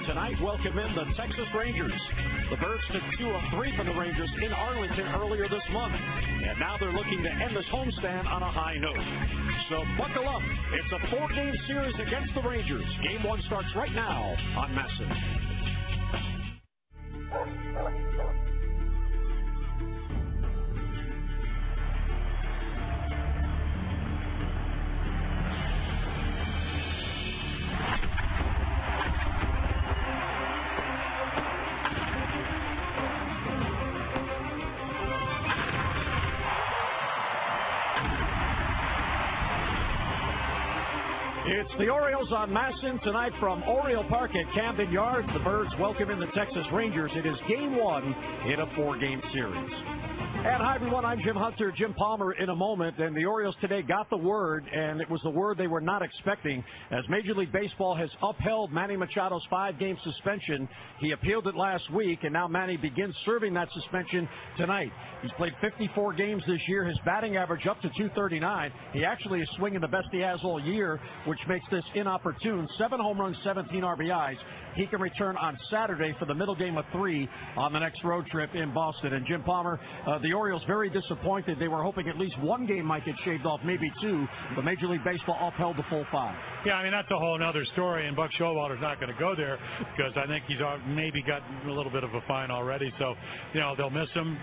tonight welcome in the Texas Rangers. The Birds took 2 of 3 from the Rangers in Arlington earlier this month, and now they're looking to end this homestand on a high note. So buckle up. It's a 4-game series against the Rangers. Game 1 starts right now on MASN. It's the Orioles on MASN tonight from Oriole Park at Camden Yards. The Birds welcome in the Texas Rangers. It is Game 1 in a 4-game series. And hi, everyone. I'm Jim Hunter, Jim Palmer in a moment. And the Orioles today got the word, and it was the word they were not expecting, as Major League Baseball has upheld Manny Machado's 5-game suspension. He appealed it last week, and now Manny begins serving that suspension tonight. He's played 54 games this year. His batting average up to .239. He actually is swinging the best he has all year, which makes this inopportune. 7 home runs, 17 RBIs. He can return on Saturday for the middle game of 3 on the next road trip in Boston. And Jim Palmer, the Orioles very disappointed. They were hoping at least 1 game might get shaved off, maybe 2. But Major League Baseball upheld the full 5. Yeah, I mean, that's a whole other story, and Buck Showalter's not going to go there because I think he's maybe got a little bit of a fine already. So, you know, they'll miss him.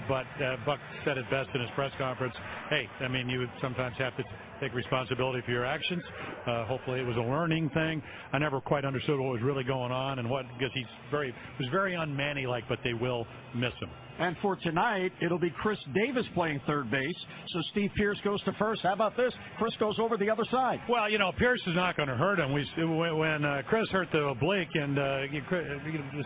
But Buck said it best in his press conference. Hey, I mean, you would sometimes have to take responsibility for your actions. Hopefully it was a learning thing. I never quite understood what was really going on and because was very unmanny-like, but they will miss him. And for tonight, it'll be Chris Davis playing third base. So Steve Pearce goes to first. How about this? Chris goes over the other side. Well, you know, Pearce is not going to hurt him. When Chris hurt the oblique and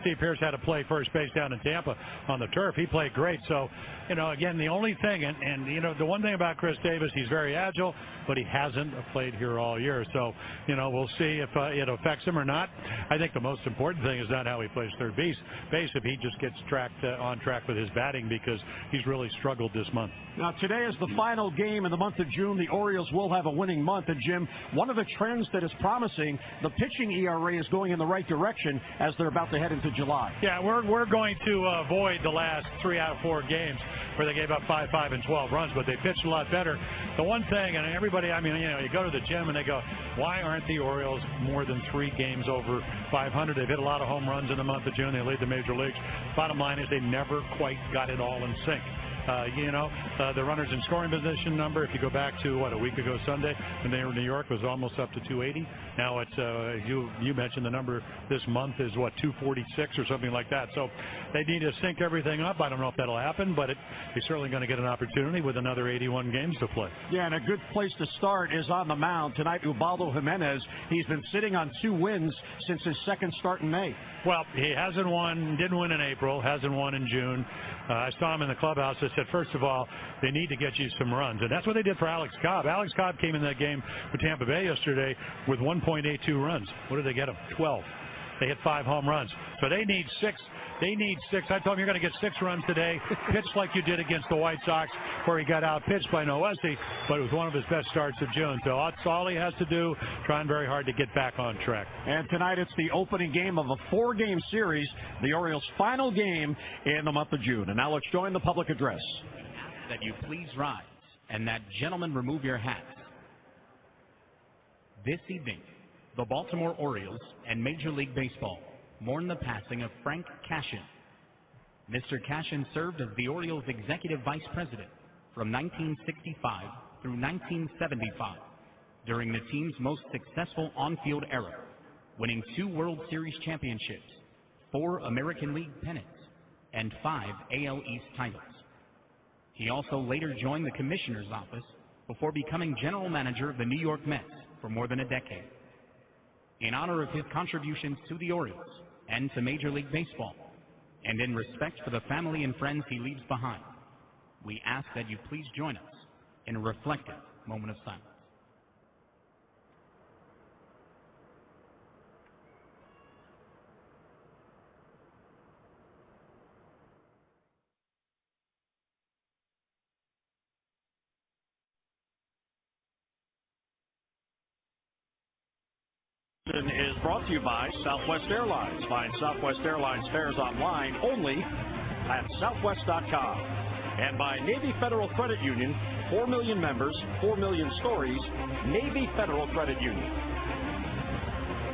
Steve Pearce had to play first base down in Tampa on the turf, he played great. So, you know, again, the only thing, and you know, the one thing about Chris Davis, he's very agile, but he hasn't played here all year. So, you know, we'll see if it affects him or not. I think the most important thing is not how he plays third base, if he just gets on track with his batting, because he's really struggled this month. Now, today is the final game in the month of June. The Orioles will have a winning month. And, Jim, one of the trends that is promising, the pitching ERA is going in the right direction as they're about to head into July. Yeah, we're going to avoid the last 3 out of 4 games where they gave up 5, 5, and 12 runs, but they pitched a lot better. The one thing, and everybody, I mean, you know, you go to the gym and they go, why aren't the Orioles more than 3 games over 500? They've hit a lot of home runs in the month of June. They lead the major leagues. Bottom line is they never quite got it all in sync. The runners in scoring position number, if you go back to, a week ago Sunday, when they were in New York, was almost up to 280. Now it's, you mentioned the number this month is, 246 or something like that. So they need to sync everything up. I don't know if that'll happen, but they're certainly going to get an opportunity with another 81 games to play. Yeah, and a good place to start is on the mound. Tonight, Ubaldo Jimenez, he's been sitting on 2 wins since his second start in May. Well, he hasn't won, didn't win in April, hasn't won in June. I saw him in the clubhouse. I said, first of all, they need to get you some runs. And that's what they did for Alex Cobb. Alex Cobb came in that game for Tampa Bay yesterday with 1.82 runs. What did they get him? 12. They hit 5 home runs. So they need 6. They need 6. I told him, you're going to get 6 runs today. Pitch like you did against the White Sox, where he got out-pitched by Noesi, but it was one of his best starts of June. So that's all he has to do, trying very hard to get back on track. And tonight it's the opening game of a 4-game series, the Orioles' final game in the month of June. And now let's join the public address. That you please rise, and that gentlemen remove your hats. This evening, the Baltimore Orioles and Major League Baseball mourn the passing of Frank Cashin. Mr. Cashin served as the Orioles' executive vice president from 1965 through 1975, during the team's most successful on-field era, winning 2 World Series championships, 4 American League pennants, and 5 AL East titles. He also later joined the commissioner's office before becoming general manager of the New York Mets for more than a decade. In honor of his contributions to the Orioles and to Major League Baseball, and in respect for the family and friends he leaves behind, we ask that you please join us in a reflective moment of silence. Is brought to you by Southwest Airlines. Find Southwest Airlines fares online only at southwest.com. And by Navy Federal Credit Union, 4 million members, 4 million stories, Navy Federal Credit Union.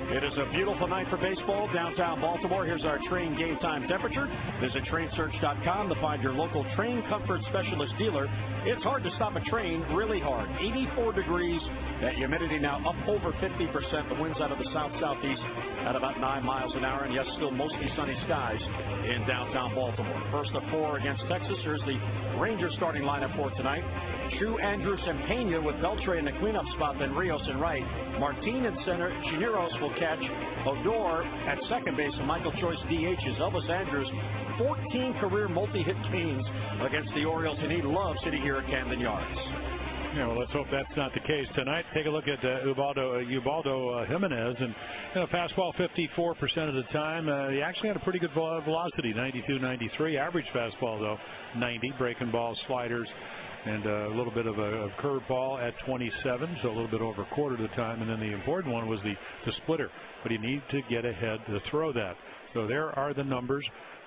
It is a beautiful night for baseball downtown Baltimore. Here's our Train game time temperature. Visit trainsearch.com to find your local Train Comfort Specialist dealer. It's hard to stop a train, really hard. 84 degrees, that humidity now up over 50%. The winds out of the south-southeast at about 9 miles an hour. And yes, still mostly sunny skies in downtown Baltimore. First of 4 against Texas. Here's the Rangers starting lineup for tonight. Chu, Andrus, and Pena with Beltre in the cleanup spot, then Rios in right. Martin in center. Chineros will catch. Odor at second base, and Michael Choice DHs. Elvis Andrus, 14 career multi-hit games against the Orioles, and he loves sitting here at Camden Yards. Yeah, well, let's hope that's not the case tonight. Take a look at Ubaldo Jimenez, and fastball 54% of the time. He actually had a pretty good velocity, 92, 93. Average fastball though, 90. Breaking balls, sliders, and a little bit of a curveball at 27, so a little bit over a quarter of the time. And then the important one was the splitter, but you need to get ahead to throw that. So there are the numbers.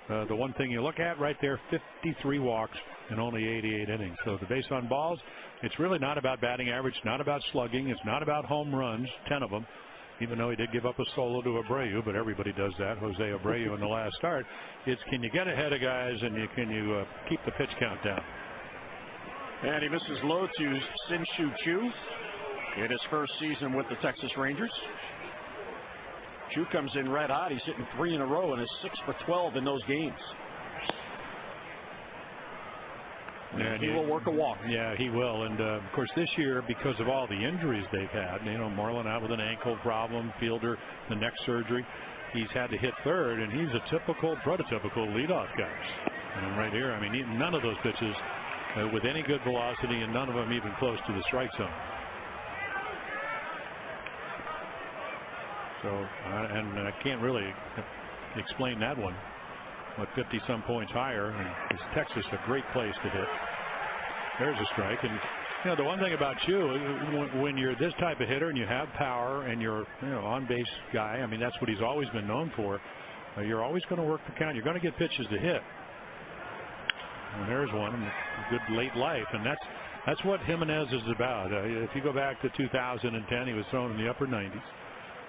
The one thing you look at right there, 53 walks in only 88 innings. So the base on balls, it's really not about batting average, not about slugging, it's not about home runs, 10 of them, even though he did give up a solo to Abreu, but everybody does that, Jose Abreu in the last start. It's can you get ahead of guys, and can you keep the pitch count down. And he misses low to Sin-Shu Chu in his first season with the Texas Rangers. Chu comes in red hot. He's hitting 3 in a row and is 6 for 12 in those games. And he will work a walk. Yeah, he will. And of course, this year, because of all the injuries they've had, Marlin out with an ankle problem, Fielder the neck surgery, he's had to hit third, and he's a prototypical leadoff guy. And right here, none of those pitches with any good velocity, and none of them even close to the strike zone. So, and I can't really explain that one. But 50-some points higher, and it's Texas a great place to hit. There's a strike, and the one thing about you, when you're this type of hitter and you have power and you're on-base guy, that's what he's always been known for. You're always going to work the count. You're going to get pitches to hit. And there's one, a good late life, and that's what Jimenez is about. If you go back to 2010, he was thrown in the upper 90s.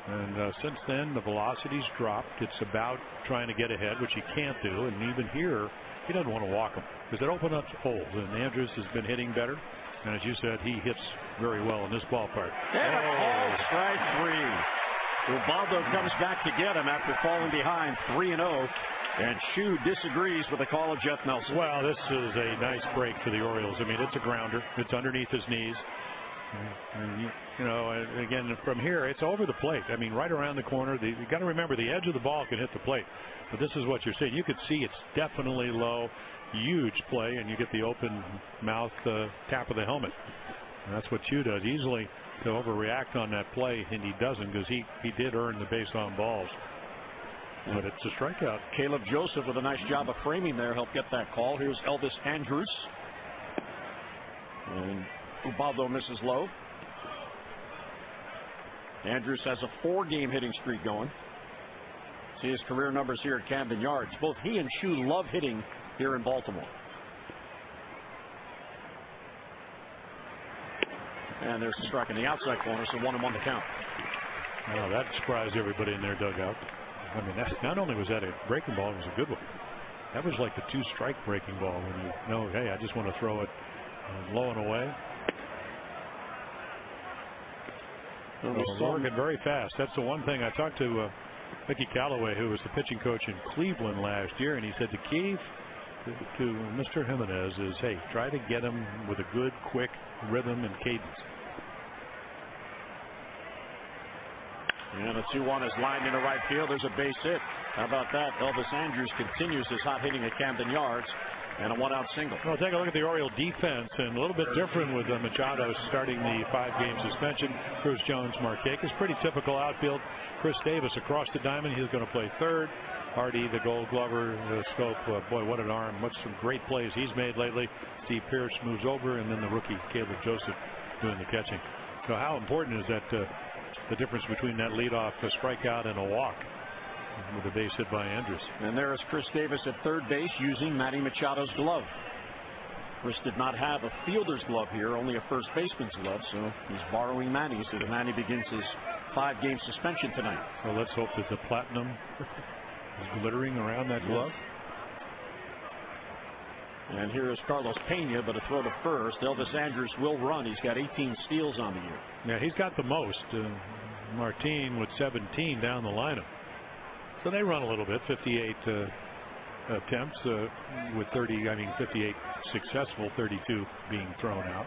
And since then, the velocity's dropped. It's about trying to get ahead, which he can't do. And even here, he doesn't want to walk them because it opens up holes. And Andrus has been hitting better. And as you said, he hits very well in this ballpark. And strike 3. Ubaldo comes back to get him after falling behind 3-0. And Chu disagrees with the call of Jeff Nelson. Well, this is a nice break for the Orioles. It's a grounder. It's underneath his knees. And again, from here, it's over the plate. Right around the corner. You got to remember, the edge of the ball can hit the plate. But this is what you're seeing. You can see it's definitely low. Huge play, and you get the open mouth tap of the helmet. And that's what Chu does. Easily to overreact on that play, and he doesn't, because he did earn the base on balls. But it's a strikeout. Caleb Joseph with a nice job of framing there helped get that call. Here's Elvis Andrus. And Ubaldo misses low. Andrus has a 4-game hitting streak going. See his career numbers here at Camden Yards. Both he and Chu love hitting here in Baltimore. And there's a strike in the outside corner, so 1-1 to count. Well, that surprised everybody in their dugout. Not only was that a breaking ball, it was a good one. That was like the 2-strike breaking ball when you know, hey, I just want to throw it low and away. Working very fast. That's the one thing. I talked to Mickey Callaway, who was the pitching coach in Cleveland last year, and he said the key to Mr. Jimenez is, hey, try to get him with a good, quick rhythm and cadence. And the 2-1 is lined into right field. There's a base hit. How about that? Elvis Andrus continues his hot hitting at Camden Yards. And a 1-out single. Well, take a look at the Oriole defense, and a little bit different with Machado starting the 5-game suspension. Cruz Jones, Markakis, pretty typical outfield. Chris Davis across the diamond. He's going to play third. Hardy, the Gold Glover, the Scope. Boy, what an arm! What some great plays he's made lately. Steve Pierce moves over, and then the rookie Caleb Joseph doing the catching. So how important is that the difference between that leadoff strikeout and a walk with a base hit by Andrus. And there is Chris Davis at third base using Manny Machado's glove. Chris did not have a fielder's glove here, only a first baseman's glove, so he's borrowing Manny's as Manny begins his 5-game suspension tonight. Well, let's hope that the platinum is glittering around that glove. And here is Carlos Pena, but a throw to first. Elvis Andrus will run. He's got 18 steals on the year. Yeah, he's got the most. Martin with 17 down the lineup. So they run a little bit, 58 attempts with 58 successful, 32 being thrown out.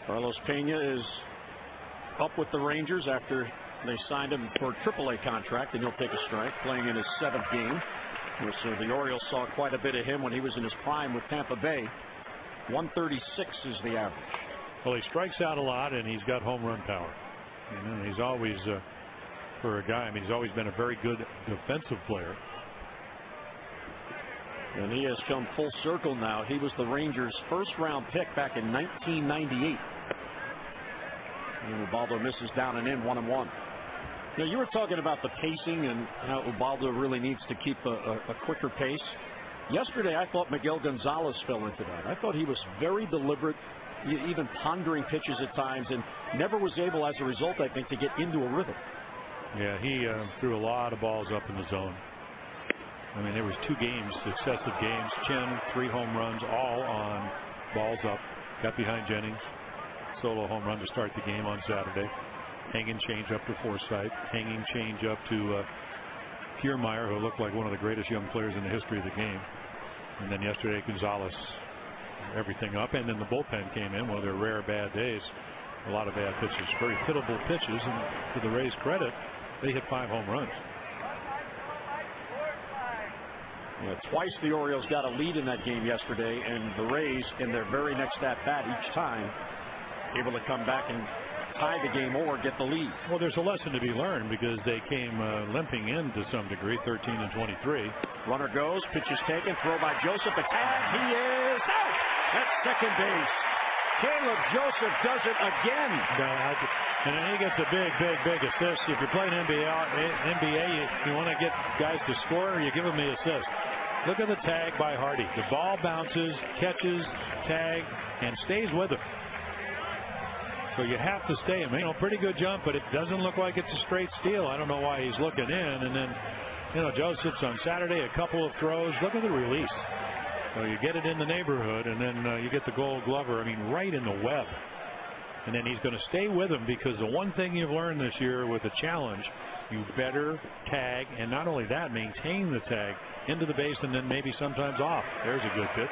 Carlos Pena is up with the Rangers after they signed him for a AAA contract, and he'll take a strike, playing in his 7th game. So the Orioles saw quite a bit of him when he was in his prime with Tampa Bay. 136 is the average. Well, he strikes out a lot, and he's got home run power. You know, he's always, for a guy, he's always been a very good defensive player. And he has come full circle now. He was the Rangers' first-round pick back in 1998. And Ubaldo misses down and in, 1-1. Now, you were talking about the pacing and how Ubaldo really needs to keep a quicker pace. Yesterday, I thought Miguel Gonzalez fell into that. I thought he was very deliberate, even pondering pitches at times, and never was able, as a result, I think, to get into a rhythm. Yeah, he threw a lot of balls up in the zone. I mean, there was 2 games, successive games. Chen, 3 home runs, all on balls up. Got behind Jennings. Solo home run to start the game on Saturday. Hanging change up to Forsythe. Hanging change up to Kiermaier, who looked like one of the greatest young players in the history of the game. And then yesterday, Gonzalez, everything up. And then the bullpen came in, one of their rare bad days. A lot of bad pitches, very hittable pitches. And to the Rays' credit, they hit 5 home runs. Yeah, twice the Orioles got a lead in that game yesterday, and the Rays, in their very next at-bat each time, able to come back and tie the game or get the lead. Well, there's a lesson to be learned because they came limping in to some degree, 13 and 23. Runner goes, pitch is taken, throw by Joseph, a tag, he is out at second base. Caleb Joseph does it again. And then he gets a big assist. If you're playing NBA, you want to get guys to score, or you give them the assist. Look at the tag by Hardy. The ball bounces, catches, tag, and stays with him. So you have to stay him. You know, pretty good jump, but it doesn't look like it's a straight steal. I don't know why he's looking in. And then, you know, Joseph's on Saturday, a couple of throws. Look at the release. So you get it in the neighborhood, and then you get the Gold Glover. I mean, right in the web. And then he's going to stay with him because the one thing you've learned this year with the challenge, you better tag, and not only that, maintain the tag into the base and then maybe sometimes off. There's a good pitch.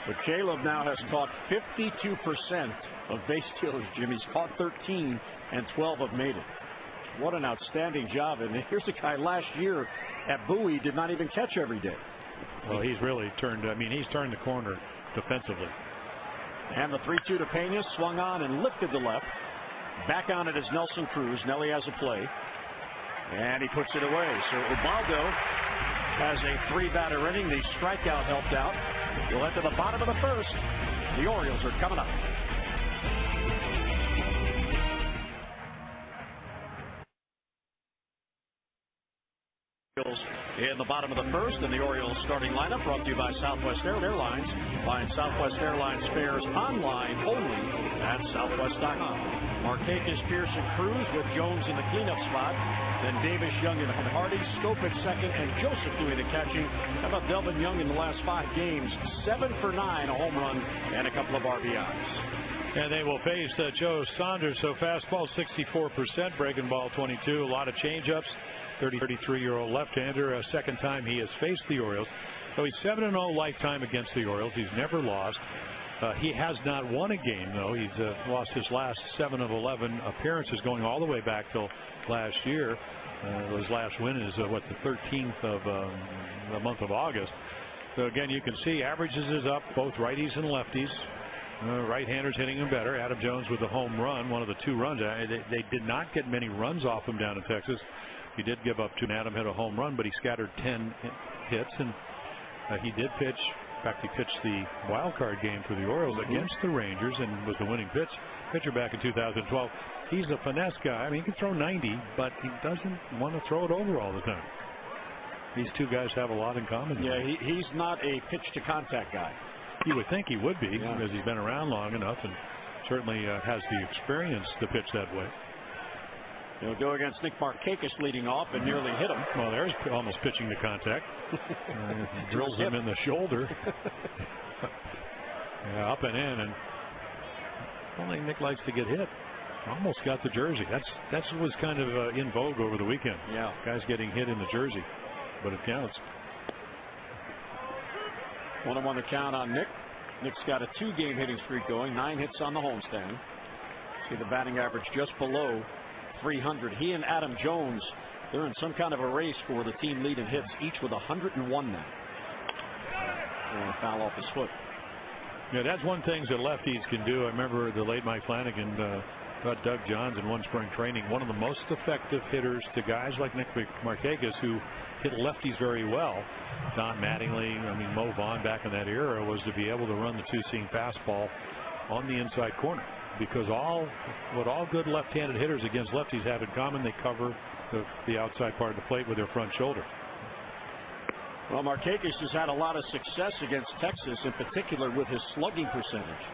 So Caleb now has caught 52% of base stealers, Jim. He's caught 13, and 12 have made it. What an outstanding job. And here's a guy last year at Bowie did not even catch every day. Well, he's really turned, he's turned the corner defensively. And the 3-2 to Pena, swung on and lifted to left. Back on it is Nelson Cruz. Nelly has a play. And he puts it away. So Ubaldo has a 3-batter inning. The strikeout helped out. We'll head to the bottom of the first. The Orioles are coming up. In the bottom of the first, and the Orioles starting lineup brought to you by Southwest Airlines. Find Southwest Airlines fares online only at southwest.com. Markakis, Pearson, Cruz with Jones in the cleanup spot. Then Davis, Young, and Hardy. Scope at second, and Joseph doing the catching. How about Delvin Young in the last 5 games? 7 for 9, a home run, and a couple of RBIs. And they will face Joe Saunders. So fastball 64%, breaking ball 22. A lot of changeups. 33-year-old left-hander, second time he has faced the Orioles. So he's 7-0 lifetime against the Orioles. He's never lost. He has not won a game, though. He's lost his last 7 of 11 appearances, going all the way back till last year. His last win is, the 13th of the month of August. So, again, you can see averages is up, both righties and lefties. Right-handers hitting him better. Adam Jones with the home run, one of the 2 runs. They did not get many runs off him down in Texas. He did give up 2, and Adam hit a home run, but he scattered 10 hits, and he did pitch fact, he pitched the wild card game for the Orioles against the Rangers and was the winning pitcher back in 2012. He's a finesse guy. I mean, he can throw 90, but he doesn't want to throw it over all the time. These two guys have a lot in common. Yeah, he's not a pitch to contact guy. You would think he would be, because he's been around long enough and certainly has the experience to pitch that way. He'll go against Nick Markakis leading off and nearly hit him. Well, there's almost pitching to contact. Drills him in the shoulder. Yeah, up and in, and I don't think Nick likes to get hit. Almost got the jersey. That's what was kind of in vogue over the weekend. Yeah, guys getting hit in the jersey, but it counts. 1-1 the count on Nick. Nick's got a 2-game hitting streak going, 9 hits on the homestand. See the batting average just below 300. He and Adam Jones, they're in some kind of a race for the team lead in hits, each with 101 now. And a foul off his foot. Yeah, that's one thing that lefties can do. I remember the late Mike Flanagan thought Doug Johns in one spring training, one of the most effective hitters to guys like Nick Markakis, who hit lefties very well. Don Mattingly, I mean Mo Vaughn back in that era, was to be able to run the 2-seam fastball on the inside corner. Because what all good left-handed hitters against lefties have in common, they cover the outside part of the plate with their front shoulder. Well, Markakis has had a lot of success against Texas, in particular with his slugging percentage.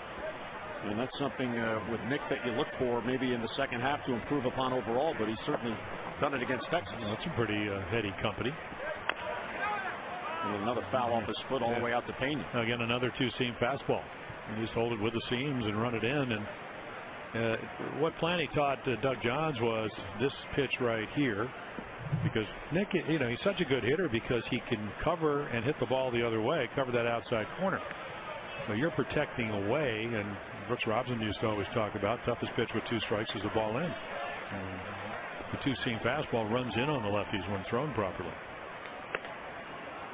And that's something with Nick that you look for maybe in the second half to improve upon overall, but he's certainly done it against Texas. Well, that's a pretty heady company. And another foul off his foot all the way out to Pena. Again, another 2-seam fastball. You just hold it with the seams and run it in. And what Planty taught Doug Johns was this pitch right here, because Nick, he's such a good hitter because he can cover and hit the ball the other way, cover that outside corner. So you're protecting away, and Brooks Robinson used to always talk about toughest pitch with 2 strikes is the ball in. And the 2-seam fastball runs in on the lefties when thrown properly.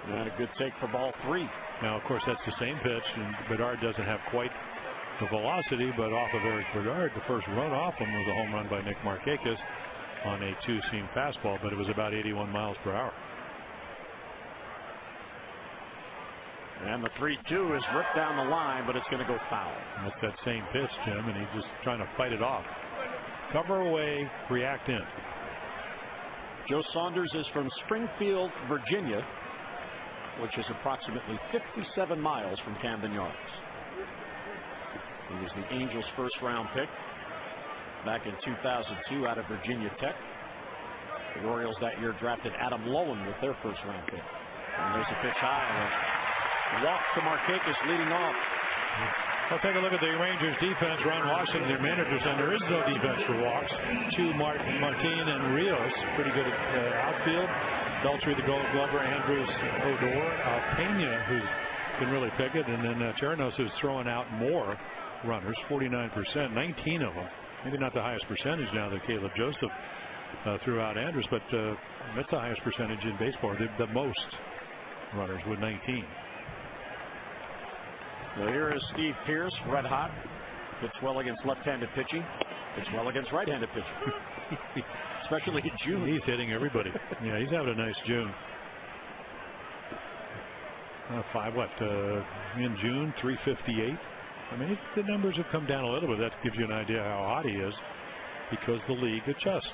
And a good take for ball 3. Now, of course, that's the same pitch, and Bedard doesn't have quite the velocity, but off of Eric Bedard, the first run off him was a home run by Nick Markakis on a 2-seam fastball, but it was about 81 miles per hour. And the 3-2 is ripped down the line, but it's going to go foul. That's that same pitch, Jim, and he's just trying to fight it off. Cover away, react in. Joe Saunders is from Springfield, Virginia, which is approximately 57 miles from Camden Yards. He was the Angels' first-round pick back in 2002 out of Virginia Tech. The Orioles that year drafted Adam Lowen with their first-round pick. And there's a pitch high. And a walk to Markakis leading off. Well, take a look at the Rangers' defense. Ron Washington, their manager, said there is no defense for walks. Martin and Rios, pretty good at outfield. Beltry, the Gold Glover, Andrews, Odor, Pena, who can really pick it, and then Chirinos, who's throwing out more runners, 49%, 19 of them. Maybe not the highest percentage now that Caleb Joseph threw out Andrews, but that's the highest percentage in baseball. The most runners with 19. Well, here is Steve Pearce, red hot. Hits well against left-handed pitching. Hits well against right-handed pitching. Especially in June. He's hitting everybody. Yeah, he's having a nice June. 5 left in June, 358. I mean, the numbers have come down a little bit. That gives you an idea how hot he is, because the league adjusts.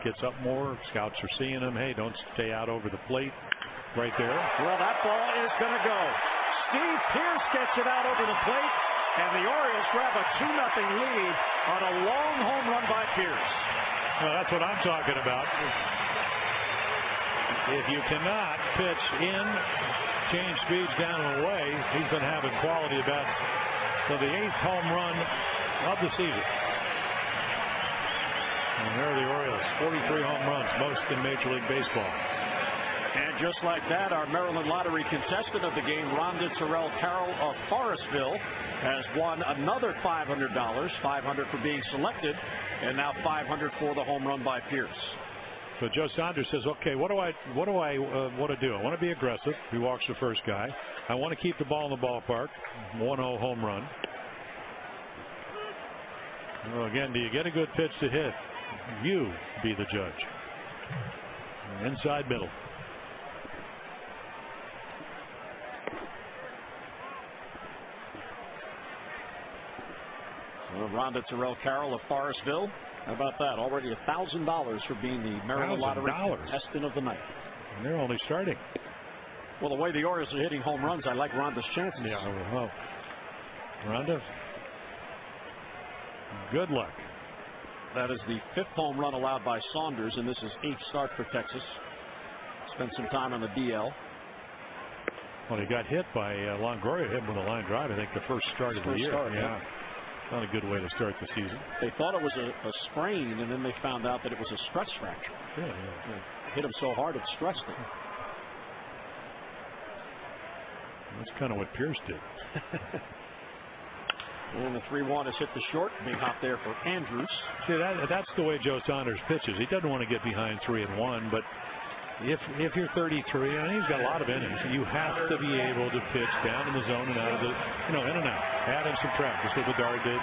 Gets up more. Scouts are seeing him. Hey, don't stay out over the plate. Right there. Well, that ball is going to go. Steve Pearce gets it out over the plate, and the Orioles grab a 2-0 lead on a long home run by Pearce. Well, that's what I'm talking about. If you cannot pitch in, change speeds down and away, he's been having quality at bats. So the 8th home run of the season. And there are the Orioles, 43 home runs, most in Major League Baseball. And just like that, our Maryland Lottery contestant of the game, Rhonda Terrell Carroll of Forestville, has won another $500, $500 for being selected, and now $500 for the home run by Pearce. So Joe Saunders says, okay, what do I want to do? I want to be aggressive. He walks the first guy. I want to keep the ball in the ballpark. 1-0 home run. Well, again, do you get a good pitch to hit? You be the judge. Inside middle. Rhonda Terrell Carroll of Forestville. How about that? Already $1,000 for being the Maryland Lottery contestant of the night. And they're only starting. Well, the way the Orioles are hitting home runs, I like Rhonda's chances. Yeah, well, Rhonda, good luck. That is the 5th home run allowed by Saunders, and this is 8th start for Texas. Spent some time on the DL. Well, he got hit by Longoria, hit him with a line drive, I think the first start of the year. Yeah. Not a good way to start the season. They thought it was a sprain, and then they found out that it was a stress fracture. Yeah. Hit him so hard it stressed him. That's kind of what Pierce did. And the 3-1 is hit the short. Big hop there for Andrews. See, that's the way Joe Saunders pitches. He doesn't want to get behind 3-1, but if you're 33, and he's got a lot of innings, you have to be able to pitch down in the zone and out of the, in and out, add and subtract. Just what Bedard did.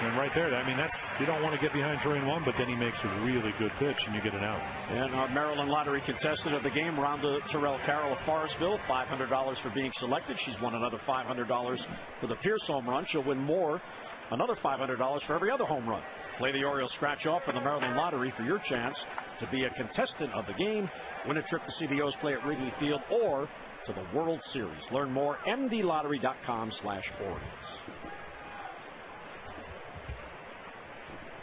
And right there, I mean, you don't want to get behind 3-1, but then he makes a really good pitch and you get an out. And our Maryland Lottery contestant of the game, Rhonda Terrell Carroll of Forestville, $500 for being selected. She's won another $500 for the Pierce home run. She'll win more, another $500 for every other home run. Play the Orioles scratch off for the Maryland Lottery for your chance to be a contestant of the game. Win a trip to see the O's play at Wrigley Field or to the World Series. Learn more, mdlottery.com/Orioles.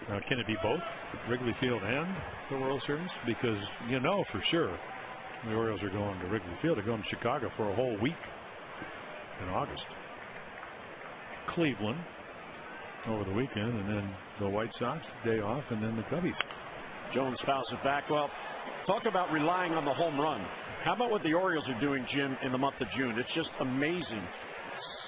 Now, can it be both, Wrigley Field and the World Series? Because you know for sure the Orioles are going to Wrigley Field. They're going to Chicago for a whole week in August. Cleveland over the weekend, and then the White Sox, day off, and then the Cubbies. Jones fouls it back. Well, talk about relying on the home run. How about what the Orioles are doing, Jim, in the month of June? It's just amazing.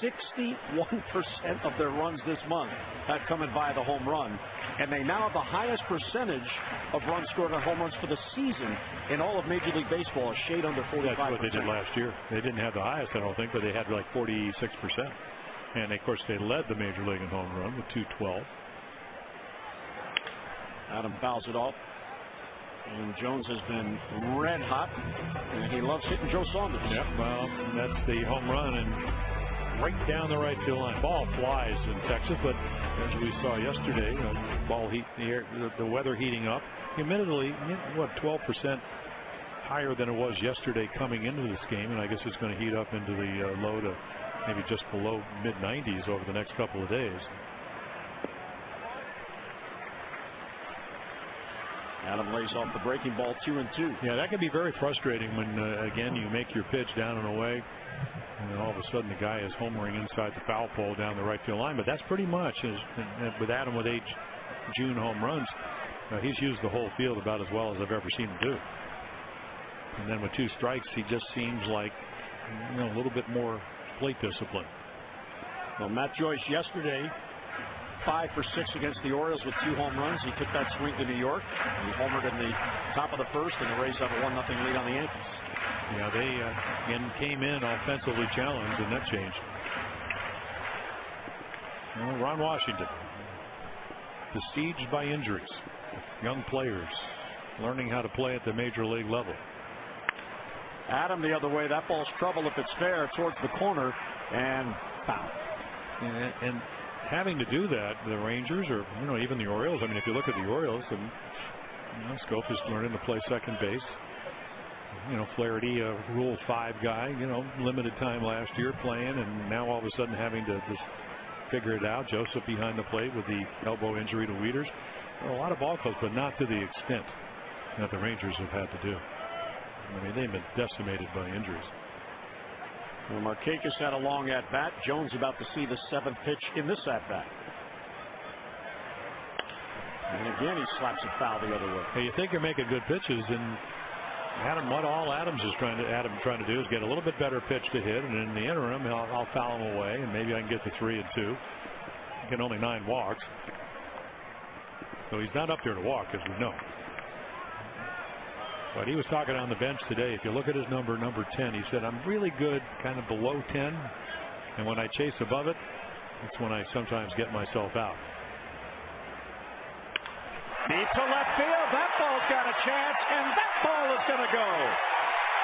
61% of their runs this month have come in via the home run, and they now have the highest percentage of runs scored on home runs for the season in all of Major League Baseball, a shade under 45%. That's what they did last year. They didn't have the highest, I don't think, but they had like 46%. And, of course, they led the Major League in home run with 212. Adam fouls it off. And Jones has been red hot, and he loves hitting Joe Saunders. Yep, well, that's the home run, and right down the right field line. Ball flies in Texas, but as we saw yesterday, the weather heating up. Humidity, 12% higher than it was yesterday coming into this game, and I guess it's going to heat up into the low to maybe just below mid-90s over the next couple of days. Adam lays off the breaking ball, 2-2. Yeah, that can be very frustrating when, again, you make your pitch down and away, and then all of a sudden the guy is homering inside the foul pole down the right field line. But that's pretty much, with Adam with 8 June home runs, he's used the whole field about as well as I've ever seen him do. And then with 2 strikes, he just seems like a little bit more plate discipline. Well, Matt Joyce yesterday, 5 for 6 against the Orioles with 2 home runs. He took that swing to New York. He homered in the top of the first, and the Rays have a 1-0 lead on the Yankees. Yeah, they again came in offensively challenged, and that changed. Well, Ron Washington, besieged by injuries. Young players learning how to play at the major league level. Adam the other way. That ball's trouble if it's fair towards the corner, and foul. And having to do that, the Rangers or even the Orioles. I mean, if you look at the Orioles, and Scope is learning to play second base. Flaherty, a Rule 5 guy. Limited time last year playing, and now all of a sudden having to just figure it out. Joseph behind the plate with the elbow injury to Wieters. A lot of ball clubs, but not to the extent that the Rangers have had to do. I mean, they've been decimated by injuries. Well, Markakis had a long at-bat. Jones about to see the 7th pitch in this at-bat. And again, he slaps it foul the other way. Hey, you think you're making good pitches, and all Adams is trying to do is get a little bit better pitch to hit, and in the interim, I'll foul him away, and maybe I can get to 3-2. Get only 9 walks. So he's not up there to walk, as we know. But he was talking on the bench today. If you look at his number 10, he said, I'm really good kind of below 10. And when I chase above it, it's when I sometimes get myself out. Deep to left field. That ball's got a chance, and that ball is going to go.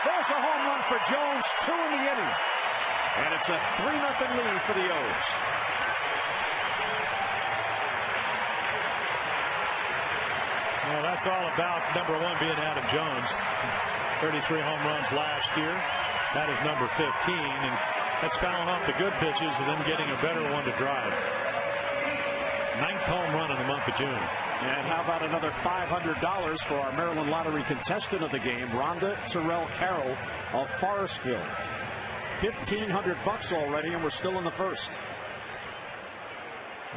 There's a home run for Jones, 2 in the inning. And it's a 3-0 lead for the O's. all about number 1 being Adam Jones. 33 home runs last year. That is number 15, and that's fouling off the good pitches and then getting a better one to drive. 9th home run in the month of June. And how about another $500 for our Maryland Lottery contestant of the game, Rhonda Terrell Carroll of Forest Hill. $1,500 already, and we're still in the first.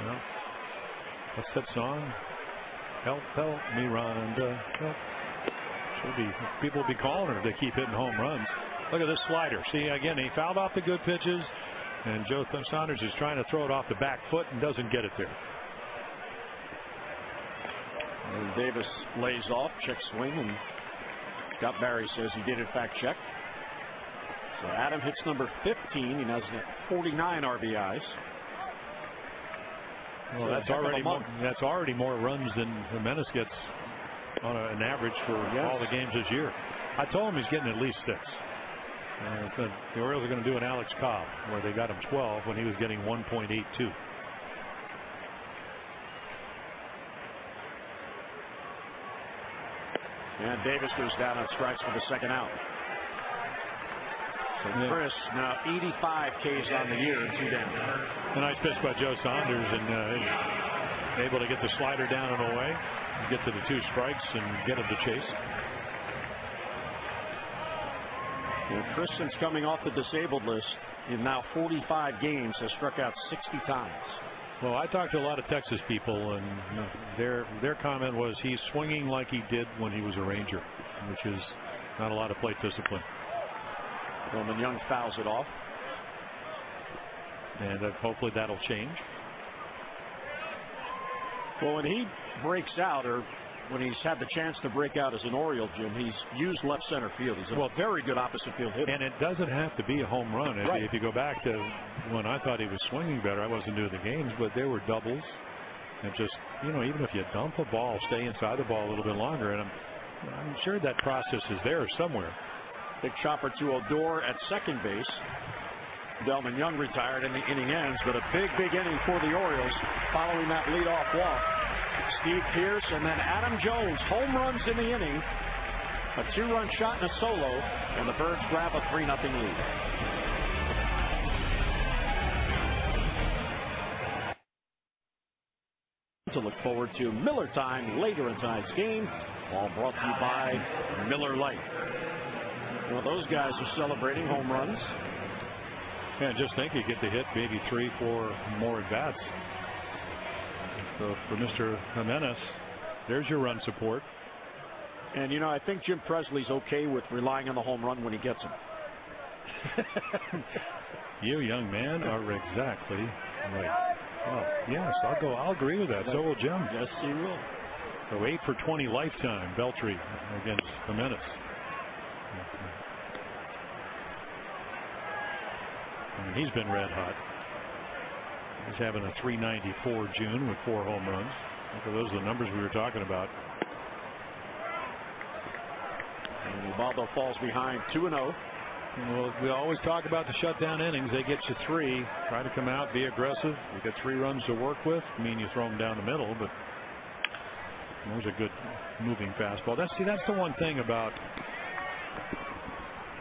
Well, what's that song? Help, help me, Rhonda. Help. People will be calling her if they keep hitting home runs. Look at this slider. See, again, he fouled off the good pitches, and Joe Saunders is trying to throw it off the back foot and doesn't get it there. And Davis lays off, check swing, and Scott Barry says he did in fact check. So Adam hits number 15. He has 49 RBIs. Well, so that's already more runs than Jimenez gets on an average for all the games this year. I told him he's getting at least 6. The Orioles are going to do an Alex Cobb, where they got him 12 when he was getting 1.82. And Davis goes down on strikes for the second out. So Chris now 85 Ks on the year and 2 down. A nice pitch by Joe Saunders, and able to get the slider down and away, get to the 2 strikes and get him to chase. And Chris, since coming off the disabled list in now 45 games, has struck out 60 times. Well, I talked to a lot of Texas people, and their comment was he's swinging like he did when he was a Ranger, which is not a lot of plate discipline. Roman Young fouls it off. And hopefully that'll change. Well, when he breaks out, or when he's had the chance to break out as an Oriole, Jim, he's used left center field. He's a very good opposite field hitter. And it doesn't have to be a home run. Right. If you go back to when I thought he was swinging better, I wasn't doing the games, but there were doubles. And just, even if you dump a ball, stay inside the ball a little bit longer. And I'm sure that process is there somewhere. Big chopper to Odor at second base. Delman Young retired and the inning ends, but a big inning for the Orioles following that leadoff walk. Steve Pierce and then Adam Jones, home runs in the inning. A 2-run shot and a solo, and the Birds grab a 3-0 lead. To look forward to Miller time later in tonight's game. All brought to you by Miller Lite. Well, those guys are celebrating home runs. Yeah, just think you get to hit maybe 3-4 more at bats. So for Mr. Jimenez, there's your run support. And I think Jim Presley's okay with relying on the home run when he gets them. You, young man, are exactly right. Oh, yes, I'll agree with that. So will Jim. Yes, he will. So 8 for 20 lifetime, Beltry against Jimenez. I mean, he's been red hot. He's having a .394 June with 4 home runs. Those are the numbers we were talking about. And Ubaldo falls behind 2-0. Well, we always talk about the shutdown innings. They get you 3. Try to come out, be aggressive. You get 3 runs to work with. I mean, you throw them down the middle, but there's a good moving fastball. That's the one thing about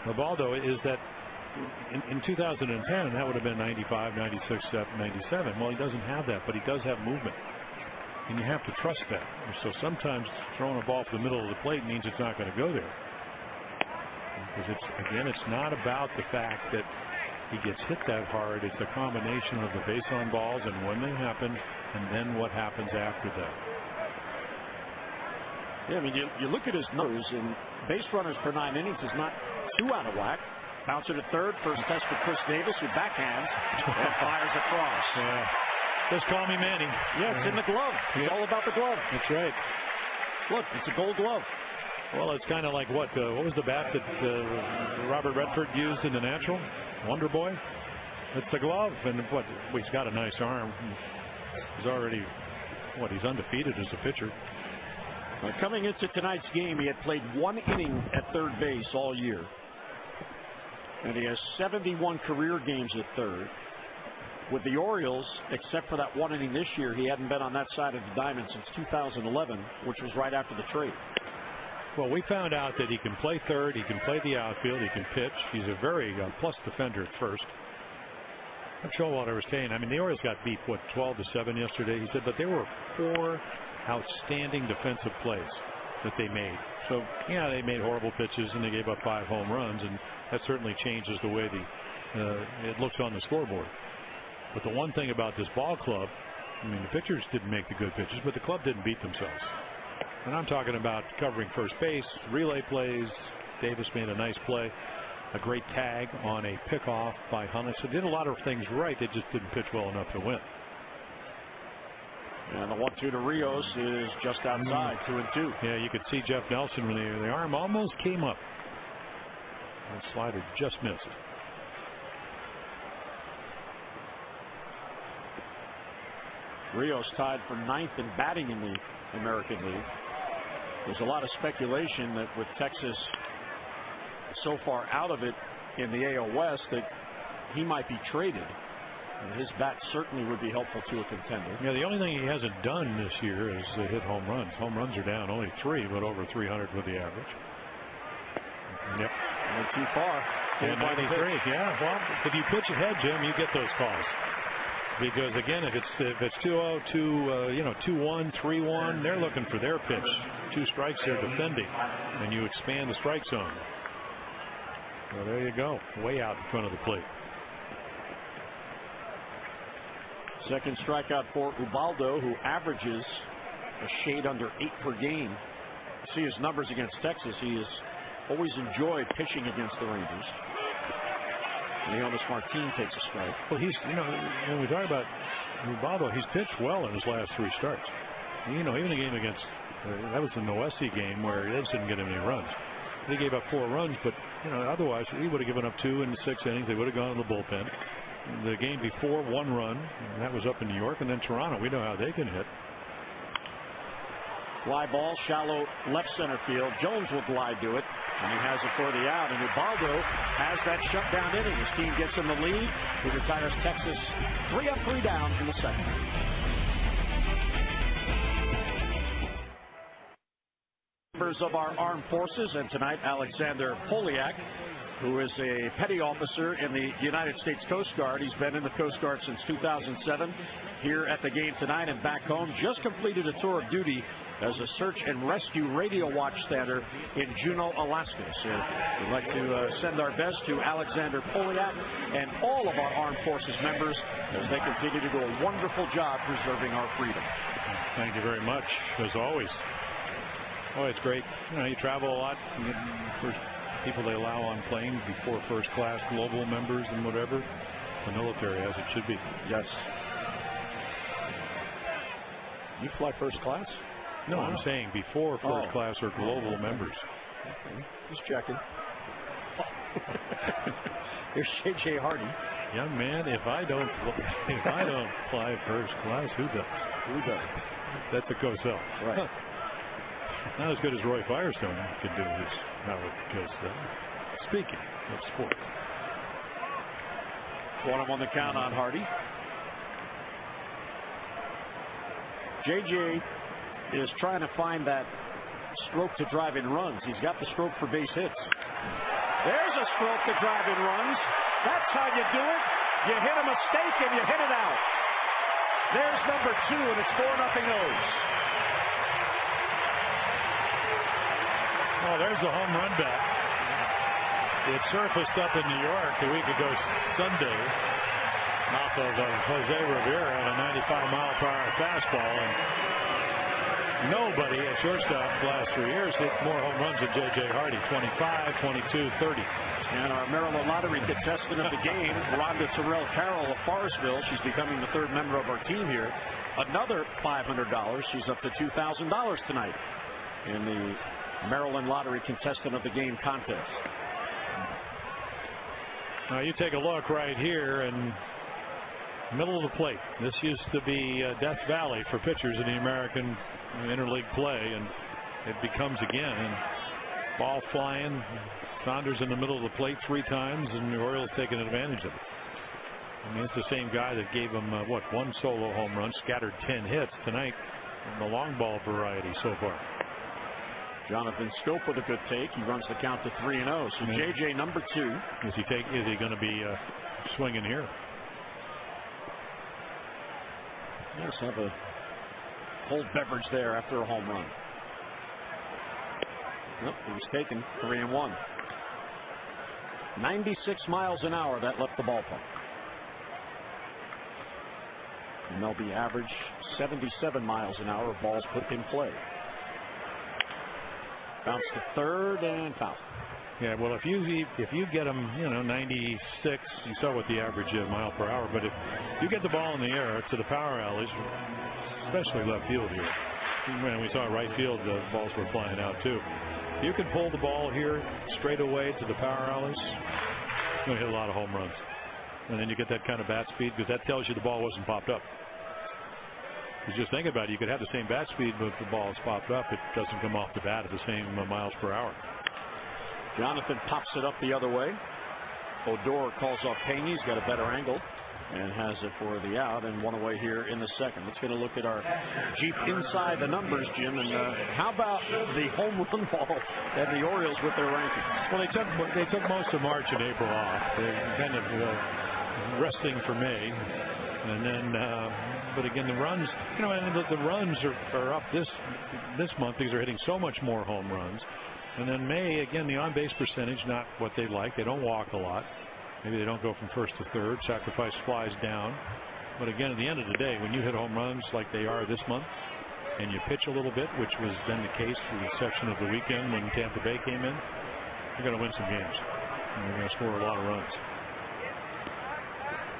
Ubaldo is that in 2010, that would have been 95, 96, 97. Well, he doesn't have that, but he does have movement. And you have to trust that. So sometimes throwing a ball to the middle of the plate means it's not going to go there. Because it's not about the fact that he gets hit that hard. It's a combination of the base on balls and when they happen, and then what happens after that. Yeah, I mean, you look at his numbers, and base runners per 9 innings is not too out of whack. Bounce it at third. First test for Chris Davis, who backhands and fires across. Yeah. Just call me Manny. Yeah, it's in the glove. It's all about the glove. That's right. Look, it's a gold glove. Well, it's kind of like what was the bat that Robert Redford used in the Natural? Wonder Boy? It's a glove. And he's got a nice arm. He's already, he's undefeated as a pitcher. Coming into tonight's game, he had played 1 inning at third base all year. And he has 71 career games at third. with the Orioles, except for that one inning this year, he hadn't been on that side of the diamond since 2011, which was right after the trade. Well, we found out that he can play third, he can play the outfield, he can pitch. He's a very plus defender at first. I'm sure what I was saying. I mean, the Orioles got beat, 12-7 yesterday. He said, but there were 4 outstanding defensive plays that they made. So, yeah, they made horrible pitches and they gave up 5 home runs, and that certainly changes the way it looks on the scoreboard. But the one thing about this ball club, I mean, the pitchers didn't make the good pitches, but the club didn't beat themselves. And I'm talking about covering first base, relay plays. Davis made a nice play. A great tag on a pickoff by Hunnis. They did a lot of things right. They just didn't pitch well enough to win. And the 1-2 to Rios is just outside, 2-2. Yeah, you could see Jeff Nelson when the arm almost came up. The slider just missed. Rios tied for 9th in batting in the American League. There's a lot of speculation that with Texas so far out of it in the AL West that he might be traded. And his bat certainly would be helpful to a contender. Yeah, the only thing he hasn't done this year is hit home runs. Home runs are down only 3, but over 300 with the average. Yep. Went too far. And 93. Yeah, well, if you pitch ahead, Jim, you get those calls. Because again, if it's 2-0, 2-1, 3-1, they're looking for their pitch. 2 strikes, they're defending, and you expand the strike zone. Well, there you go, way out in front of the plate. Second strikeout for Ubaldo, who averages a shade under 8 per game. See his numbers against Texas. He has always enjoyed pitching against the Rangers. Leonis Martin takes a strike. Well, he's, when we talk about Ubaldo, he's pitched well in his last 3 starts. Even the game against, that was the Noesi game where they just didn't get him any runs. They gave up 4 runs, but, otherwise he would have given up 2 in the 6 innings. They would have gone to the bullpen. The game before, 1 run, and that was up in New York, and then Toronto. We know how they can hit. Fly ball, shallow left center field. Jones will glide to it, and he has it for the out. And Ubaldo has that shutdown inning. His team gets in the lead. He retires Texas 3 up, 3 down in the second. Members of our armed forces, and tonight Alexander Poliak, who is a petty officer in the United States Coast Guard. He's been in the Coast Guard since 2007. Here at the game tonight and back home, just completed a tour of duty as a search and rescue radio watchstander in Juneau, Alaska. So we'd like to send our best to Alexander Poliak and all of our armed forces members as they continue to do a wonderful job preserving our freedom. Thank you very much, as always. Oh, it's great. You travel a lot. You get first people they allow on planes before first class global members and whatever. The military, as it should be. Yes. You fly first class? No, I'm saying before first class or global members. Okay. Just checking. Here's J.J. Hardy. Young man, if I don't fly first class, who does? Who does? That's a Cosell. Right. Not as good as Roy Firestone can do his Howard Cosell. Speaking of sports. 1 on the count on Hardy. J.J. is trying to find that stroke to drive in runs. He's got the stroke for base hits. There's a stroke to drive in runs. That's how you do it. You hit a mistake and you hit it out. There's number 2, and it's 4-0 O's. Oh, there's the home run bat. It surfaced up in New York a week ago Sunday off of Jose Rivera at a 95-mile-per-hour fastball, and nobody at shortstop the last 3 years hit more home runs than J.J. Hardy, 25, 22, 30. And our Maryland Lottery contestant of the game, Rhonda Terrell Carroll of Forestville. She's becoming the 3rd member of our team here. Another $500. She's up to $2,000 tonight in the Maryland Lottery contestant of the game contest. Now you take a look right here and middle of the plate. This used to be Death Valley for pitchers in the American interleague play, and it becomes again. And ball flying. Saunders in the middle of the plate 3 times, and the Orioles taking advantage of it. I mean, it's the same guy that gave him, one solo home run, scattered 10 hits tonight in the long ball variety so far. Jonathan Scope with a good take. He runs the count to 3-0. So JJ number 2. Is he going to be swinging here? Let's have a cold beverage there after a home run. Nope, he was taken. 3-1. 96 miles an hour that left the ballpark. MLB average 77 miles an hour of balls put in play. Bounce to third and foul. Yeah, well, if you get them, 96, you saw what the average mile per hour. But if you get the ball in the air to the power alleys, especially left field here, when we saw right field, the balls were flying out too. If you can pull the ball here straight away to the power alleys, you're going to hit a lot of home runs. And then you get that kind of bat speed because that tells you the ball wasn't popped up. Because just think about it, you could have the same bat speed, but if the ball is popped up, it doesn't come off the bat at the same miles per hour. Jonathan pops it up the other way. Odor calls off Payne. He's got a better angle and has it for the out and one away here in the second. Let's get a look at our Jeep inside the numbers, Jim. And how about the home run ball and the Orioles with their rankings? Well, they took most of March and April off. They're kind of resting for May. And then, but again, the runs, and the runs are up this month because they're hitting so much more home runs. And then May, again, the on-base percentage, not what they like. They don't walk a lot. Maybe they don't go from first to third. Sacrifice flies down. But again, at the end of the day, when you hit home runs like they are this month, and you pitch a little bit, which was then the case for the section of the weekend when Tampa Bay came in, you're going to win some games. And you're going to score a lot of runs.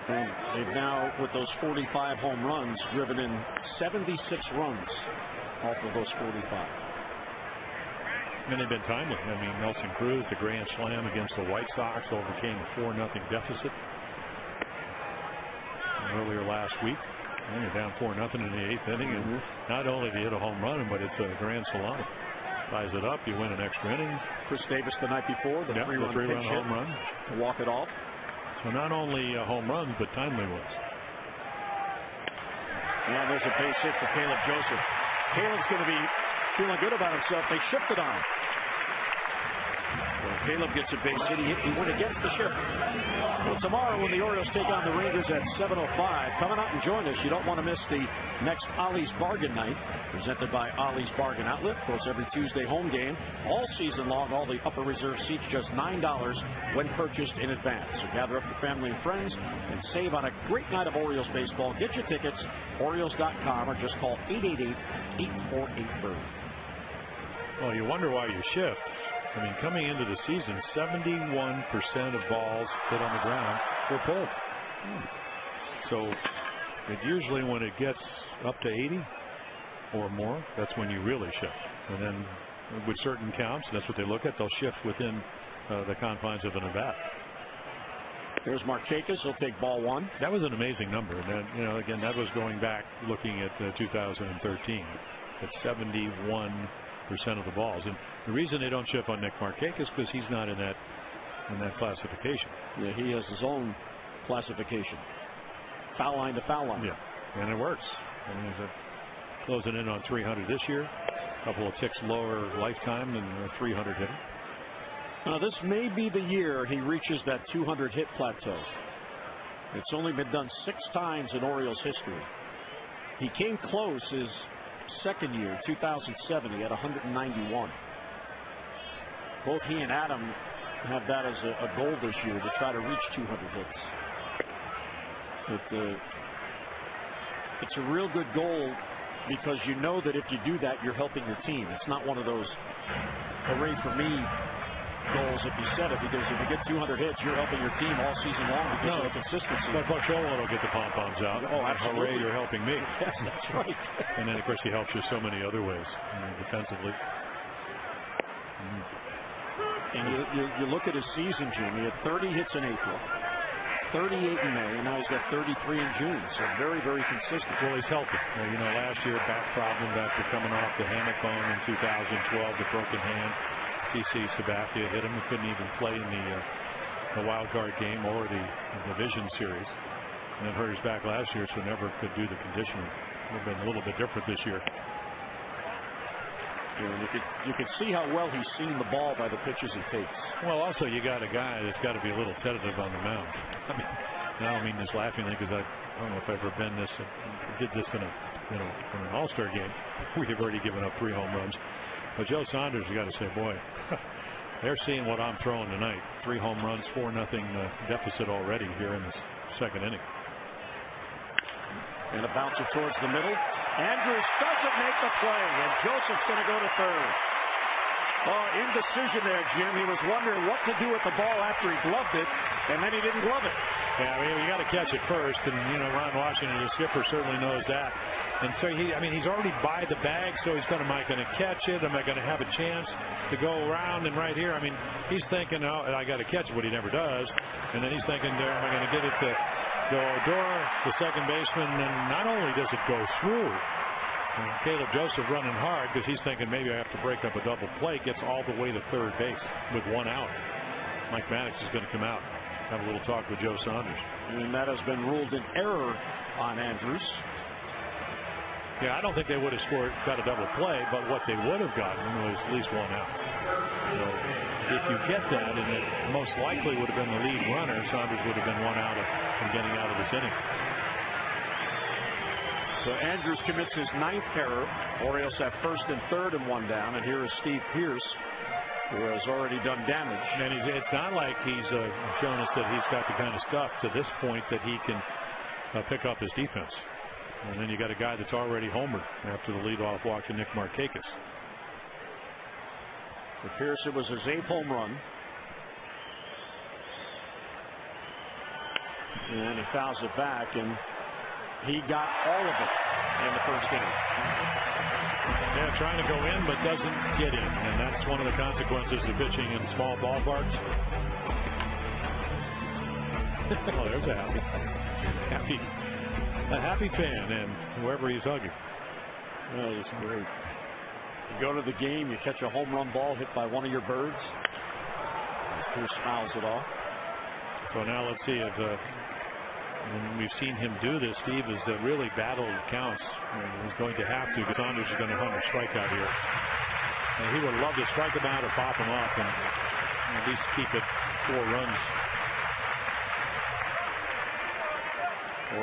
And they've now, with those 45 home runs, driven in 76 runs off of those 45. And they've been timely. I mean, Nelson Cruz, the grand slam against the White Sox, overcame a 4-0 deficit earlier last week. And they're down 4-0 in the 8th inning. And not only do you hit a home run, but it's a grand slam. Ties it up, you win an extra inning. Chris Davis the night before, the three-run home run to walk it off. So not only home runs, but timely ones. And there's a base hit for Caleb Joseph. Caleb's going to be feeling good about himself. They shifted on him. Well, Caleb gets a base hit. He went against the shift. Well, tomorrow when the Orioles take on the Rangers at 7:05, come on out and join us. You don't want to miss the next Ollie's Bargain Night, presented by Ollie's Bargain Outlet. Of course, every Tuesday home game, all season long, all the upper reserve seats just $9 when purchased in advance. So gather up your family and friends and save on a great night of Orioles baseball. Get your tickets, Orioles.com, or just call 888-848-BIRD. Well, you wonder why you shift. I mean, coming into the season, 71% of balls hit on the ground were pulled. So it usually, when it gets up to 80 or more, that's when you really shift. And then with certain counts, that's what they look at. They'll shift within the confines of an at-bat. Here's Markakis. He'll take ball one. That was an amazing number. And then, again, that was going back looking at 2013. At 71% of the balls. And the reason they don't shift on Nick Markakis is because he's not in that classification. Yeah, he has his own classification. Foul line to foul line. Yeah, and it works. I mean, he's closing in on 300 this year. A couple of ticks lower lifetime than a 300 hitter. Now, this may be the year he reaches that 200 hit plateau. It's only been done 6 times in Orioles history. He came close his second year, 2007. He had 191. Both he and Adam have that as a goal this year to try to reach 200 hits. It's a real good goal because you know that if you do that, you're helping your team. It's not one of those hooray for me goals if you set it, because if you get 200 hits, you're helping your team all season long because of the consistency. But Buchola will get the pom-poms out. Oh, absolutely. Hooray, you're helping me. Yes, that's right. And then, of course, he helps you so many other ways defensively. And you look at his season, Jim. He had 30 hits in April, 38 in May, and now he's got 33 in June. So very, very consistent. Well, he's healthy. Last year, back problem after coming off the hammock bone in 2012, the broken hand. TC Sabathia hit him. He couldn't even play in the wild card game or the division series. and hurt his back last year, so never could do the conditioning. It would have been a little bit different this year. And you could see how well he's seen the ball by the pitches he takes. Well, also you got a guy that's got to be a little tentative on the mound. I mean, I don't mean this laughingly, because I don't know if I've ever been this. Did this in an All-Star game. We have already given up 3 home runs. But Joe Saunders, you got to say, boy, they're seeing what I'm throwing tonight. 3 home runs, 4-0 deficit already here in the second inning. And a bouncer towards the middle. Andrews doesn't make the play, and Joseph's going to go to third. Oh, indecision there, Jim. He was wondering what to do with the ball after he gloved it, and then he didn't glove it. Yeah, I mean, you got to catch it first, and Ron Washington, the skipper, certainly knows that. And so he's already by the bag, so he's going to, am I going to catch it? Am I going to have a chance to go around? And right here, I mean, he's thinking, oh, I got to catch it, but he never does. And then he's thinking, am I going to get it to Odor, the second baseman? And not only does it go through, Caleb Joseph running hard because he's thinking maybe I have to break up a double play, gets all the way to third base with 1 out. Mike Maddox is going to come out, have a little talk with Joe Saunders. And that has been ruled an error on Andrews. Yeah, I don't think they would have got a double play, but what they would have gotten was at least 1 out. So if you get that, and it most likely would have been the lead runner, Saunders would have been 1 out from getting out of this inning. So Andrews commits his 9th error. Orioles have first and third and 1 down, and here is Steve Pearce, who has already done damage. And it's not like he's shown us that he's got the kind of stuff to this point that he can pick up his defense. And then you got a guy that's already homered after the leadoff walk to Nick Markakis. For Pearce, it was his 8th home run. And he fouls it back, and he got all of it in the first inning. Yeah, trying to go in, but doesn't get in. And that's one of the consequences of pitching in small ballparks. Oh, there's a happy fan, and whoever he's hugging. Oh, it's great. You go to the game, you catch a home run ball hit by one of your birds. Pearce fouls it off. So now let's see if and we've seen him do this. Steve has really battled counts. He's going to have to, because Saunders is going to hunt a strikeout here. And he would love to strike him out or pop him up and at least keep it 4 runs.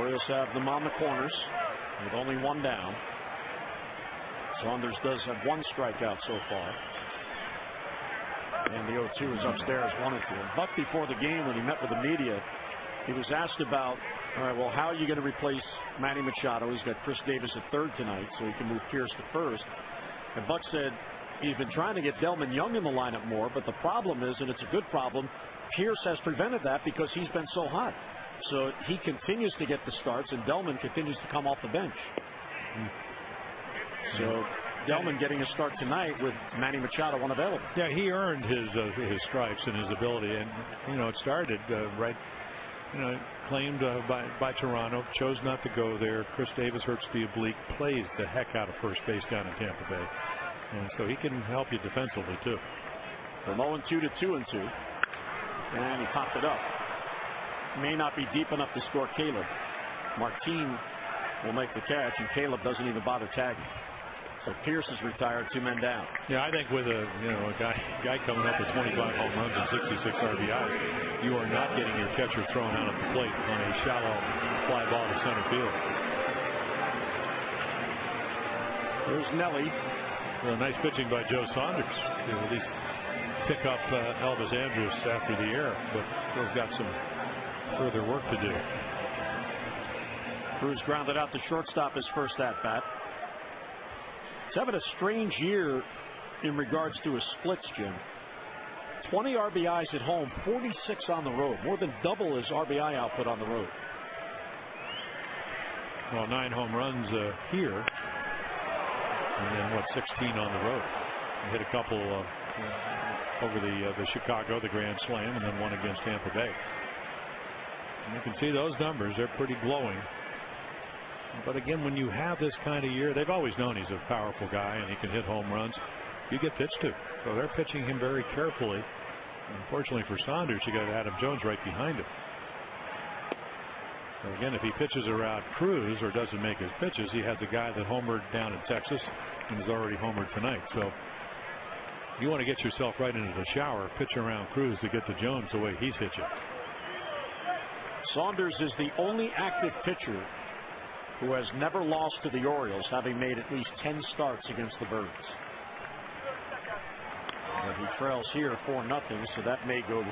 Orioles have them on the corners with only 1 down. Saunders does have 1 strikeout so far. And the 0-2 is upstairs, 1-2. Buck, before the game, when he met with the media, he was asked about, all right, well, how are you going to replace Manny Machado? He's got Chris Davis at third tonight, so he can move Pearce to first. And Buck said he's been trying to get Delman Young in the lineup more, but the problem is, and it's a good problem, Pearce has prevented that because he's been so hot. So he continues to get the starts, and Delman continues to come off the bench. So Delman getting a start tonight with Manny Machado unavailable. Yeah, he earned his stripes and his ability, and it started claimed by Toronto, chose not to go there. Chris Davis hurts the oblique, plays the heck out of first base down in Tampa Bay, and so he can help you defensively too. From 0-2 to 2-2, and he popped it up. May not be deep enough to score Caleb. Martin will make the catch, and Caleb doesn't even bother tagging. So Pearce is retired, 2 men down. Yeah, I think with a guy coming up with 25 home runs and 66 RBIs, you are not getting your catcher thrown out at the plate on a shallow fly ball to center field. There's Nelly. Well, nice pitching by Joe Saunders to at least pick up Elvis Andrus after the error, but still got some further work to do. Cruz grounded out the shortstop his first at-bat. He's having a strange year in regards to his splits, Jim. 20 RBIs at home, 46 on the road, more than double his RBI output on the road. Well, 9 home runs here, and then 16 on the road. He hit a couple over the Chicago, the Grand Slam, and then one against Tampa Bay. And you can see those numbers; they're pretty glowing. But again, when you have this kind of year, they've always known he's a powerful guy and he can hit home runs. You get pitched to, so they're pitching him very carefully. Unfortunately for Saunders, you got Adam Jones right behind him. Again, if he pitches around Cruz or doesn't make his pitches, he has a guy that homered down in Texas and is already homered tonight. So you want to get yourself right into the shower, pitch around Cruz to get to Jones the way he's hit you. Saunders is the only active pitcher who has never lost to the Orioles, having made at least 10 starts against the Birds. And he trails here 4-0, so that may go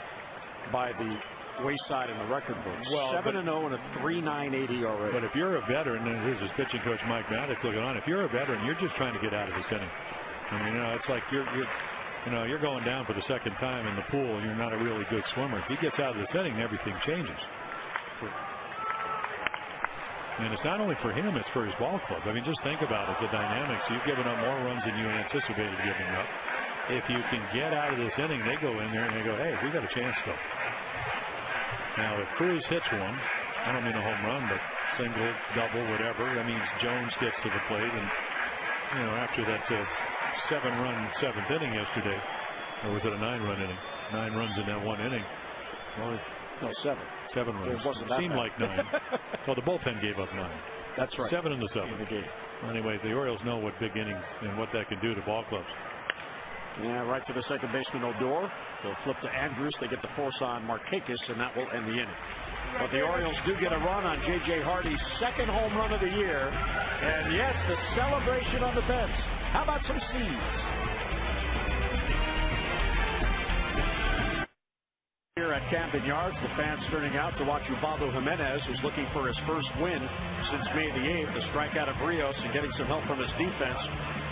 by the wayside in the record book. Well, 7-0 and a 3.98 ERA. But if you're a veteran, and here's his pitching coach Mike Maddox looking on. If you're a veteran, you're just trying to get out of this inning. I mean, it's like you're going down for the second time in the pool. You're not a really good swimmer. If he gets out of this inning, everything changes. And it's not only for him; it's for his ball club. I mean, just think about it. The dynamics. You've given up more runs than you anticipated giving up. If you can get out of this inning, they go in there and they go, "Hey, we got a chance though." Now, if Cruz hits one, I don't mean a home run, but single, double, whatever, that means Jones gets to the plate. And, after that 7-run 7th inning yesterday, or was it a 9-run inning? 9 runs in that one inning. Well, no, 7. 7 runs. It wasn't that seemed bad. like 9. Well, the bullpen gave up 9. That's right. 7 in the 7th. In the game. Anyway, the Orioles know what big innings and what that can do to ball clubs. Yeah, right to the second baseman Odor. They'll flip to Andrews. They get the force on Markakis, and that will end the inning. But the Orioles do get a run on J.J. Hardy's second home run of the year. And yes, the celebration on the bench. How about some seeds? Here at Camden Yards, the fans turning out to watch Ubaldo Jimenez, who's looking for his first win since May the 8th. The strikeout of Rios and getting some help from his defense.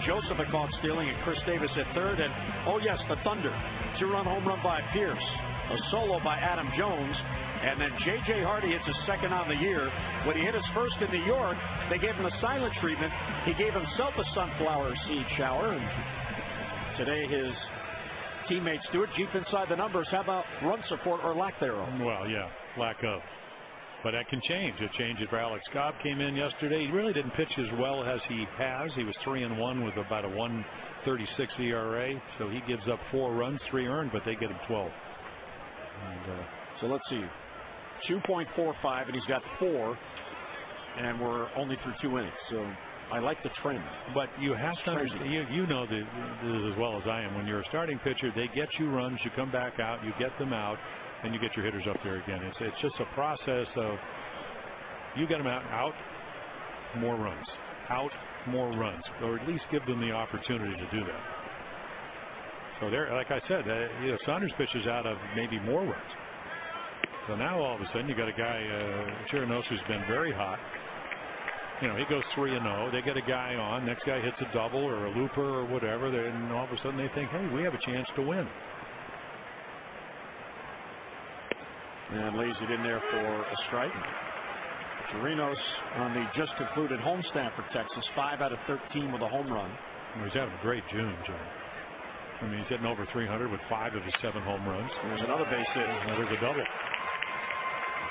Joseph had caught stealing and Chris Davis at third. And, oh yes, the Thunder. 2-run home run by Pierce. A solo by Adam Jones. And then J.J. Hardy hits his second on the year. When he hit his first in New York, they gave him a silent treatment. He gave himself a sunflower seed shower. And today his teammates do it. Jeep inside the numbers. How about run support or lack thereof? Well, yeah, lack of. But that can change. It changed for Alex Cobb came in yesterday. He really didn't pitch as well as he has. He was 3-1 with about a 1.36 ERA. So he gives up 4 runs, 3 earned, but they get him 12. And, so let's see. 2.45, and he's got 4. And we're only through 2 innings. So I like the trend. But you have to understand, you know this as well as I am. When you're a starting pitcher, they get you runs, you come back out, you get them out, and you get your hitters up there again. It's just a process of you get them out, more runs, out, more runs, or at least give them the opportunity to do that. So there, like I said, Saunders pitches out of maybe more runs. So now all of a sudden you got a guy, Chirinos, who's been very hot. He goes 3-0. They get a guy on. Next guy hits a double or a looper or whatever. And all of a sudden they think, hey, we have a chance to win. And lays it in there for a strike. Chirinos on the just concluded homestand for Texas. 5 out of 13 with a home run. Well, he's having a great June, Joe. I mean, he's hitting over 300 with 5 of his 7 home runs. There's another base hit. There's a double.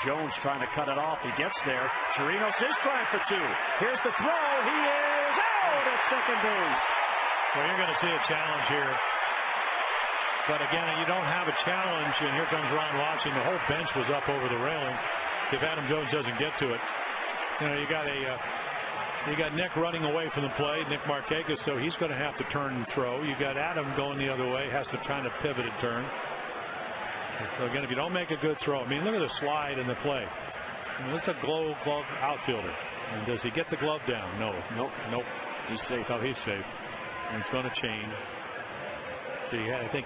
Jones trying to cut it off. He gets there. Chirinos is trying for 2. Here's the throw. He is out at second base. Well, you're going to see a challenge here. But again, you don't have a challenge, and here comes Ron watching. The whole bench was up over the railing. If Adam Jones doesn't get to it, you got Nick running away from the play, Nick Markakis, so he's going to have to turn and throw. You got Adam going the other way, has to try to pivot and turn. So again, if you don't make a good throw, I mean, look at the slide in the play. I mean, it's a glove outfielder. And does he get the glove down? No. Nope. He's safe. Oh, he's safe. And it's going to change. See, I think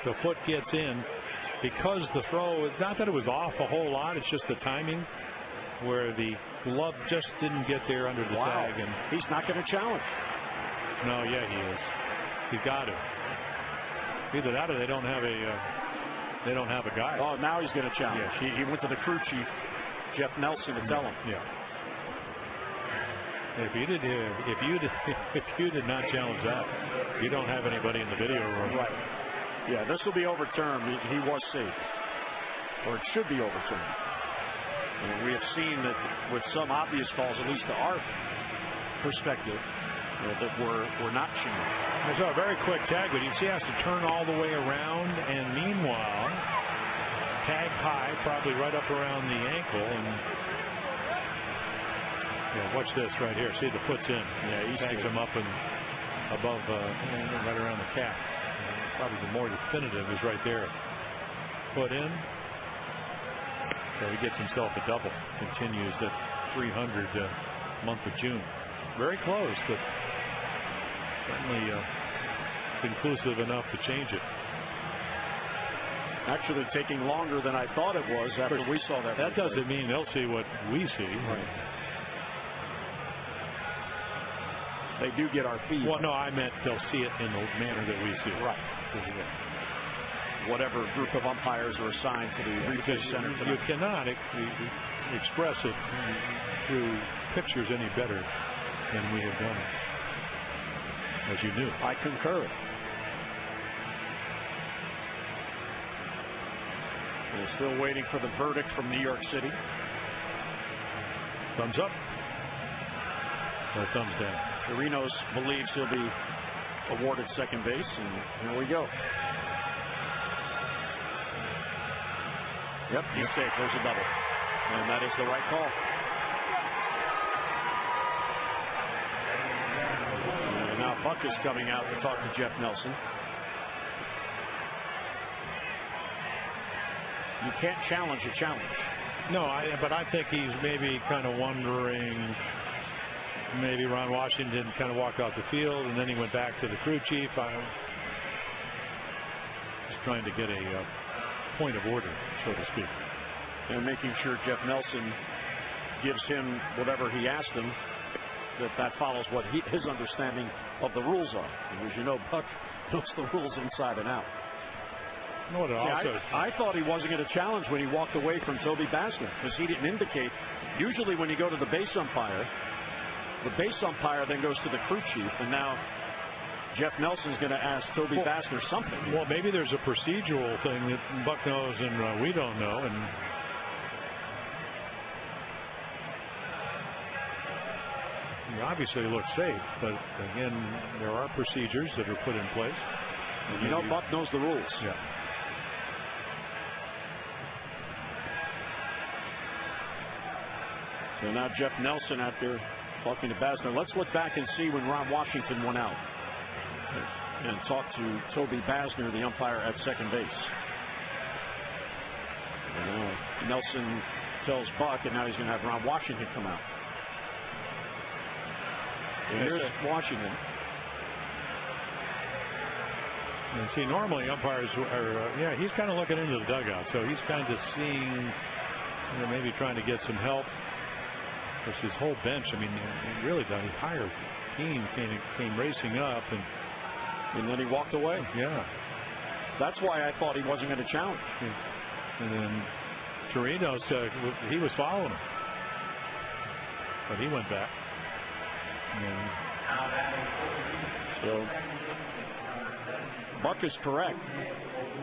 the foot gets in because the throw, it's not that it was off a whole lot, it's just the timing where the glove just didn't get there under the tag. And he's not going to challenge. No, yeah, he is. He's got to. Either that or they don't have a guy. Oh, now he's going to challenge. Yeah. He went to the crew chief, Jeff Nelson, to tell him. Yeah. If you did not challenge that, you don't have anybody in the video room. Right. Yeah, this will be overturned. He was safe, or it should be overturned. And we have seen that with some obvious calls, at least to our perspective, that we're not changing. I saw a very quick tag, but he has to turn all the way around, and meanwhile, tag high, probably right up around the ankle, and Yeah, watch this right here. See the foot's in. Yeah, he tags him up and above, right around the cap. Probably the more definitive is right there. Foot in. So he gets himself a double. Continues at 300 month of June. Very close, but certainly conclusive enough to change it. Actually taking longer than I thought it was after we saw that. That doesn't mean they'll see what we see. Right. They do get our feed. Well, no, I meant they'll see it in the manner that we see it. Right. Whatever group of umpires are assigned to the replay center tonight. You cannot express it through pictures any better than we have done it, as you knew. I concur. We're still waiting for the verdict from New York City. Thumbs up or thumbs down? Jimenez believes he'll be awarded second base, and here we go. Yep, he's safe. There's a double. And that is the right call. And now Buck is coming out to talk to Jeff Nelson. You can't challenge a challenge. No, but I think he's maybe kind of wondering, maybe Ron Washington kind of walked off the field and then he went back to the crew chief. I'm just trying to get a point of order, so to speak. And making sure Jeff Nelson gives him whatever he asked him, that follows what his understanding of the rules are. And as you know, Buck knows the rules inside and out. No, I thought he wasn't going to challenge when he walked away from Toby Basner, because he didn't indicate. Usually when you go to the base umpire then goes to the crew chief, and now Jeff Nelson's going to ask Toby Basner something. Well, maybe there's a procedural thing that Buck knows and we don't know. And he obviously looks safe, but again, there are procedures that are put in place. And you know, Buck knows the rules. Yeah. So now Jeff Nelson out there talking to Basner. Let's look back and see when Ron Washington went out and talked to Toby Basner, the umpire at second base. And now Nelson tells Buck, and now he's going to have Ron Washington come out. And here's Washington. And see, normally umpires are, he's kind of looking into the dugout, so he's kind of seeing, maybe trying to get some help. Because his whole bench, he really the entire team came racing up, and then he walked away. Yeah, that's why I thought he wasn't going to challenge. And then Jimenez, he was following him, but he went back. So Buck is correct.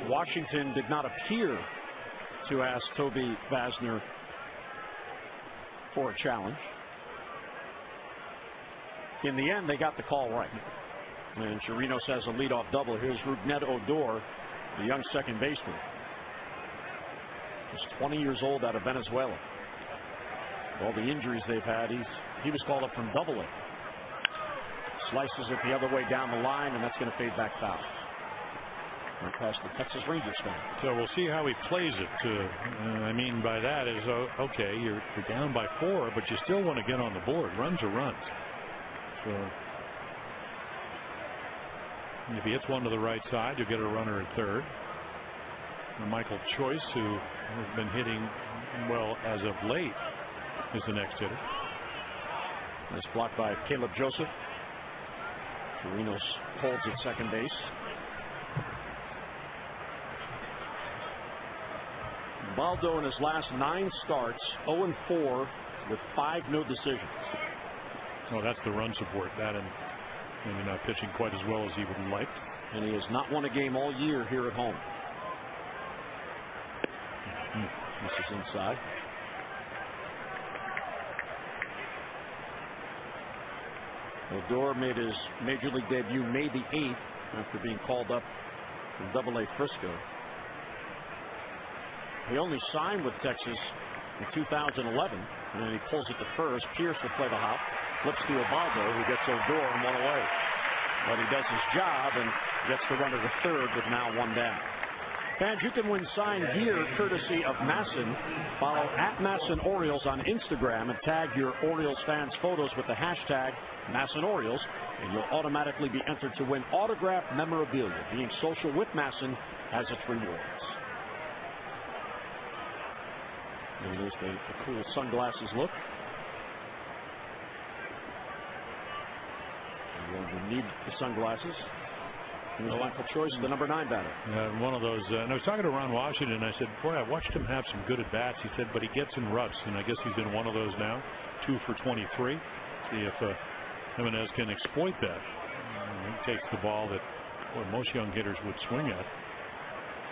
Washington did not appear to ask Toby Basner for a challenge. In the end, they got the call right. And Jimenez has a leadoff double. Here's Rugnet Odor, the young second baseman. He's 20 years old, out of Venezuela. All the injuries they've had, he was called up from Double-A. Slices it the other way down the line, and that's going to fade back foul. Right past the Texas Rangers fan. So we'll see how he plays it. I mean by that is, okay, you're down by 4, but you still want to get on the board. Runs are runs. So if he hits one to the right side, you'll get a runner at third. And Michael Choice, who has been hitting well as of late, is the next hitter. Nice block by Caleb Joseph. Jimenez holds at second base. Ubaldo in his last 9 starts, 0-4 with 5 no decisions. Oh, that's the run support. That and maybe not pitching quite as well as he would like. And he has not won a game all year here at home. This is inside. Odor made his major league debut May the 8th after being called up from Double-A Frisco. He only signed with Texas in 2011. And he pulls it to first. Pierce will play the hop. Flips to Ubaldo, who gets Odor and one away. But he does his job and gets the runner to third with now one down. Fans, you can win signed gear courtesy of Masson. Follow @MassonOrioles on Instagram and tag your Orioles fans' photos with the hashtag MassonOrioles, and you'll automatically be entered to win autographed memorabilia. Being social with Masson has its rewards. And there's the cool sunglasses look. You need the sunglasses. Here's Michael Choice, the number 9 batter. One of those, and I was talking to Ron Washington, and I said, boy, I watched him have some good at-bats. He said, but he gets in ruts, and I guess he's in one of those now, 2 for 23. See if Jimenez can exploit that. He takes the ball that most young hitters would swing at.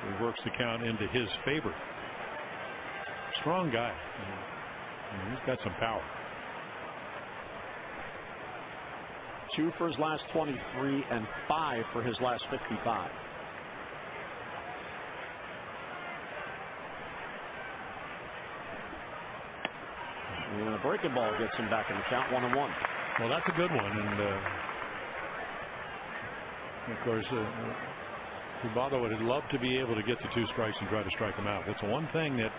He works the count into his favor. Strong guy. He's got some power. 2 for his last 23 and 5 for his last 55. And a breaking ball gets him back in the count, 1-1. Well, that's a good one, and of course, Ubaldo would love to be able to get to 2 strikes and try to strike him out. That's the one thing that,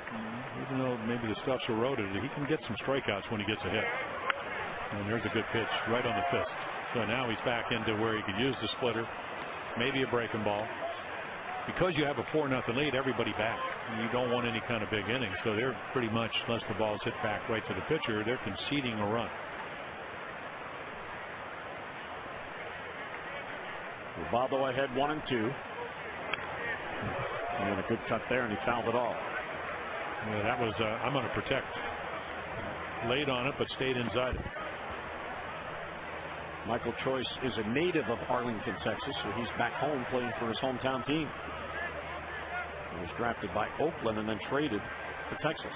even though maybe the stuff's eroded, he can get some strikeouts when he gets a hit. And there's a good pitch right on the fist. So now he's back into where he could use the splitter, maybe a breaking ball. Because you have a 4-0 lead, everybody back. You don't want any kind of big inning. So they're pretty much, unless the ball's hit back right to the pitcher, they're conceding a run. Ubaldo ahead 1-2. He had a good cut there, and he fouled it off. Yeah, that was, I'm going to protect. Laid on it, but stayed inside it. Michael Choice is a native of Arlington, Texas, so he's back home playing for his hometown team. He was drafted by Oakland and then traded to Texas.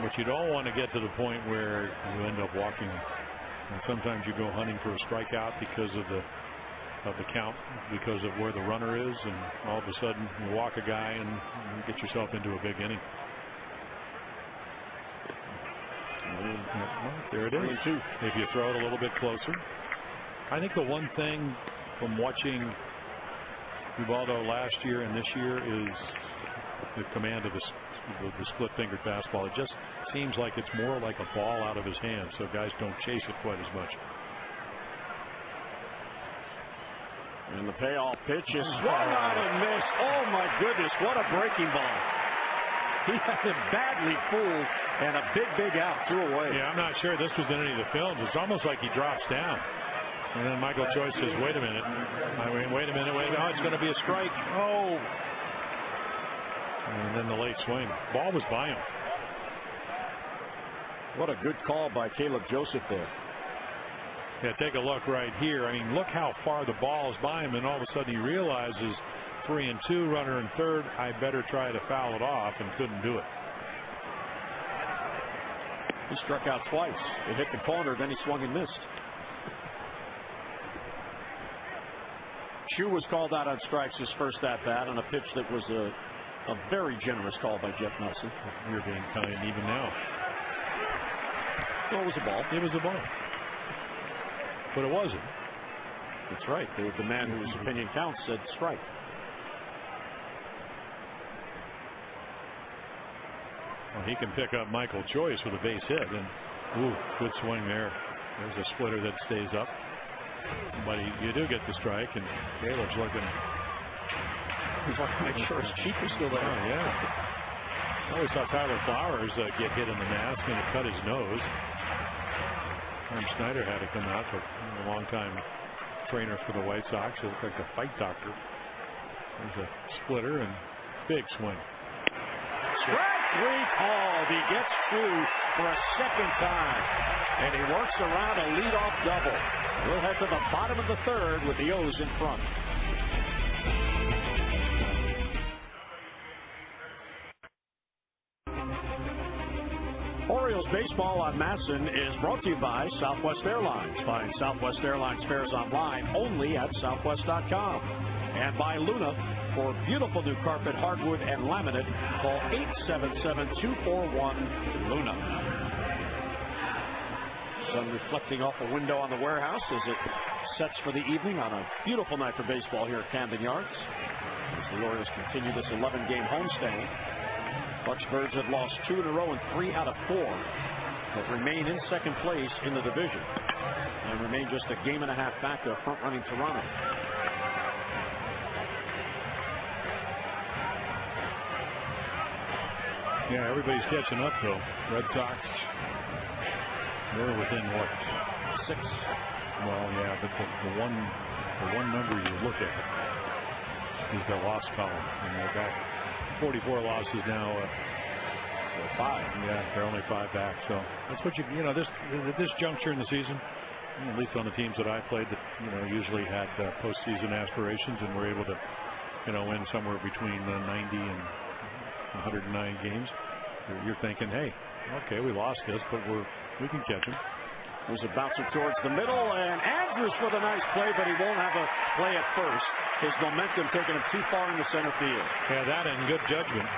But you don't want to get to the point where you end up walking, and sometimes you go hunting for a strikeout because of the count, because of where the runner is, and all of a sudden you walk a guy and you get yourself into a big inning. There it is. If you throw it a little bit closer. I think the one thing from watching Ubaldo last year and this year is the command of the split-fingered fastball. It just seems like it's more like a ball out of his hand, so guys don't chase it quite as much. And the payoff pitch is swung on and missed. Oh my goodness, what a breaking ball. He had him badly fooled, and a big out, 2 away. Yeah, I'm not sure this was in any of the films. It's almost like he drops down. And then Michael Choice says, wait a minute. Wait a minute. Oh, it's going to be a strike. Oh. And then the late swing. Ball was by him. What a good call by Caleb Joseph there. Yeah, take a look right here. I mean, look how far the ball is by him, and all of a sudden he realizes 3-2, runner in third. I better try to foul it off, and couldn't do it. He struck out twice. It hit the corner, then he swung and missed. Chu was called out on strikes his first at-bat on a pitch that was a very generous call by Jeff Nelson. You're being kind even now. Well, it was a ball. It was a ball. But it wasn't. That's right. The man whose opinion counts said strike. Well, he can pick up Michael Choice with a base hit, and good swing there. There's a splitter that stays up, but you do get the strike, and Caleb's looking. He's looking to make sure his cheek is still there. Oh, yeah. I always thought Tyler Flowers get hit in the mask and it cut his nose. Tom Snyder had to come out, but a long-time trainer for the White Sox. He looked like a fight doctor. There's a splitter and big swing. Strike 3 called. He gets Chu for a second time, and he works around a leadoff double. We'll head to the bottom of the third with the O's in front. Orioles baseball on Masson is brought to you by Southwest Airlines. Find Southwest Airlines fares online only at southwest.com. And by Luna. For beautiful new carpet, hardwood, and laminate, call 877-241-LUNA. Sun reflecting off a window on the warehouse as it sets for the evening on a beautiful night for baseball here at Camden Yards. As the Orioles continue this 11-game homestand. Bucks Birds have lost 2 in a row and 3 out of 4, but remain in second place in the division and remain just a game and a half back of front-running Toronto. Yeah, everybody's catching up though. Red Sox, they're within what? 6. Well, yeah, but the one number you look at is the loss column, and they're back 44 losses now. 5. Yeah, they're only 5 back. So that's what you know. This juncture in the season, at least on the teams that I played, that usually had postseason aspirations and were able to win somewhere between 90 and 109 games. You're thinking, hey, okay, we lost this, but we can catch them. There's a bouncer towards the middle, and Andrus with a nice play, but he won't have a play at first. His momentum taking him too far in the center field. Yeah, that and good judgment.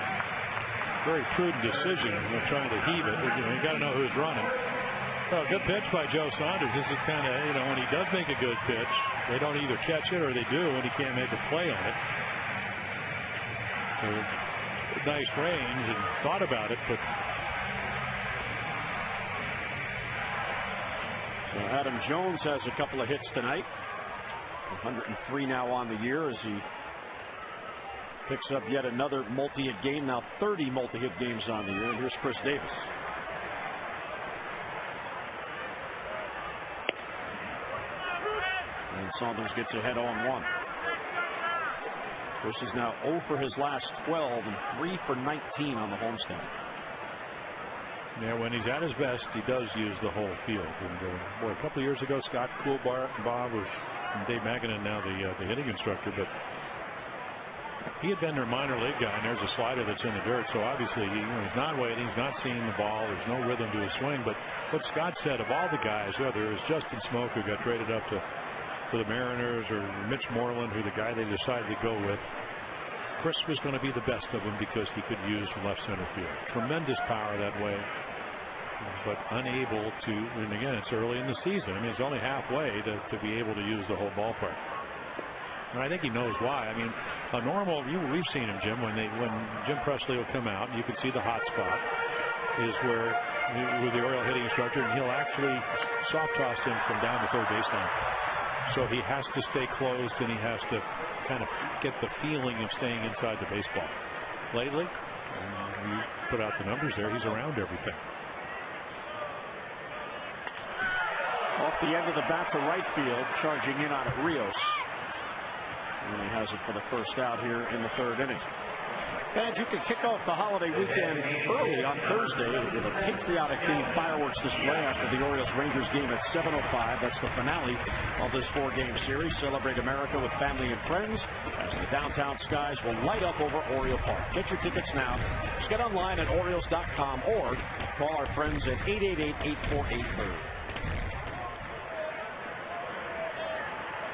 Very prudent decision. Trying to heave it. You got to know who's running. Well, good pitch by Joe Saunders. This is kind of, when he does make a good pitch, they don't either catch it or they do, and he can't make a play on it. So, nice range and thought about it, but. So Adam Jones has a couple of hits tonight. 103 now on the year as he picks up yet another multi-hit game. Now 30 multi-hit games on the year. And here's Chris Davis. And Saunders gets ahead on 1. Chris is now 0 for his last 12 and 3 for 19 on the homestand. Yeah, when he's at his best, he does use the whole field. And boy, a couple of years ago, Scott Coolbaugh was, and Dave Maganin now the hitting instructor, but he had been their minor league guy, and there's a slider that's in the dirt. So obviously, he's not waiting, he's not seeing the ball. There's no rhythm to his swing. But what Scott said, of all the guys, whether it was Justin Smoke who got traded up to the Mariners, or Mitch Moreland, who the guy they decided to go with, Chris was going to be the best of them because he could use left center field. Tremendous power that way, but unable to, and again, it's early in the season. I mean, it's only halfway to be able to use the whole ballpark. And I think he knows why. I mean, a normal, we've seen him, Jim, when Jim Presley will come out, and you can see the hot spot is where, with the Oriole hitting instructor, and he'll actually soft toss him from down the third baseline. So he has to stay closed, and he has to kind of get the feeling of staying inside the baseball. Lately, you put out the numbers there, he's around everything. Off the end of the bat to right field, charging in on it, Rios. And he has it for the first out here in the 3rd inning. And you can kick off the holiday weekend early on Thursday with a patriotic-themed fireworks display after the Orioles-Rangers game at 7:05. That's the finale of this 4-game series. Celebrate America with family and friends as the downtown skies will light up over Oriole Park. Get your tickets now. Just get online at Orioles.com or call our friends at 888-848-BIRD.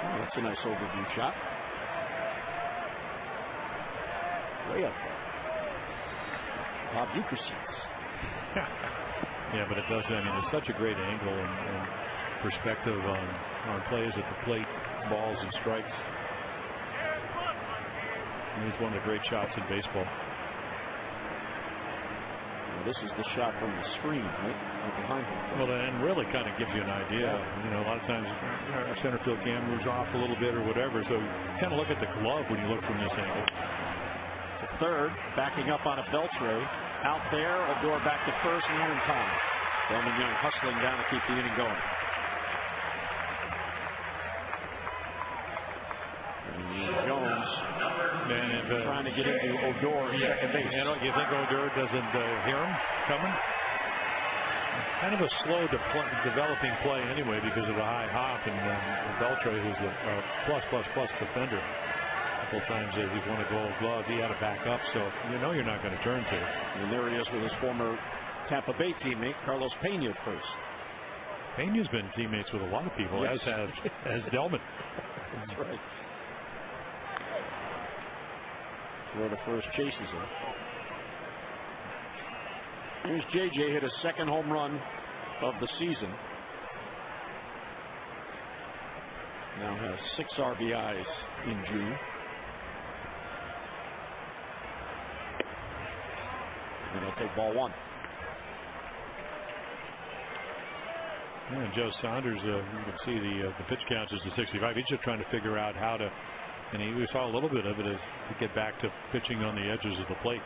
Oh, that's a nice overview shot. Way up there. Bob Uecker seats. Yeah, but it does. I mean, it's such a great angle and perspective on plays at the plate, balls and strikes. And it's one of the great shots in baseball. Well, this is the shot from the screen, right? Behind him. Well, and really kind of gives you an idea. Yeah. A lot of times our center field cam moves off a little bit or whatever, so you kind of look at the glove when you look from this angle. Third, backing up on a Beltre. Out there, Odor back to first and in time. Bowman Young hustling down to keep the inning going. And Jones trying to get into Odor second base. You think Odor doesn't hear him coming? Kind of a slow developing play anyway because of the high hop, and Beltre, who's a plus defender. Times he's won a Gold Glove. He had to back up, so you're not going to turn to it. And there he is with his former Tampa Bay teammate Carlos Pena at first. Pena's been teammates with a lot of people, yes. as Delman. That's right. where the first chases him. Here's JJ, hit his second home run of the season. Now has 6 RBIs in June. And he'll take ball 1. Yeah, Joe Saunders, you can see the pitch count is to 65. He's just trying to figure out how to, and we saw a little bit of it, as to get back to pitching on the edges of the plate.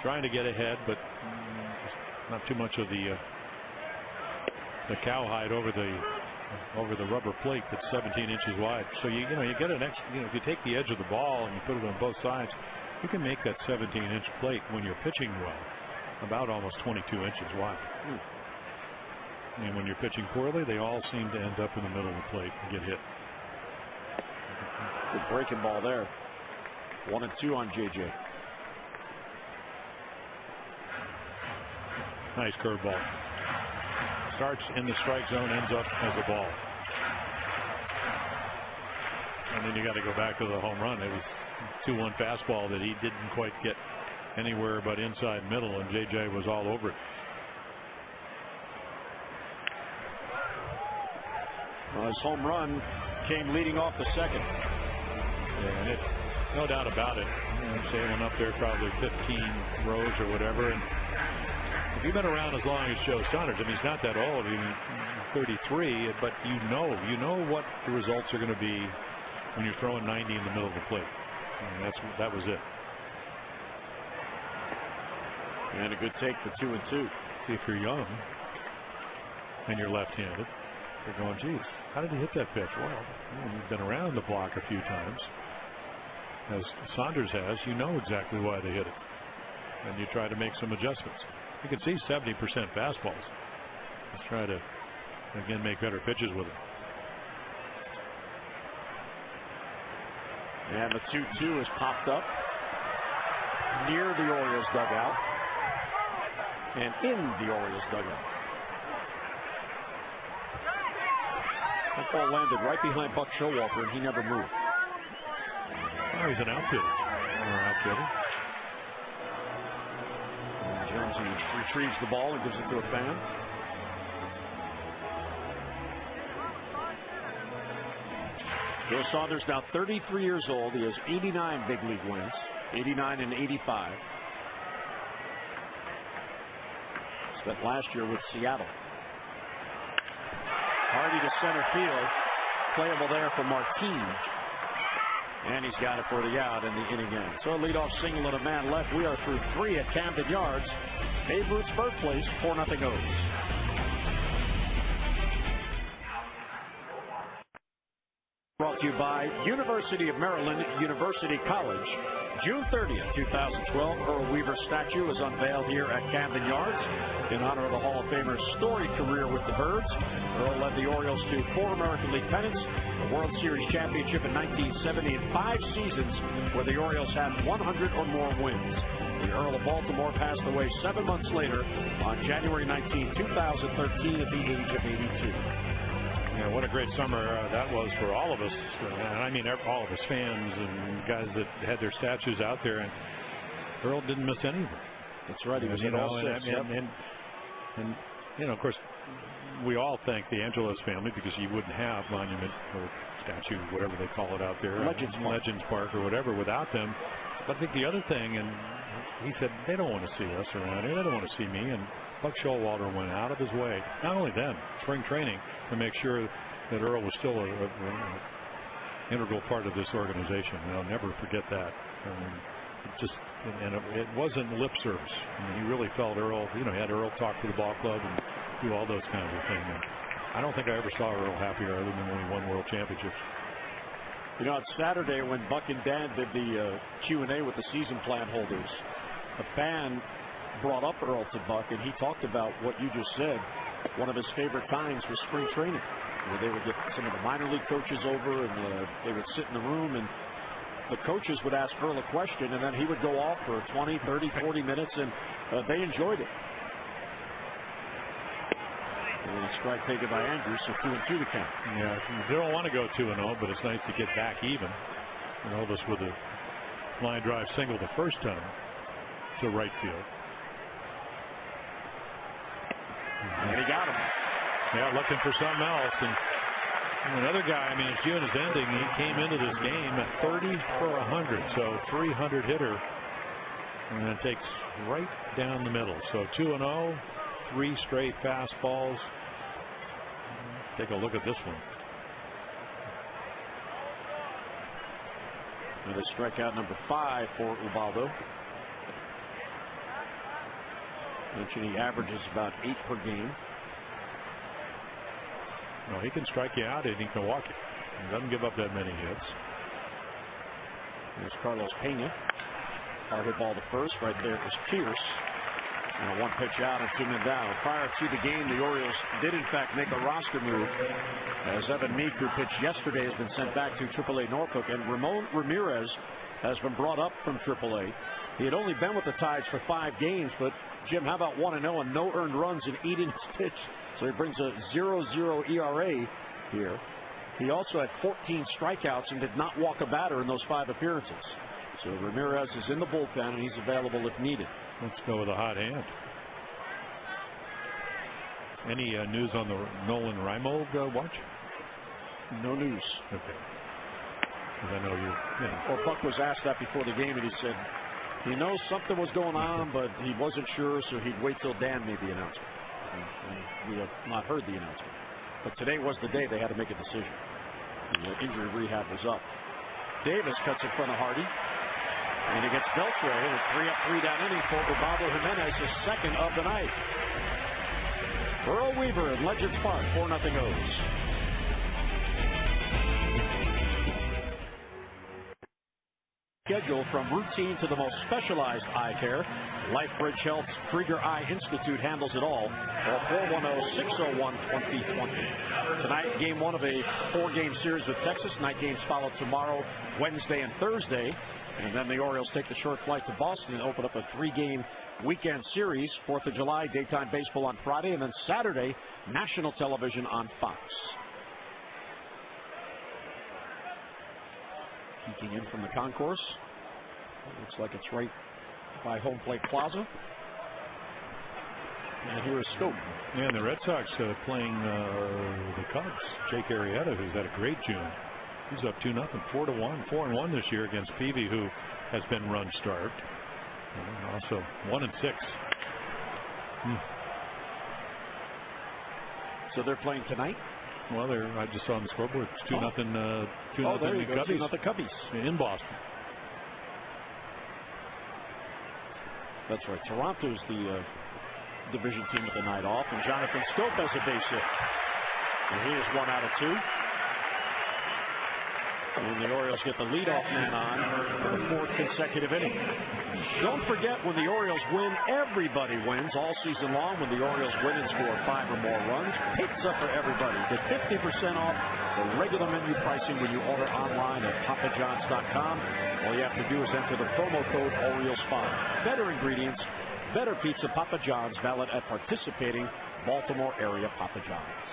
Trying to get ahead, but not too much of the cowhide over the rubber plate that's 17 inches wide. So you get an extra, if you take the edge of the ball and you put it on both sides, you can make that 17-inch plate when you're pitching well about almost 22 inches wide. And when you're pitching poorly, they all seem to end up in the middle of the plate and get hit. Good breaking ball there. 1-2 on JJ. Nice curveball. Starts in the strike zone, ends up as a ball. And then you got to go back to the home run. It was 2-1 fastball that he didn't quite get anywhere but inside middle, and JJ was all over it. Well, his home run came leading off the second. Yeah, and no doubt about it. Say went up there probably 15 rows or whatever. And if you've been around as long as Joe Saunders, I mean, he's not that old, he's 33, but you know what the results are going to be when you're throwing 90 in the middle of the plate. And that was it. And a good take for 2-2. If you're young and you're left-handed, you're going, geez, how did he hit that pitch? Well, you've been around the block a few times, as Saunders has. You know exactly why they hit it, and you try to make some adjustments. You can see 70% fastballs. Let's try to, again, make better pitches with them. And the 2-2 is popped up near the Orioles dugout and in the Orioles dugout. That ball landed right behind Buck Showalter, and he never moved. Oh, he's an outfielder. Jonesy retrieves the ball and gives it to a fan. Joe Saunders now 33 years old. He has 89 big league wins, 89 and 85. Spent last year with Seattle. Hardy to center field. Playable there for Martin. And he's got it for the out in the inning end. So a leadoff single and a man left. We are through 3 at Camden Yards. Babe Ruth's birthplace, 4-0 O's. Brought to you by University of Maryland, University College. June 30th, 2012, Earl Weaver's statue is unveiled here at Camden Yards in honor of the Hall of Famer's storied career with the Birds. Earl led the Orioles to 4 American League pennants, a World Series championship in 1970, and 5 seasons where the Orioles had 100 or more wins. The Earl of Baltimore passed away 7 months later on January 19, 2013 at the age of 82. Yeah, what a great summer that was for all of us. And I mean, all of us fans and guys that had their statues out there. And Earl didn't miss any of them. That's right. He was in all 6. And of course, we all thank the Angeles family, because you wouldn't have monument or statue, whatever they call it out there, Legends Park or whatever, without them. But I think the other thing, and he said, they don't want to see us around here. They don't want to see me. And Buck Showalter went out of his way, not only then, spring training, to make sure that Earl was still an integral part of this organization. And I'll never forget that. It wasn't lip service. I mean, he really felt Earl. He had Earl talk to the ball club and do all those kinds of things. And I don't think I ever saw Earl happier, other than when he won world championships. On Saturday, when Buck and Dan did the Q&A with the season plan holders, a fan brought up Earl to Buck, and he talked about what you just said. One of his favorite times was spring training, where they would get some of the minor league coaches over, and they would sit in the room, and the coaches would ask Earl a question, and then he would go off for 20, 30, 40 minutes, and they enjoyed it. And a strike taken by Andrews, so 2-2 the count. Yeah, you don't want to go 2-0, but it's nice to get back even. And Elvis with a line drive single the first time to right field. And he got him. Yeah, looking for something else. And another guy, I mean, as June is ending, he came into this game at 30 for 100, so 300 hitter. And it takes right down the middle. So 2-0, 3 straight fastballs. Take a look at this one. And a strikeout number 5 for Ubaldo. Mentioned he averages about 8 per game. No, he can strike you out and he can walk you. He doesn't give up that many hits. Here's Carlos Pena. Hard hit ball to first. Right there is Pierce. And a 1-pitch out and 2 men down. Prior to the game, the Orioles did in fact make a roster move, as Evan Meek, who pitched yesterday, has been sent back to AAA Norfolk, and Ramon Ramirez has been brought up from AAA. He had only been with the Tides for 5 games, but Jim, how about 1-0 and no earned runs in 8 innings pitched? So he brings a 0.00 ERA here. He also had 14 strikeouts and did not walk a batter in those 5 appearances. So Ramirez is in the bullpen and he's available if needed. Let's go with a hot hand. Any news on the Nolan Reimold watch? No news. Okay. I know you're. Well, Buck was asked that before the game, and he said he knows something was going on, but he wasn't sure, so he'd wait till Dan made the announcement. And we have not heard the announcement. But today was the day they had to make a decision. The injury rehab was up. Davis cuts in front of Hardy. And he gets Beltre with 3 up, 3 down inning for Ubaldo Jimenez, his second of the night. Earl Weaver at Legends Park, 4-0 O's. Schedule from routine to the most specialized eye care. LifeBridge Health's Krieger Eye Institute handles it all. Call 410-601-2020. Tonight, game 1 of a 4-game series with Texas. Night games follow tomorrow, Wednesday, and Thursday. And then the Orioles take the short flight to Boston and open up a 3-game weekend series. 4th of July, daytime baseball on Friday, and then Saturday, national television on Fox. Peeking in from the concourse. It looks like it's right by Home Plate Plaza. And here is Scope. Yeah, and the Red Sox playing the Cubs. Jake Arrieta, who's had a great June. He's up 2-0, 4-1, 4-1 this year against Peavy, who has been run-starved. Also 1-6. So they're playing tonight? Well, I just saw on the scoreboard. It's 2-0. 2-0 there you go. Cubbies. 2-0 Cubbies in Boston. That's right. Toronto's the division team with the night off, and Jonathan Scope has a base hit. And he is 1 out of 2. And the Orioles get the leadoff man on for the 4th consecutive inning. Don't forget, when the Orioles win, everybody wins all season long. When the Orioles win and score 5 or more runs, pizza for everybody. Get 50% off the regular menu pricing when you order online at papajohns.com. All you have to do is enter the promo code Orioles5. Better ingredients, better pizza. Papa John's, valid at participating Baltimore area Papa John's.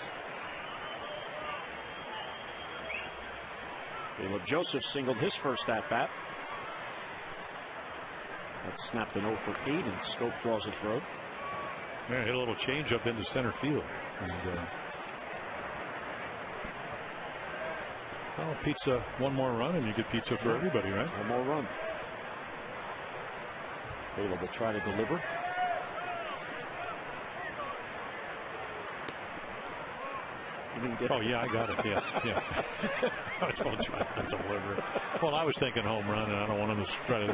Caleb Joseph singled his first at-bat. That snapped an 0 for 8, and Scope draws a throw. Yeah, hit a little change up into center field. And pizza, one more run, and you get pizza for everybody, right? One more run. Caleb will try to deliver. Oh, yeah, I got it. Yes. I don't try to deliver. Well, I was thinking home run, and I don't want him to try to.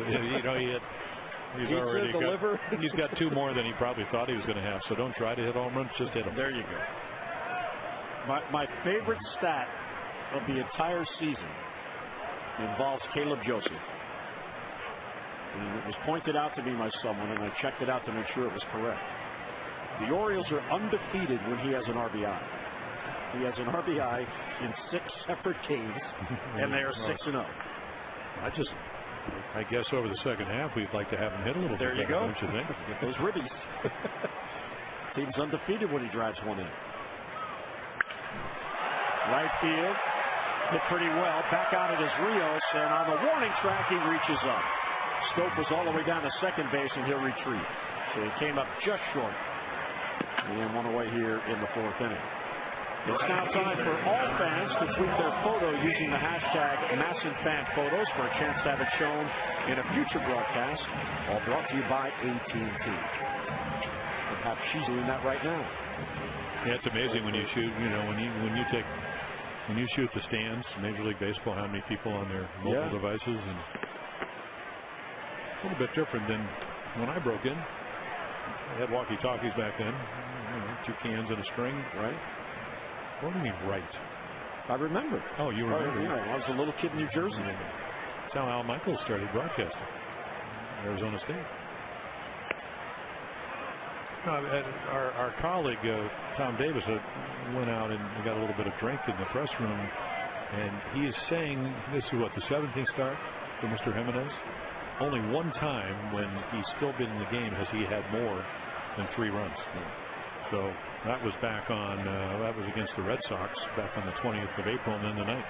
He's already he's got 2 more than he probably thought he was going to have. So don't try to hit home runs. Just hit them. There you go. My favorite stat of the entire season involves Caleb Joseph. And it was pointed out to me by someone, and I checked it out to make sure it was correct. The Orioles are undefeated when he has an RBI. He has an RBI in 6 separate games, and they are 6-0. I guess over the second half, we'd like to have him hit a little there bit. There you go. Don't you think? Get those ribbies. Team's undefeated when he drives one in. Right field. Hit pretty well. Back on it is Rios, and on the warning track, he reaches up. Stope was all the way down to second base, and he'll retreat. So he came up just short. And one away here in the 4th inning. It's now time for all fans to tweet their photo using the hashtag MASSonFanPhotos for a chance to have it shown in a future broadcast. All brought to you by AT&T. Perhaps she's doing that right now. Yeah, it's amazing when you shoot. You know, when you shoot the stands, Major League Baseball, how many people on their mobile devices, and a little bit different than when I broke in. I had walkie-talkies back then. You know, 2 cans and a string, right? What do you mean, right? I remember. Oh, you remember? I was a little kid in New Jersey. That's how Al Michaels started broadcasting. Arizona State. Our colleague, Tom Davis, went out and got a little bit of drink in the press room, and he is saying, this is what, the 17th start for Mr. Jimenez? Only one time when he's still been in the game has he had more than 3 runs. So that was back on, that was against the Red Sox back on the 20th of April and then the 9th.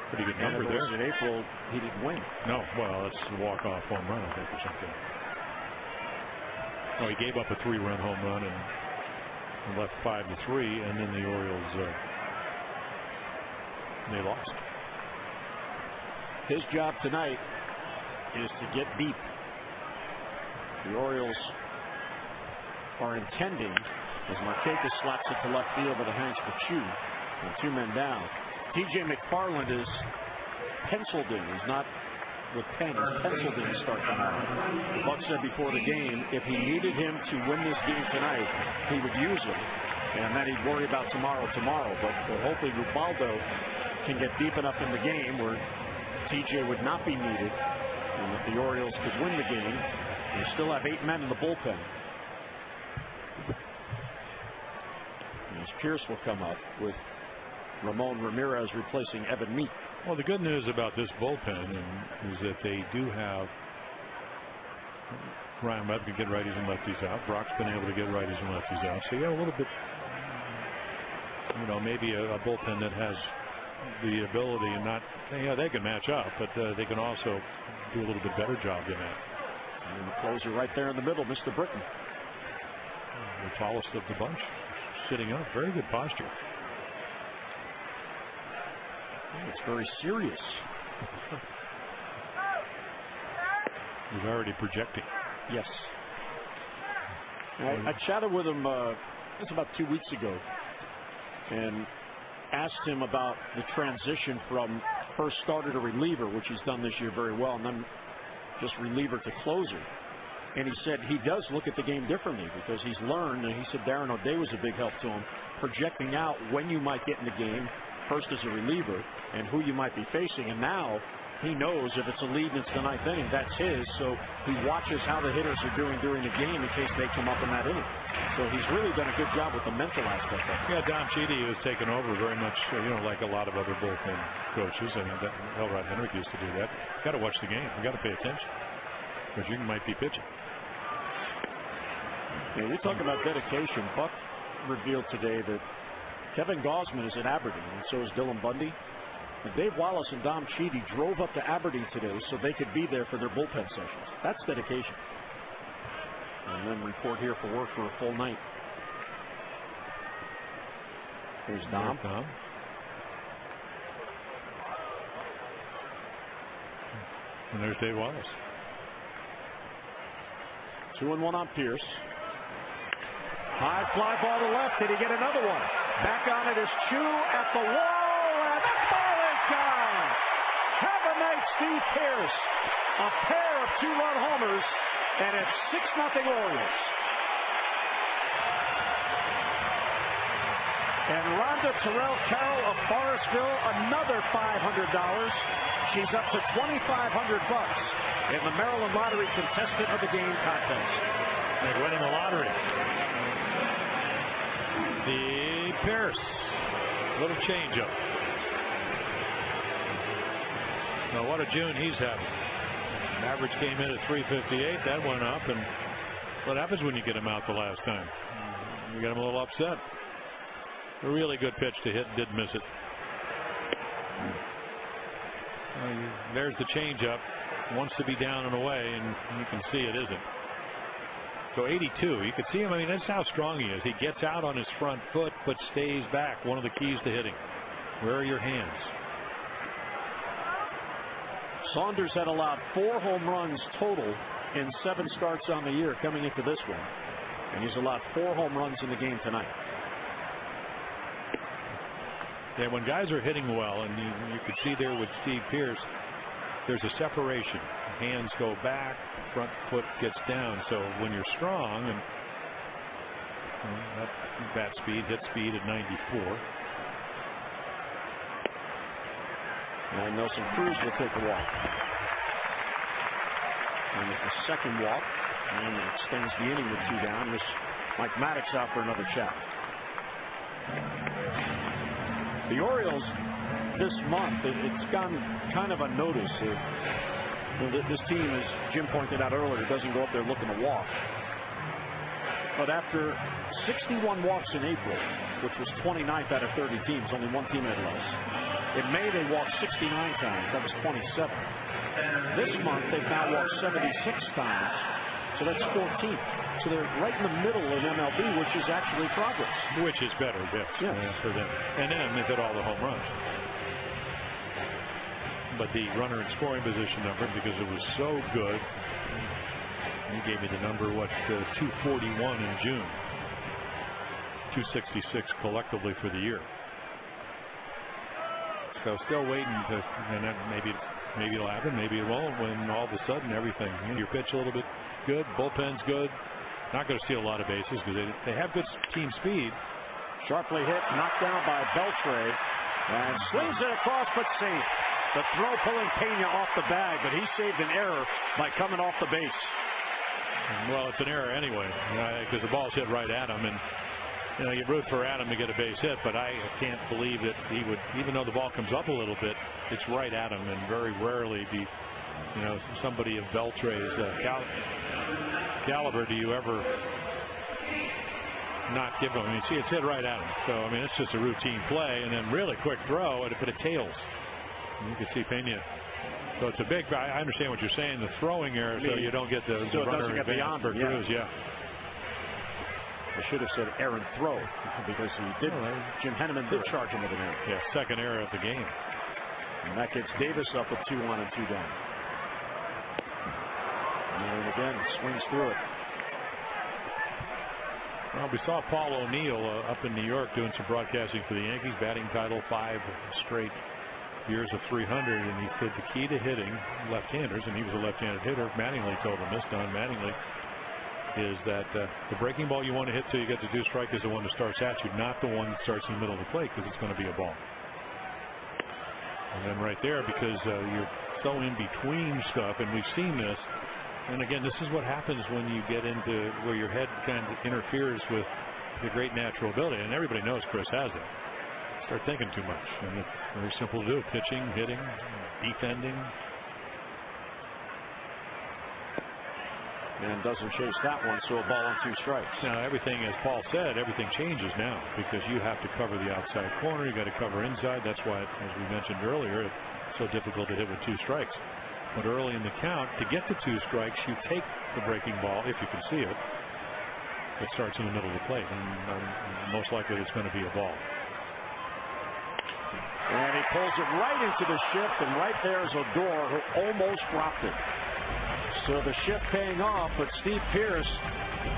Pretty good number there. In April, he didn't win. No, well, that's a walk-off home run, I think, or something. Oh, he gave up a 3-run home run and left 5-3, and then the Orioles, they lost. His job tonight is to get deep. The Orioles are intending, as Markakis slaps it to left field, but it hangs for Chu, and 2 men down. T.J. McFarland is penciled in. He's not with pen. He's penciled in to start tomorrow. Buck said before the game, if he needed him to win this game tonight, he would use him, and then he'd worry about tomorrow. But hopefully Ubaldo can get deep enough in the game where T.J. would not be needed, and if the Orioles could win the game, they still have 8 men in the bullpen. As Pierce will come up with Ramon Ramirez replacing Evan Meek. Well, the good news about this bullpen is that they do have Ryan Webb can get righties and lefties out. Brock's been able to get righties and lefties out. So you have a little bit, you know, maybe a bullpen that has the ability and not, they can match up, but they can also do a little bit better job than that. And the closer right there in the middle, Mr. Britton. The tallest of the bunch, sitting up, very good posture. It's very serious. He's already projecting. Yes. I chatted with him, it was about 2 weeks ago, and asked him about the transition from first starter to reliever, which he's done this year very well, and then just reliever to closer. And he said he does look at the game differently because he's learned, and he said Darren O'Day was a big help to him, projecting out when you might get in the game, first as a reliever, and who you might be facing. And now he knows if it's a lead and it's the 9th inning, that's his. So he watches how the hitters are doing during the game in case they come up in that inning. So he's really done a good job with the mental aspect of it. Yeah, Don Cheedy has taken over very much, like a lot of other bullpen coaches. I mean, Elrod Henrik used to do that. Got to watch the game. You got to pay attention because you might be pitching. Yeah, you're talking about dedication. Buck revealed today that Kevin Gausman is at Aberdeen, and so is Dylan Bundy. And Dave Wallace and Dom Cheedy drove up to Aberdeen today so they could be there for their bullpen sessions. That's dedication. And then report here for work for a full night. Here's Dom. And there's Dave Wallace. 2-1 on Pierce. High fly ball to left. Did he get another one? Back on it is Chu at the wall, and the ball is gone. Have a night, Steve Pierce. A pair of 2-run homers, and it's 6-0 Orioles. And Rhonda Terrell Carroll of Forestville, another $500. She's up to $2,500 in the Maryland Lottery contestant of the game contest. They're winning the lottery. The Pierce, little changeup. Now what a June he's having. Average came in at 358. That went up, and what happens when you get him out the last time? You get him a little upset. A really good pitch to hit, didn't miss it. There's the changeup. wants to be down and away, and you can see it isn't. So 82, you can see him. I mean, that's how strong he is. He gets out on his front foot, but stays back. One of the keys to hitting. Where are your hands? Saunders had allowed 4 home runs total in 7 starts on the year coming into this one. And he's allowed 4 home runs in the game tonight. Yeah, when guys are hitting well, and you could see there with Steve Pearce, there's a separation. Hands go back, front foot gets down. So when you're strong, and that bat speed, hit speed at 94. And Nelson Cruz will take the walk. And with the second walk, and extends the inning with 2 down. Here's Mike Maddox out for another shot. The Orioles this month, it's gone kind of unnoticed. This team, as Jim pointed out earlier, doesn't go up there looking to walk. But after 61 walks in April, which was 29th out of 30 teams, only one team had less. In May, they walked 69 times. That was 27. This month, they've now walked 76 times. So that's 14. So they're right in the middle in MLB, which is actually progress. Which is better, yes. For them. And then they've hit all the home runs. But the runner in scoring position number, because it was so good, you gave me the number, 241 in June. 266 collectively for the year. So still waiting to, and that maybe it'll happen, maybe it won't, when all of a sudden everything, your pitch a little bit good, bullpen's good, not going to steal a lot of bases because they have good team speed. Sharply hit, knocked down by Beltre, and slings it across, but safe. The throw pulling Pena off the bag, but he saved an error by coming off the base. Well, it's an error anyway, because the ball's hit right at him, and you root for Adam to get a base hit, but I can't believe that he would, even though the ball comes up a little bit, it's right at him, and very rarely do somebody of Beltre's caliber do you ever not give him. I mean, see, it's hit right at him. So, I mean, it's just a routine play, and then really quick throw, but it tails. And you can see Pena. So it's a big, I understand what you're saying, the throwing error, so you don't get the runner advance for Cruz, I should have said errant throw, because he did. Jim Henneman did charge him with an error. Yeah, second error of the game. And that gets Davis up with 2 on and 2 down. And again, swings through it. Well, we saw Paul O'Neill up in New York doing some broadcasting for the Yankees, batting title 5 straight years of 300, and he said the key to hitting left-handers, and he was a left-handed hitter. Mattingly told him this, Don Mattingly, is that the breaking ball you want to hit till you get to 2 strike is the one that starts at you, not the one that starts in the middle of the plate, because it's going to be a ball. And then right there, because you're so in between stuff, and we've seen this, and again, this is what happens when you get into where your head kind of interferes with the great natural ability, and everybody knows Chris has it. Start thinking too much, and it's very simple to do: pitching, hitting, defending. And doesn't chase that one, so a ball on 2 strikes. Now everything, as Paul said, everything changes now because you have to cover the outside corner, you got to cover inside. That's why, as we mentioned earlier, it's so difficult to hit with 2 strikes. But early in the count, to get to 2 strikes, you take the breaking ball, if you can see it. It starts in the middle of the plate, and most likely it's going to be a ball. And he pulls it right into the shift, and right there is Odor, who almost dropped it. So the shift paying off, but Steve Pearce,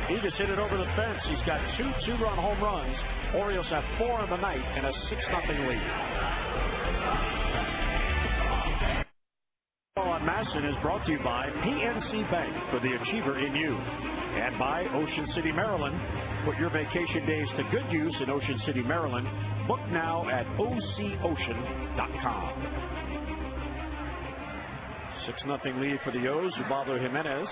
he just hit it over the fence. He's got 2 2-run home runs. Orioles have 4 on the night and a 6-0 lead. On Masson is brought to you by PNC Bank, for the achiever in you, and by Ocean City, Maryland. Put your vacation days to good use in Ocean City, Maryland. Book now at ococean.com. 6-0 lead for the O's. Ubaldo Jimenez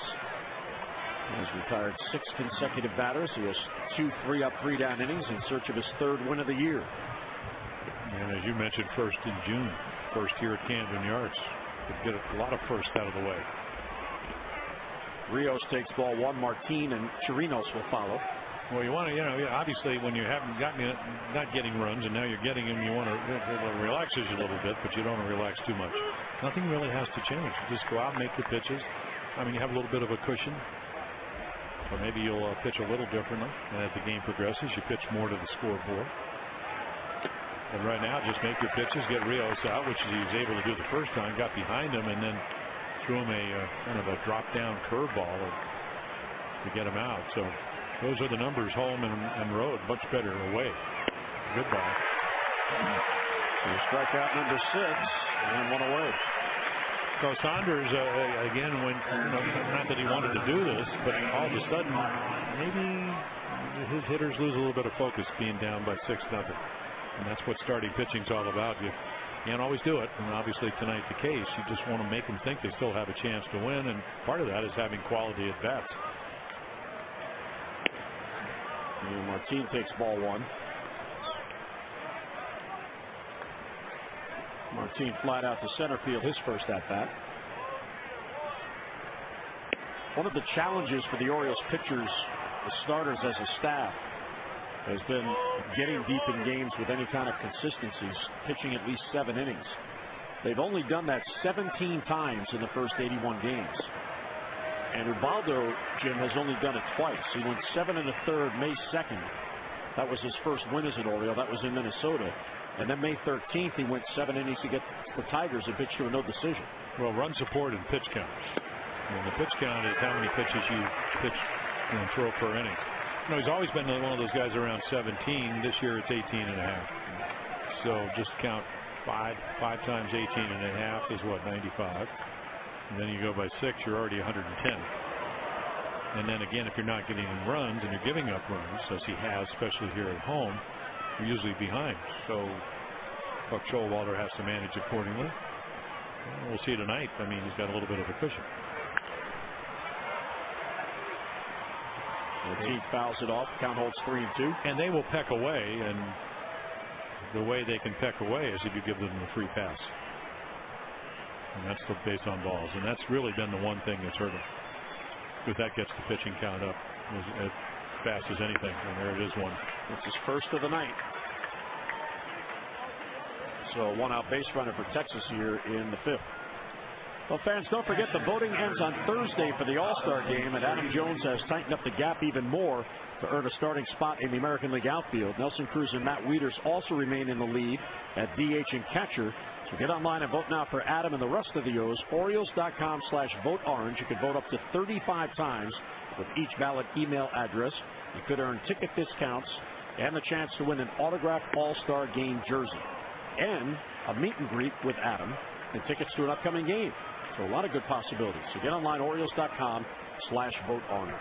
has retired 6 consecutive batters. He has 2 3-up, 3-down innings in search of his 3rd win of the year. And as you mentioned, first in June, first here at Camden Yards. Could get a lot of first out of the way. Rios takes ball 1. Martin and Chirinos will follow. Well, you want to, obviously when you haven't gotten not getting runs and now you're getting them, you want to, it relaxes you a little bit, but you don't want to relax too much. Nothing really has to change. Just go out and make your pitches. I mean, you have a little bit of a cushion. Or maybe you'll pitch a little differently. And as the game progresses, you pitch more to the scoreboard. And right now, just make your pitches, get Rios out, which he was able to do the first time, got behind him, and then threw him a kind of a drop-down curveball to get him out. So those are the numbers, home and road, much better away. Good ball. So strikeout number 6, and 1 away. So Saunders, again, when not that he wanted to do this, but all of a sudden, maybe his hitters lose a little bit of focus being down by 6-0. And that's what starting pitching's all about. You can't always do it, and obviously tonight the case. You just want to make them think they still have a chance to win, and part of that is having quality at bats. And Martin takes ball 1. Martin flat out to center field, his first at bat. One of the challenges for the Orioles pitchers, the starters as a staff, has been getting deep in games with any kind of consistencies, pitching at least 7 innings. They've only done that 17 times in the first 81 games. And Ubaldo, Jim, has only done it twice. He went 7 1/3 May 2nd. That was his first win as an Oriole. That was in Minnesota. And then May 13th, he went 7 innings to get the Tigers and pitched to a no decision. Well, run support and pitch count. And the pitch count is how many pitches you pitch and throw per inning. You know, he's always been one of those guys around 17. This year it's 18.5. So just count 5 times 18.5 is what, 95. And then you go by 6, you're already 110. And then again, if you're not getting any runs and you're giving up runs, as he has, especially here at home, you're usually behind. So Buck Showalter has to manage accordingly. We'll see tonight. I mean, he's got a little bit of a cushion. He fouls it off. Count holds 3-2. And they will peck away, and the way they can peck away is if you give them a free pass. And that's the base on balls. And that's really been the one thing that's hurt him. Because that gets the pitching count up as fast as anything. And there it is, one. It's his first of the night. So 1-out base runner for Texas here in the 5th. Well, fans, don't forget the voting ends on Thursday for the All-Star game, and Adam Jones has tightened up the gap even more to earn a starting spot in the American League outfield. Nelson Cruz and Matt Wieters also remain in the lead at DH and catcher. So get online and vote now for Adam and the rest of the O's. Orioles.com/voteorange. You can vote up to 35 times with each valid email address. You could earn ticket discounts and the chance to win an autographed All-Star game jersey and a meet and greet with Adam and tickets to an upcoming game. So a lot of good possibilities. So get online, Orioles.com/voteorange.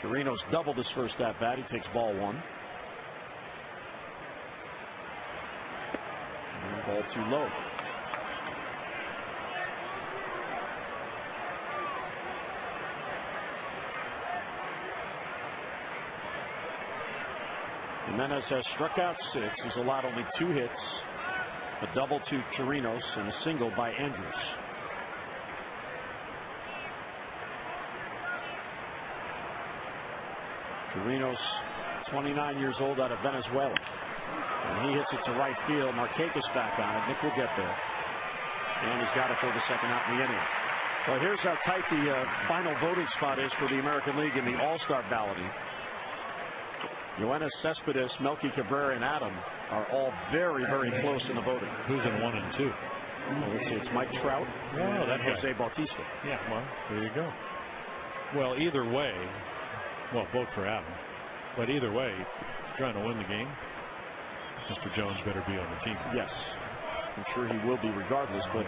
Chirinos doubled his first at bat. He takes ball 1. And ball too low. Jimenez has struck out 6. He's allowed only 2 hits. A double to Chirinos and a single by Andrews. Chirinos, 29 years old, out of Venezuela. And he hits it to right field. Marquez back on it. Nick will get there. And he's got it for the second out in the inning. Well, here's how tight the final voting spot is for the American League in the All-Star balloting. Yoenis Cespedes, Melky Cabrera, and Adam are all very, very close in the voting. Who's in 1 and 2? Well, let's see, it's Mike Trout and Jose Bautista. Yeah, well, there you go. Well, either way, vote for Adam. But either way, trying to win the game, Mr. Jones better be on the team. Yes, I'm sure he will be regardless, but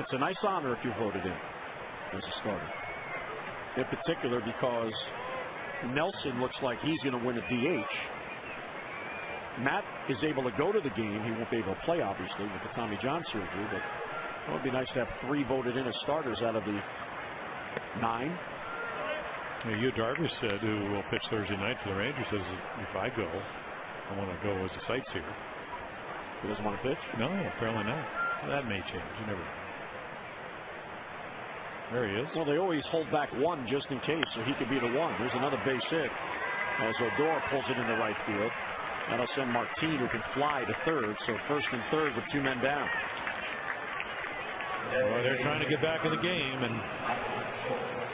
it's a nice honor if you're voted in as a starter. In particular because Nelson looks like he's going to win a DH. Matt is able to go to the game. He won't be able to play, obviously, with the Tommy John surgery, but it would be nice to have 3 voted in as starters out of the 9. Yeah, Yu Darvish said, who will pitch Thursday night for the Rangers, says if I go, I want to go as a sightseer. He doesn't want to pitch? No, apparently not. That may change. You never know. There he is. Well, they always hold back 1 just in case, so he could be the 1. There's another base hit as Odor pulls it into right field. That'll send Martin, who can fly, to third. So first and third with 2 men down. Well, they're trying to get back in the game, and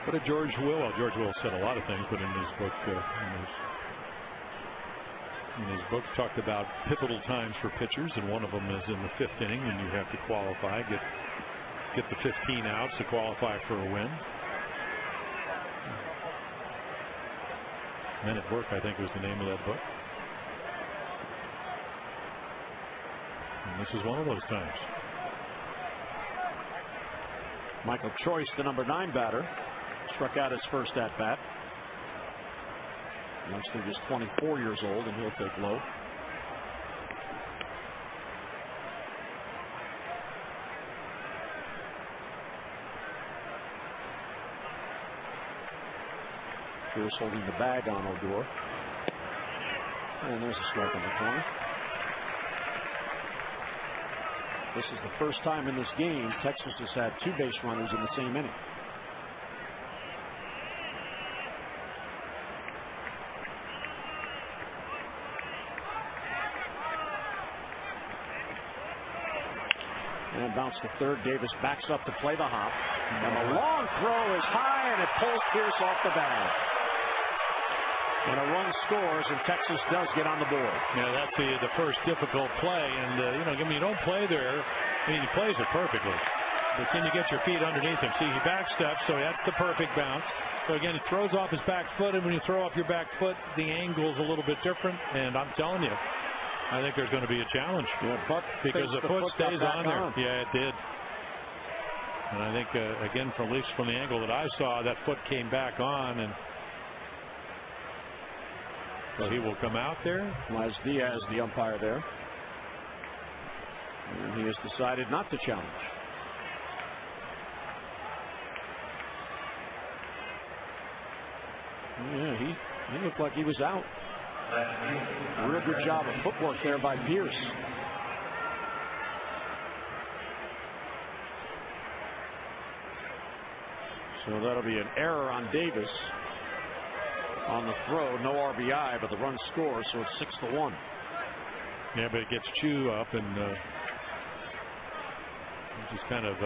what did George Will? Well, George Will said a lot of things, but in his book, talked about pivotal times for pitchers, and one of them is in the 5th inning, and you have to qualify, get the 15 outs to qualify for a win. Men at Work, I think, was the name of that book. And this is one of those times. Michael Choice, the number 9 batter, struck out his first at bat. Youngster just 24 years old, and he'll take low. Pierce holding the bag on Odor. And there's a strike in the corner. This is the first time in this game Texas has had 2 base runners in the same inning. And bounce to third. Davis backs up to play the hop. And the long throw is high, and it pulls Pierce off the bag. And a run scores, and Texas does get on the board. Yeah, that's the first difficult play. And, you don't play there. I mean, he plays it perfectly. But then you get your feet underneath him. See, he backsteps, so that's the perfect bounce. So, again, he throws off his back foot, and when you throw off your back foot, the angle's a little bit different. And I'm telling you, I think there's going to be a challenge. Yeah, but because the foot stays on there. Yeah, it did. And I think, again, at least from the angle that I saw, that foot came back on, and so he will come out there. Les Diaz, the umpire there. And he has decided not to challenge. Yeah, he looked like he was out. Real good job of footwork there by Pierce. So that'll be an error on Davis on the throw. No RBI, but the run scores, so it's 6-1. Yeah, but it gets Chu up, and just kind of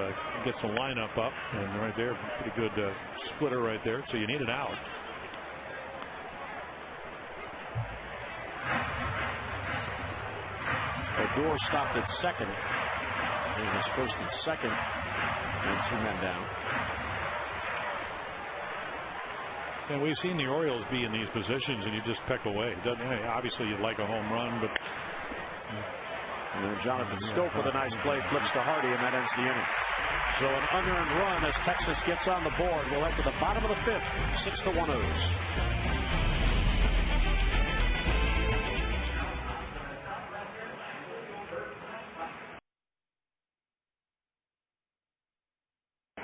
gets the lineup up, and right there, pretty good splitter right there. So you need an out. Odor stopped at second. Davis first and second, and 2 men down. And we've seen the Orioles be in these positions, and you just peck away. Obviously, you'd like a home run, but. And then Jonathan Stope with a nice play, flips to Hardy, and that ends the inning. So an unearned run as Texas gets on the board. We'll head to the bottom of the 5th, 6-1 O's.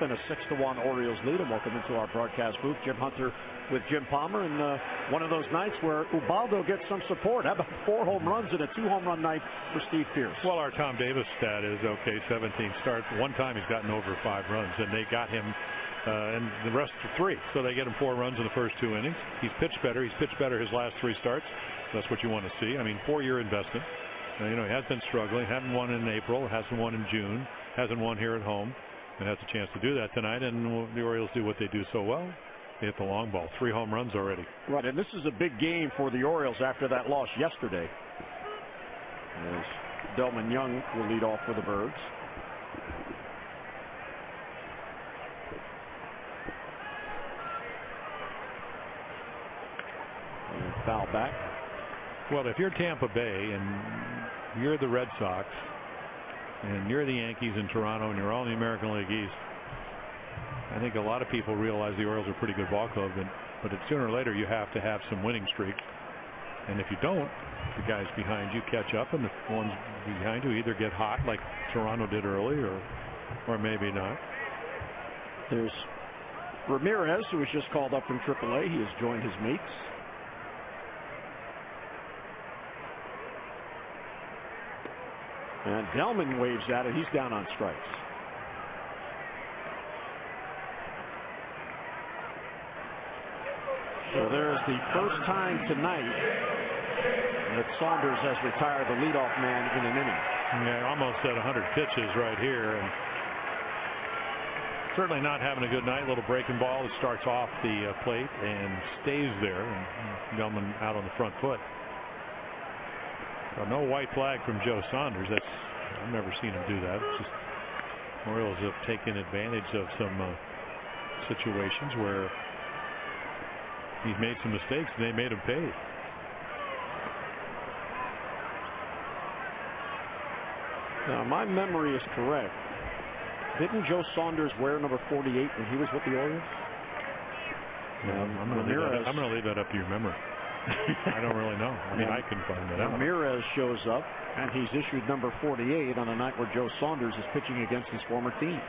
And a 6-1 Orioles lead, and welcome into our broadcast booth. Jim Hunter with Jim Palmer, and one of those nights where Ubaldo gets some support. How about 4 home runs and a 2-home-run night for Steve Pierce? Well, our Tom Davis stat is okay, 17 starts. One time he's gotten over 5 runs, and they got him and the rest for 3. So they get him 4 runs in the first 2 innings. He's pitched better. He's pitched better his last 3 starts. That's what you want to see. I mean, 4-year investment. He has been struggling. Hasn't won in April. Hasn't won in June. Hasn't won here at home. And has a chance to do that tonight, and the Orioles do what they do so well. They hit the long ball. 3 home runs already. Right, and this is a big game for the Orioles after that loss yesterday. As Delman Young will lead off for the Birds. And foul back. Well, if you're Tampa Bay and you're the Red Sox, and you're the Yankees in Toronto, and you're all in the American League East, I think a lot of people realize the Orioles are a pretty good ball club, but sooner or later you have to have some winning streak. And if you don't, the guys behind you catch up, and the ones behind you either get hot like Toronto did early, or maybe not. There's Ramirez, who was just called up from AAA. He has joined his mates. And Delman waves at it. He's down on strikes. So there's the first time tonight that Saunders has retired the leadoff man in an inning. Yeah, almost at 100 pitches right here. And certainly not having a good night. A little breaking ball that starts off the plate and stays there, and Gellman out on the front foot. So no white flag from Joe Saunders. I've never seen him do that. It's just Orioles have taken advantage of some situations where he's made some mistakes and they made him pay. Now, my memory is correct. Didn't Joe Saunders wear number 48 when he was with the Orioles? I'm going to leave that up to your memory. I don't really know. I mean, I can find that out. Jimenez shows up, and he's issued number 48 on a night where Joe Saunders is pitching against his former team.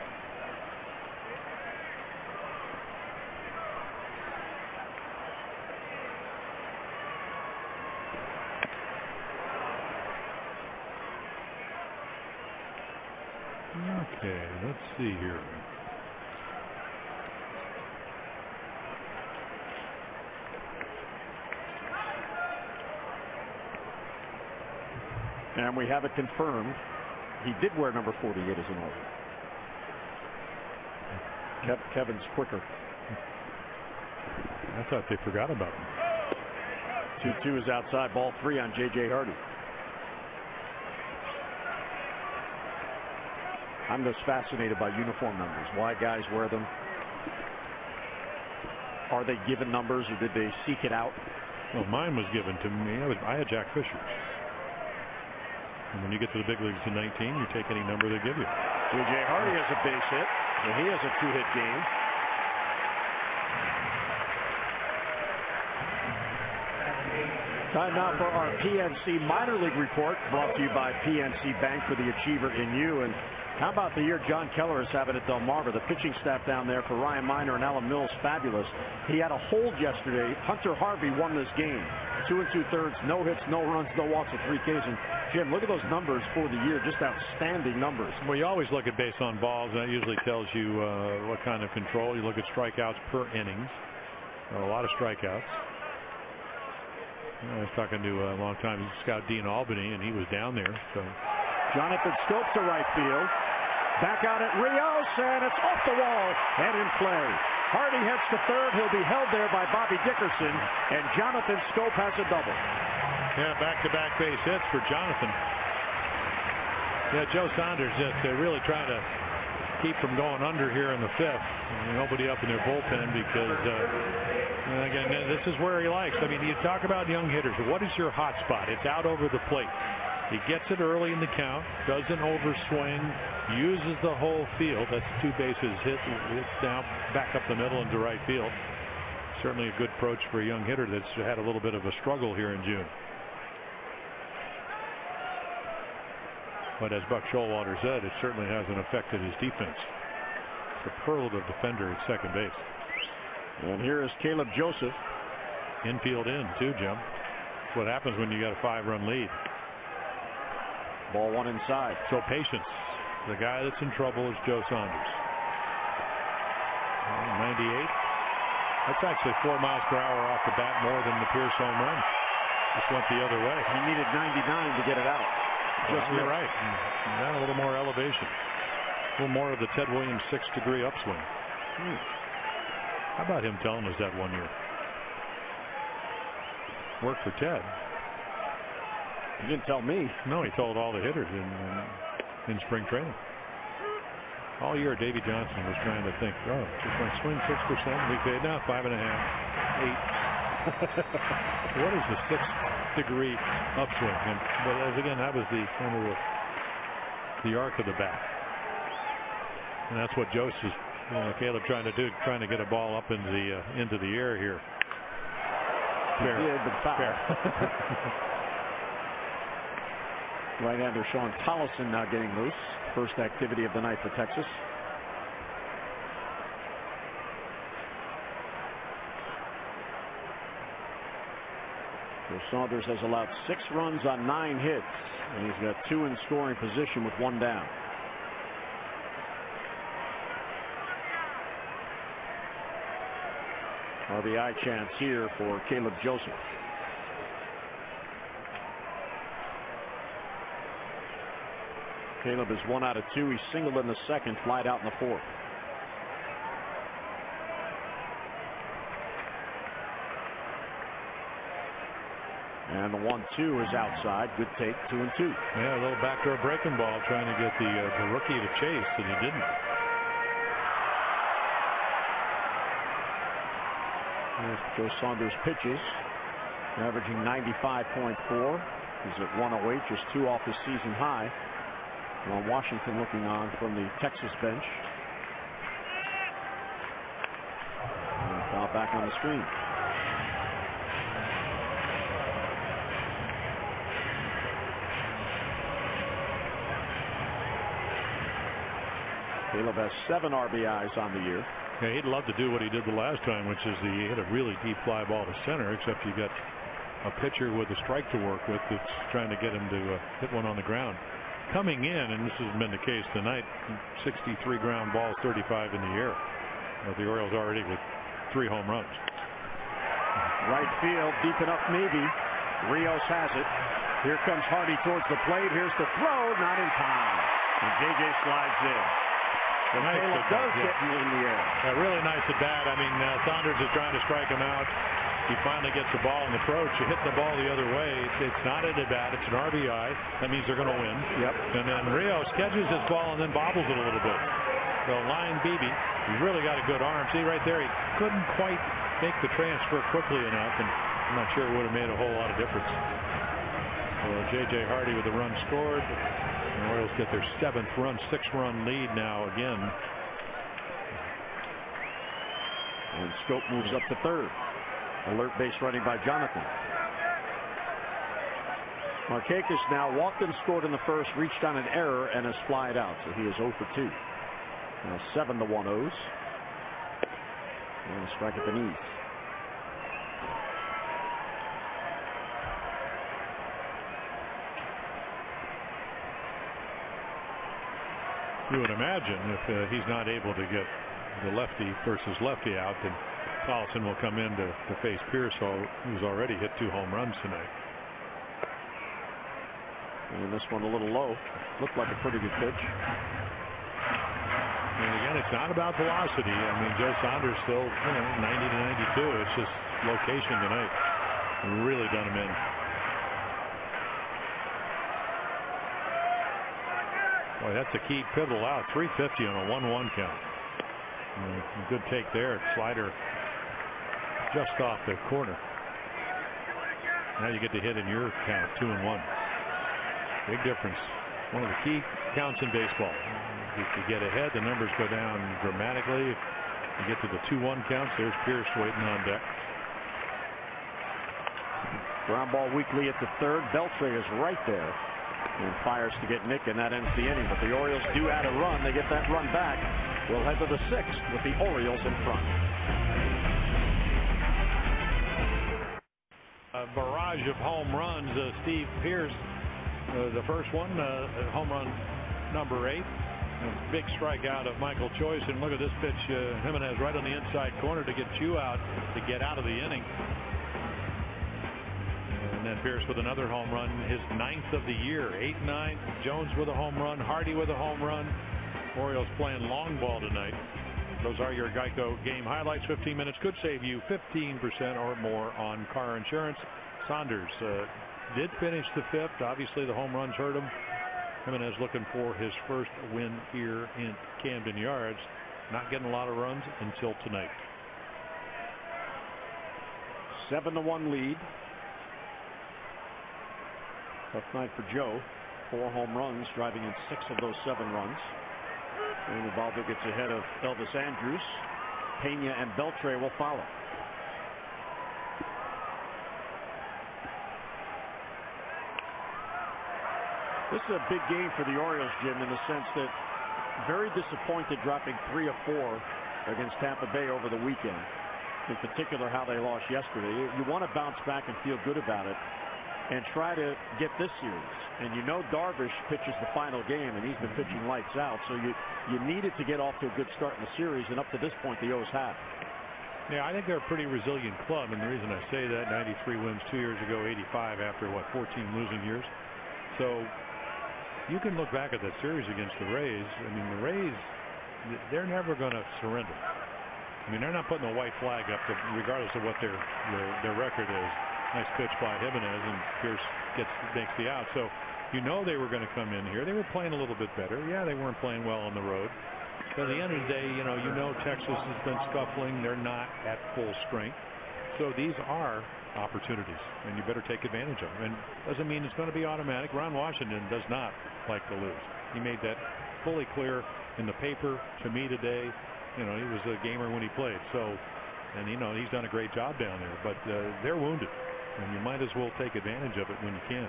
Okay, let's see here. And we have it confirmed. He did wear number 48 as an Oriole. Kevin's quicker. I thought they forgot about him. 2-2 is outside, ball 3 on J.J. Hardy. I'm just fascinated by uniform numbers. Why guys wear them? Are they given numbers or did they seek it out? Well, mine was given to me. I had Jack Fisher's. And when you get to the big leagues in 19, you take any number they give you. J.J. Hardy has a base hit, and he has a 2-hit game. Time now for our PNC Minor League Report, brought to you by PNC Bank for the Achiever in you. And how about the year John Keller is having at Delmarva? The pitching staff down there for Ryan Miner and Alan Mills, fabulous. He had a hold yesterday. Hunter Harvey won this game. 2 2/3, no hits, no runs, no walks with 3 Ks. And Jim, look at those numbers for the year. Just outstanding numbers. Well, you always look at base on balls, and that usually tells you what kind of control. You look at strikeouts per innings. A lot of strikeouts. I was talking to a long-time scout, Dean Albany, and he was down there. So Jonathan Schoop to right field. Back out at Rios, and it's off the wall and in play. Hardy heads to third. He'll be held there by Bobby Dickerson, and Jonathan Schoop has a double. Yeah, back-to-back base hits for Jonathan. Yeah, Joe Saunders just really trying to keep from going under here in the 5th. Nobody up in their bullpen because, again, this is where he likes. I mean, you talk about young hitters. What is your hot spot? It's out over the plate. He gets it early in the count, doesn't overswing, uses the whole field. That's 2 bases hit. It's now back up the middle into right field. Certainly a good approach for a young hitter that's had a little bit of a struggle here in June. But as Buck Showalter said, it certainly hasn't affected his defense. Superlative defender at second base. And here is Caleb Joseph. Infield in, too, Jim. That's what happens when you got a 5-run lead. Ball 1 inside. So patience. The guy that's in trouble is Joe Saunders. 98. That's actually 4 miles per hour off the bat more than the Pierce home run. Just went the other way. He needed 99 to get it out. You're right. Got a little more elevation. A little more of the Ted Williams 6-degree upswing. How about him telling us that one year? Worked for Ted. He didn't tell me. No, he told all the hitters in spring training. All year, Davey Johnson was trying to think, just my swing 6%. We paid now 5.5, 8. What is the 6-degree upswing? But again, that was the kind of the arc of the bat, and that's what Joseph, Caleb, trying to do, trying to get a ball up into the air here. Fair. He did, but foul. Fair. Right-hander Sean Tollison now getting loose. First activity of the night for Texas. So Saunders has allowed 6 runs on 9 hits, and he's got 2 in scoring position with 1 down. RBI chance here for Caleb Joseph. Caleb is 1 out of 2. He singled in the 2nd, flied out in the 4th. And the 1-2 is outside. Good take, 2-2. Yeah, a little backdoor breaking ball trying to get the rookie to chase, and he didn't. Here's Joe Saunders pitches, averaging 95.4. He's at 108, just 2 off his season high. While Washington looking on from the Texas bench. And foul back on the screen. Caleb has 7 RBIs on the year. Yeah, he'd love to do what he did the last time, which is he hit a really deep fly ball to center, except you got a pitcher with a strike to work with that's trying to get him to hit one on the ground. Coming in, and this has been the case tonight, 63 ground balls, 35 in the air. But the Orioles already with 3 home runs. Right field, deep enough maybe. Rios has it. Here comes Hardy towards the plate. Here's the throw, not in time. And JJ slides in. And Caleb does get in the air. Really nice at bat. I mean, Saunders is trying to strike him out. He finally gets the ball in the approach. You hit the ball the other way. It's not an at bat. It's an RBI. That means they're going to win. Yep. And then Rios catches his ball and then bobbles it a little bit. So Lion Beebe, he's really got a good arm. See right there, he couldn't quite make the transfer quickly enough, and I'm not sure it would have made a whole lot of difference. So J.J. Hardy with the run scored. The Orioles get their 7th run, 6-run lead now again. And Scope moves up to third. Alert base running by Jonathan. Markakis now walked and scored in the first, reached on an error, and has flied out. So he is 0 for 2. Now 7 the 1-0s. And a strike at the knees. You would imagine if he's not able to get the lefty versus lefty out, then Collison will come in to face Pearsall, who's already hit 2 home runs tonight. And this one a little low. Looked like a pretty good pitch. And again, it's not about velocity. I mean, Joe Saunders still 90 to 92. It's just location tonight. Really done him in. Boy, that's a key pivotal out. 350 on a 1-1 count. Good take there. Slider just off the corner. Now you get to hit in your count, 2-1. Big difference. One of the key counts in baseball. If you get ahead, the numbers go down dramatically. If you get to the 2-1 counts, there's Pierce waiting on deck. Ground ball weakly at the third. Beltre is right there and fires to get Nick, and that ends the inning. But the Orioles do add a run. They get that run back. We'll head to the 6th with the Orioles in front. A barrage of home runs. Steve Pierce, the first one, home run number 8. A big strikeout of Michael Choice. And look at this pitch. Jimenez right on the inside corner to get Chu out to get out of the inning. And then Pierce with another home run, his 9th of the year. 8-9. Jones with a home run. Hardy with a home run. Orioles playing long ball tonight. Those are your Geico game highlights. 15 minutes could save you 15% or more on car insurance. Saunders did finish the 5th. Obviously, the home runs hurt him. Jimenez looking for his first win here in Camden Yards. Not getting a lot of runs until tonight. 7-1 lead. Tough night for Joe. 4 home runs, driving in 6 of those 7 runs. And Ubaldo gets ahead of Elvis Andrus. Pena and Beltre will follow. This is a big game for the Orioles, Jim, in the sense that very disappointed dropping 3 of 4 against Tampa Bay over the weekend. In particular, how they lost yesterday. You want to bounce back and feel good about it and try to get this series. And you know Darvish pitches the final game, and he's been pitching lights out. So you needed to get off to a good start in the series, and up to this point, the O's have. Yeah, I think they're a pretty resilient club, and the reason I say that, 93 wins 2 years ago, 85 after, 14 losing years. So you can look back at that series against the Rays. I mean, the Rays, they're never going to surrender. I mean, they're not putting a white flag up regardless of what their record is. Nice pitch by Jimenez, and Pierce makes the out. So you know they were going to come in here. They were playing a little bit better. Yeah, they weren't playing well on the road. But at the end of the day, you know Texas has been scuffling. They're not at full strength. So these are opportunities, and you better take advantage of them. And doesn't mean it's going to be automatic. Ron Washington does not like to lose. He made that fully clear in the paper to me today. You know, he was a gamer when he played. So, and he's done a great job down there. But they're wounded, and you might as well take advantage of it when you can.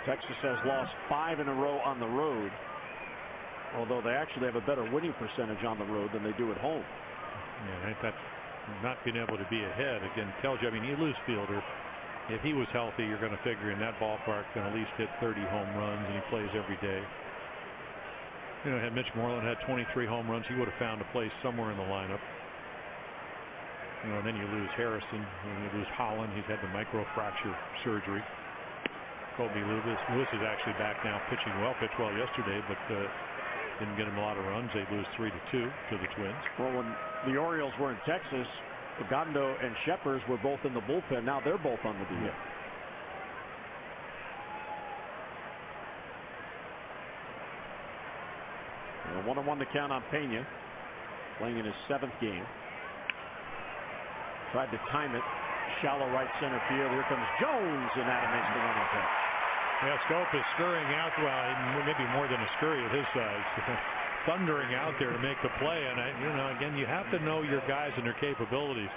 Texas has lost 5 in a row on the road, although they actually have a better winning percentage on the road than they do at home. Yeah, that's not being able to be ahead again tells you. I mean, you lose Fielder. If he was healthy, you're going to figure in that ballpark going to at least hit 30 home runs, and he plays every day. You know, had Mitch Moreland had 23 home runs, he would have found a place somewhere in the lineup. You know, and then you lose Harrison, and you lose Holland. He's had the microfracture surgery. Kobe Lewis is actually back now, pitching well. Pitched well yesterday, but didn't get him a lot of runs. They lose 3-2 to the Twins. Well, when the Orioles were in Texas, Ubaldo and Shepard were both in the bullpen. Now they're both on the DL. Yeah. 1-1 to count on Pena, playing in his 7th game. Tried to time it. Shallow right center field. Here comes Jones, and Adam makes the running catch. Yeah, Scope is scurrying out. Well, maybe more than a scurry at his size. Thundering out there to make the play. And, again, you have to know your guys and their capabilities.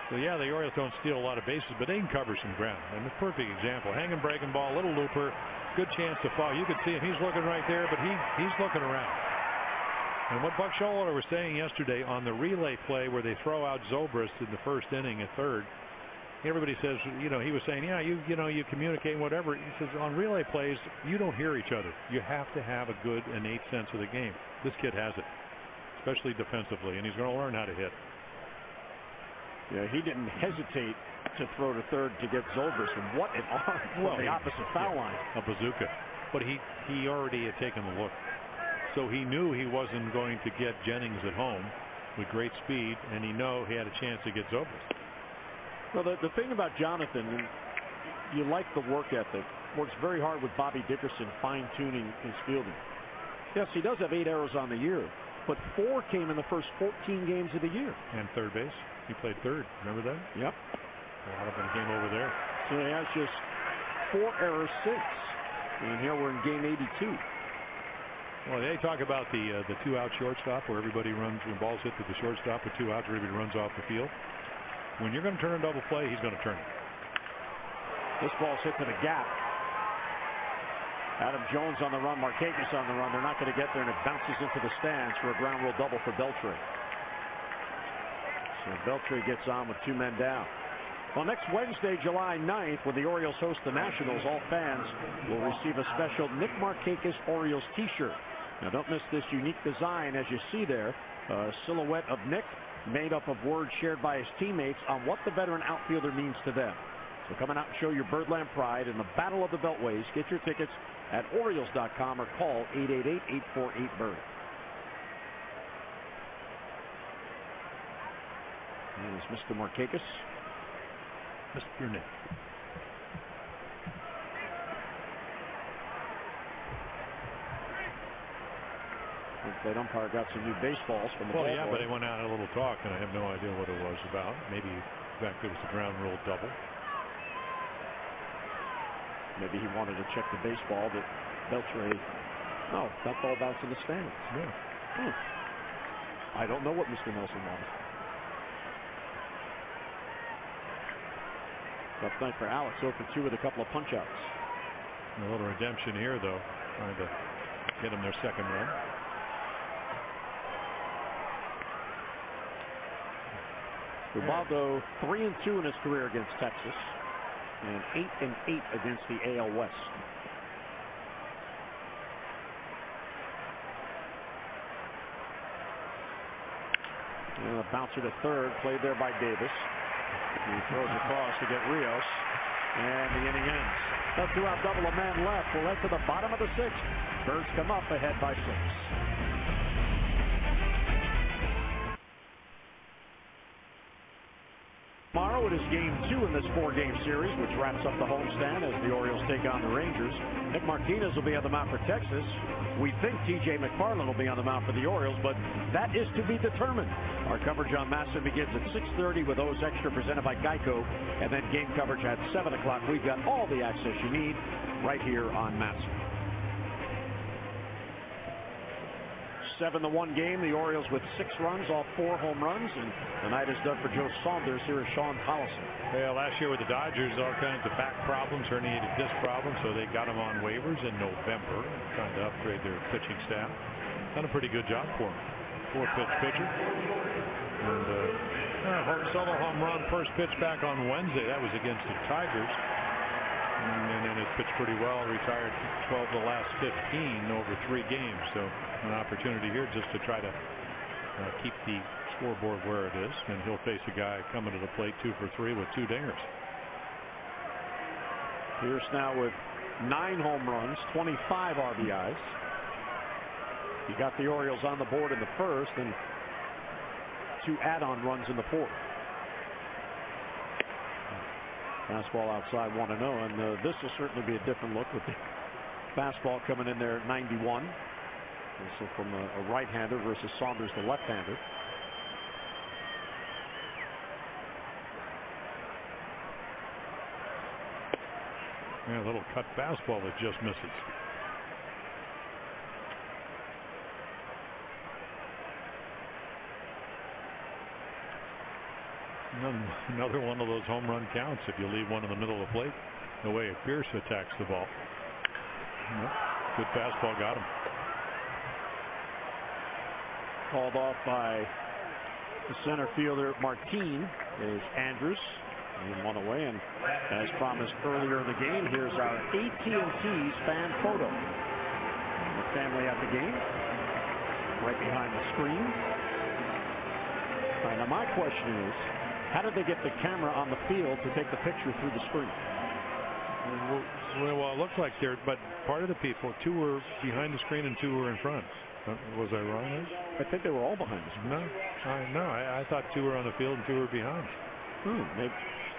So, yeah, the Orioles don't steal a lot of bases, but they can cover some ground. And a perfect example. Hanging breaking ball, little looper, good chance to fall. You could see him. He's looking right there, but he's looking around. And what Buck Showalter was saying yesterday on the relay play where they throw out Zobrist in the first inning at third, everybody says, he was saying, yeah, you communicate whatever. He says on relay plays, you don't hear each other. You have to have a good innate sense of the game. This kid has it, especially defensively, and he's going to learn how to hit. Yeah, he didn't hesitate to throw to third to get Zobrist. What an arm from the opposite foul line. A bazooka. But he already had taken the look. So he knew he wasn't going to get Jennings at home with great speed, and he had a chance to get Zobrist. Well, the thing about Jonathan, you like the work ethic. Works very hard with Bobby Dickerson, fine-tuning his fielding. Yes, he does have 8 errors on the year, but 4 came in the first 14 games of the year. And third base. He played third. Remember that? Yep. A lot of the game over there. So he has just 4 errors since. And here we're in game 82. Well, they talk about the 2-out shortstop where everybody runs, when balls hit to the shortstop with 2 outs, everybody runs off the field. When you're going to turn a double play, he's going to turn it. This ball's hit to the gap. Adam Jones on the run, Markakis on the run. They're not going to get there, and it bounces into the stands for a ground rule double for Beltre. So Beltre gets on with 2 men down. Well, next Wednesday, July 9th, when the Orioles host the Nationals, all fans will receive a special Nick Markakis Orioles t-shirt. Now, don't miss this unique design, as you see there, a silhouette of Nick made up of words shared by his teammates on what the veteran outfielder means to them. So come on out and show your Birdland pride in the Battle of the Beltways. Get your tickets at Orioles.com or call 888-848-BIRD. Here's Mr. Markakis. Mr. Nick. That umpire got some new baseballs from the ball. Yeah, but they went out a little talk, and I have no idea what it was about. Maybe, in fact, it was a ground rule double. Maybe he wanted to check the baseball that Beltre. No, that ball bounced in the stands. Yeah. I don't know what Mr. Nelson wanted. Tough night for Alex. 0 for 2 with a couple of punch-outs. A little redemption here, though, trying to get him their second run. Ubaldo 3-2 in his career against Texas, and 8-8 against the AL West. And a bouncer to third, played there by Davis. He throws across to get Rios, and the inning ends. A 2-out double, a man left. We'll head to the bottom of the 6th. Birds come up ahead by 6. It is game 2 in this 4-game series, which wraps up the homestand as the Orioles take on the Rangers. Nick Martinez will be on the mound for Texas. We think T.J. McFarland will be on the mound for the Orioles, but that is to be determined. Our coverage on MASN begins at 6:30 with O's Extra presented by Geico, and then game coverage at 7 o'clock. We've got all the access you need right here on MASN. 7-1 game. The Orioles with 6 runs, all 4 home runs, and the night is done for Joe Saunders. Here is Sean Tollison. Yeah, last year with the Dodgers, all kinds of back problems, herniated disc problems, so they got him on waivers in November, trying to upgrade their pitching staff. Done a pretty good job for him. 4-pitch pitcher. And solo home run, first pitch back on Wednesday. That was against the Tigers. And then it pitched pretty well, retired 12 of the last 15 over 3 games. So an opportunity here just to try to keep the scoreboard where it is. And he'll face a guy coming to the plate 2 for 3 with 2 dingers. Pierce now with 9 home runs, 25 RBIs. He got the Orioles on the board in the first and 2 add-on runs in the fourth. Fastball outside 1-0, and this will certainly be a different look with the fastball coming in there at 91. So from a right-hander versus Saunders, the left-hander. Yeah, a little cut fastball that just misses. Another one of those home run counts if you leave one in the middle of the plate. The way Pierce attacks the ball. Good fastball got him. Called off by the center fielder Martin is Andrews. And 1 away, and as promised earlier in the game, here's our AT&T's fan photo. The family at the game, right behind the screen. All right, now my question is, how did they get the camera on the field to take the picture through the screen? Well, it looks like they're, but part of the people, 2 were behind the screen and 2 were in front. Was I wrong there? I think they were all behind the screen. No, I thought 2 were on the field and 2 were behind.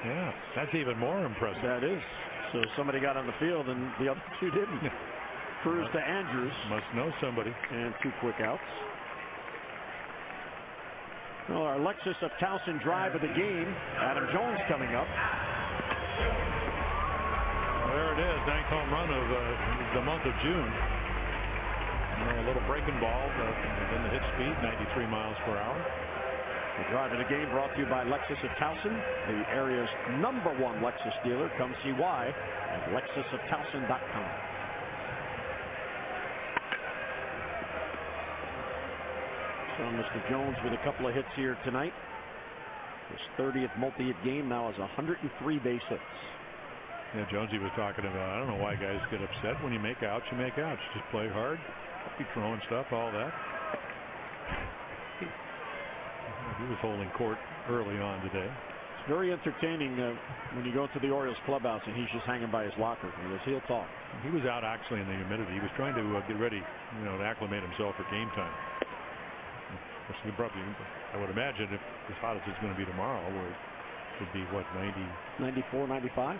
Yeah, that's even more impressive. That is. So somebody got on the field and the other 2 didn't. Cruz to Andrews. Must know somebody. And 2 quick outs. Well, our Alexis of Towson drive of the game. Adam Jones coming up. Well, there it is. 9th home run of the month of June. A little breaking ball. Then the hit speed, 93 miles per hour. The drive of the game brought to you by Lexus of Towson, the area's #1 Lexus dealer. Come see why at lexusoftowson.com. So Mr. Jones with a couple of hits here tonight. His 30th multi-hit game now has 103 base hits. Yeah, Jonesy was talking about, I don't know why guys get upset when you make outs. You make outs. Just play hard. Keep throwing stuff, all that. He was holding court early on today. It's very entertaining when you go to the Orioles clubhouse and he's just hanging by his locker. He'll talk. He was out actually in the humidity. He was trying to get ready, to acclimate himself for game time. Probably, I would imagine, if as hot as it's going to be tomorrow, where it would be what, 94, 95.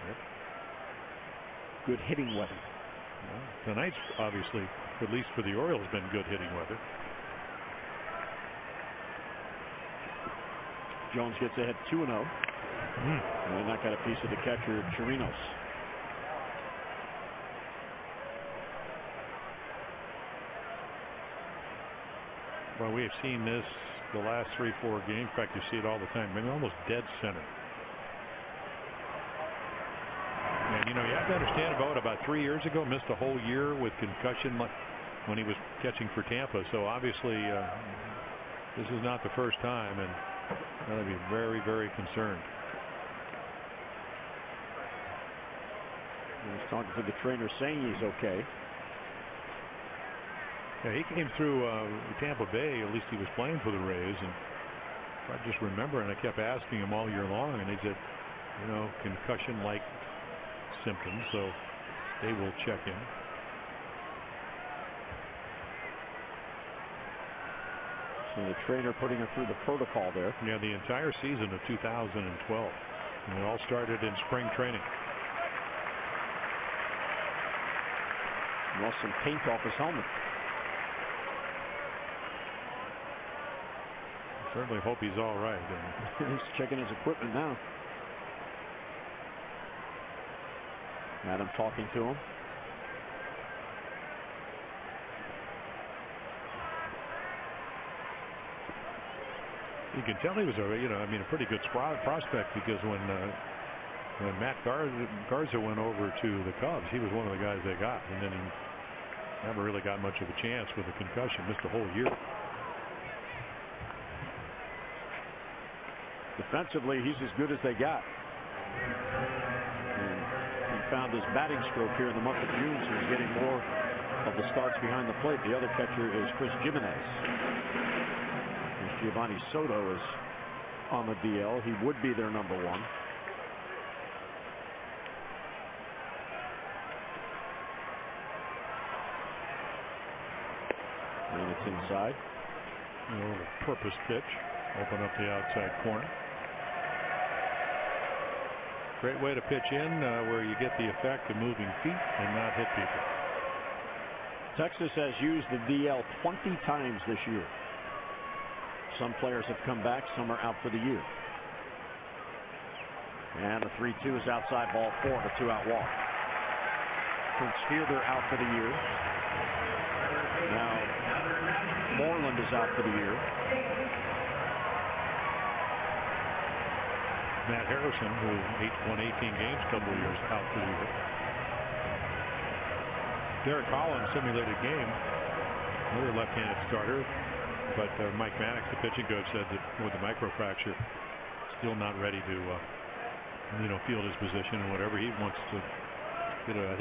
Yep. Good hitting weather. Well, tonight's obviously, at least for the Orioles, been good hitting weather. Jones gets ahead 2-0. And that got a piece of the catcher, Chirinos. Well, we have seen this the last 3-4 games. In fact, you see it all the time. Maybe almost dead center. And, you have to understand about 3 years ago, missed a whole year with concussion when he was catching for Tampa. So, obviously, this is not the first time. And got to be very, very concerned. He's talking to the trainer saying he's okay. Yeah, he came through Tampa Bay. At least he was playing for the Rays. And I just remember, and I kept asking him all year long, and they said, concussion-like symptoms. So they will check him. And the trainer putting her through the protocol there. Yeah, the entire season of 2012. And it all started in spring training. Lost some paint off his helmet. Certainly hope he's all right. He's checking his equipment now. Adam talking to him. You can tell he was a pretty good prospect, because when Matt Garza went over to the Cubs, he was one of the guys they got, and then he never really got much of a chance with a concussion, missed a whole year. Defensively, he's as good as they got. And he found his batting stroke here in the month of June, so he's getting more of the starts behind the plate. The other catcher is Chris Jimenez. Giovanni Soto is on the DL. He would be their number one. And it's inside. A little purpose pitch. Open up the outside corner. Great way to pitch in where you get the effect of moving feet and not hit people. Texas has used the DL 20 times this year. Some players have come back, some are out for the year. And the 3-2 is outside, ball 4, the 2-out walk. Prince Fielder out for the year. Now Moreland is out for the year. Matt Harrison, who won 18 games a couple of years, out for the year. Derek Collins, simulated game, another left-handed starter. But Mike Maddox, the pitching coach, said that with the microfracture, still not ready to, field his position and whatever. He wants to get a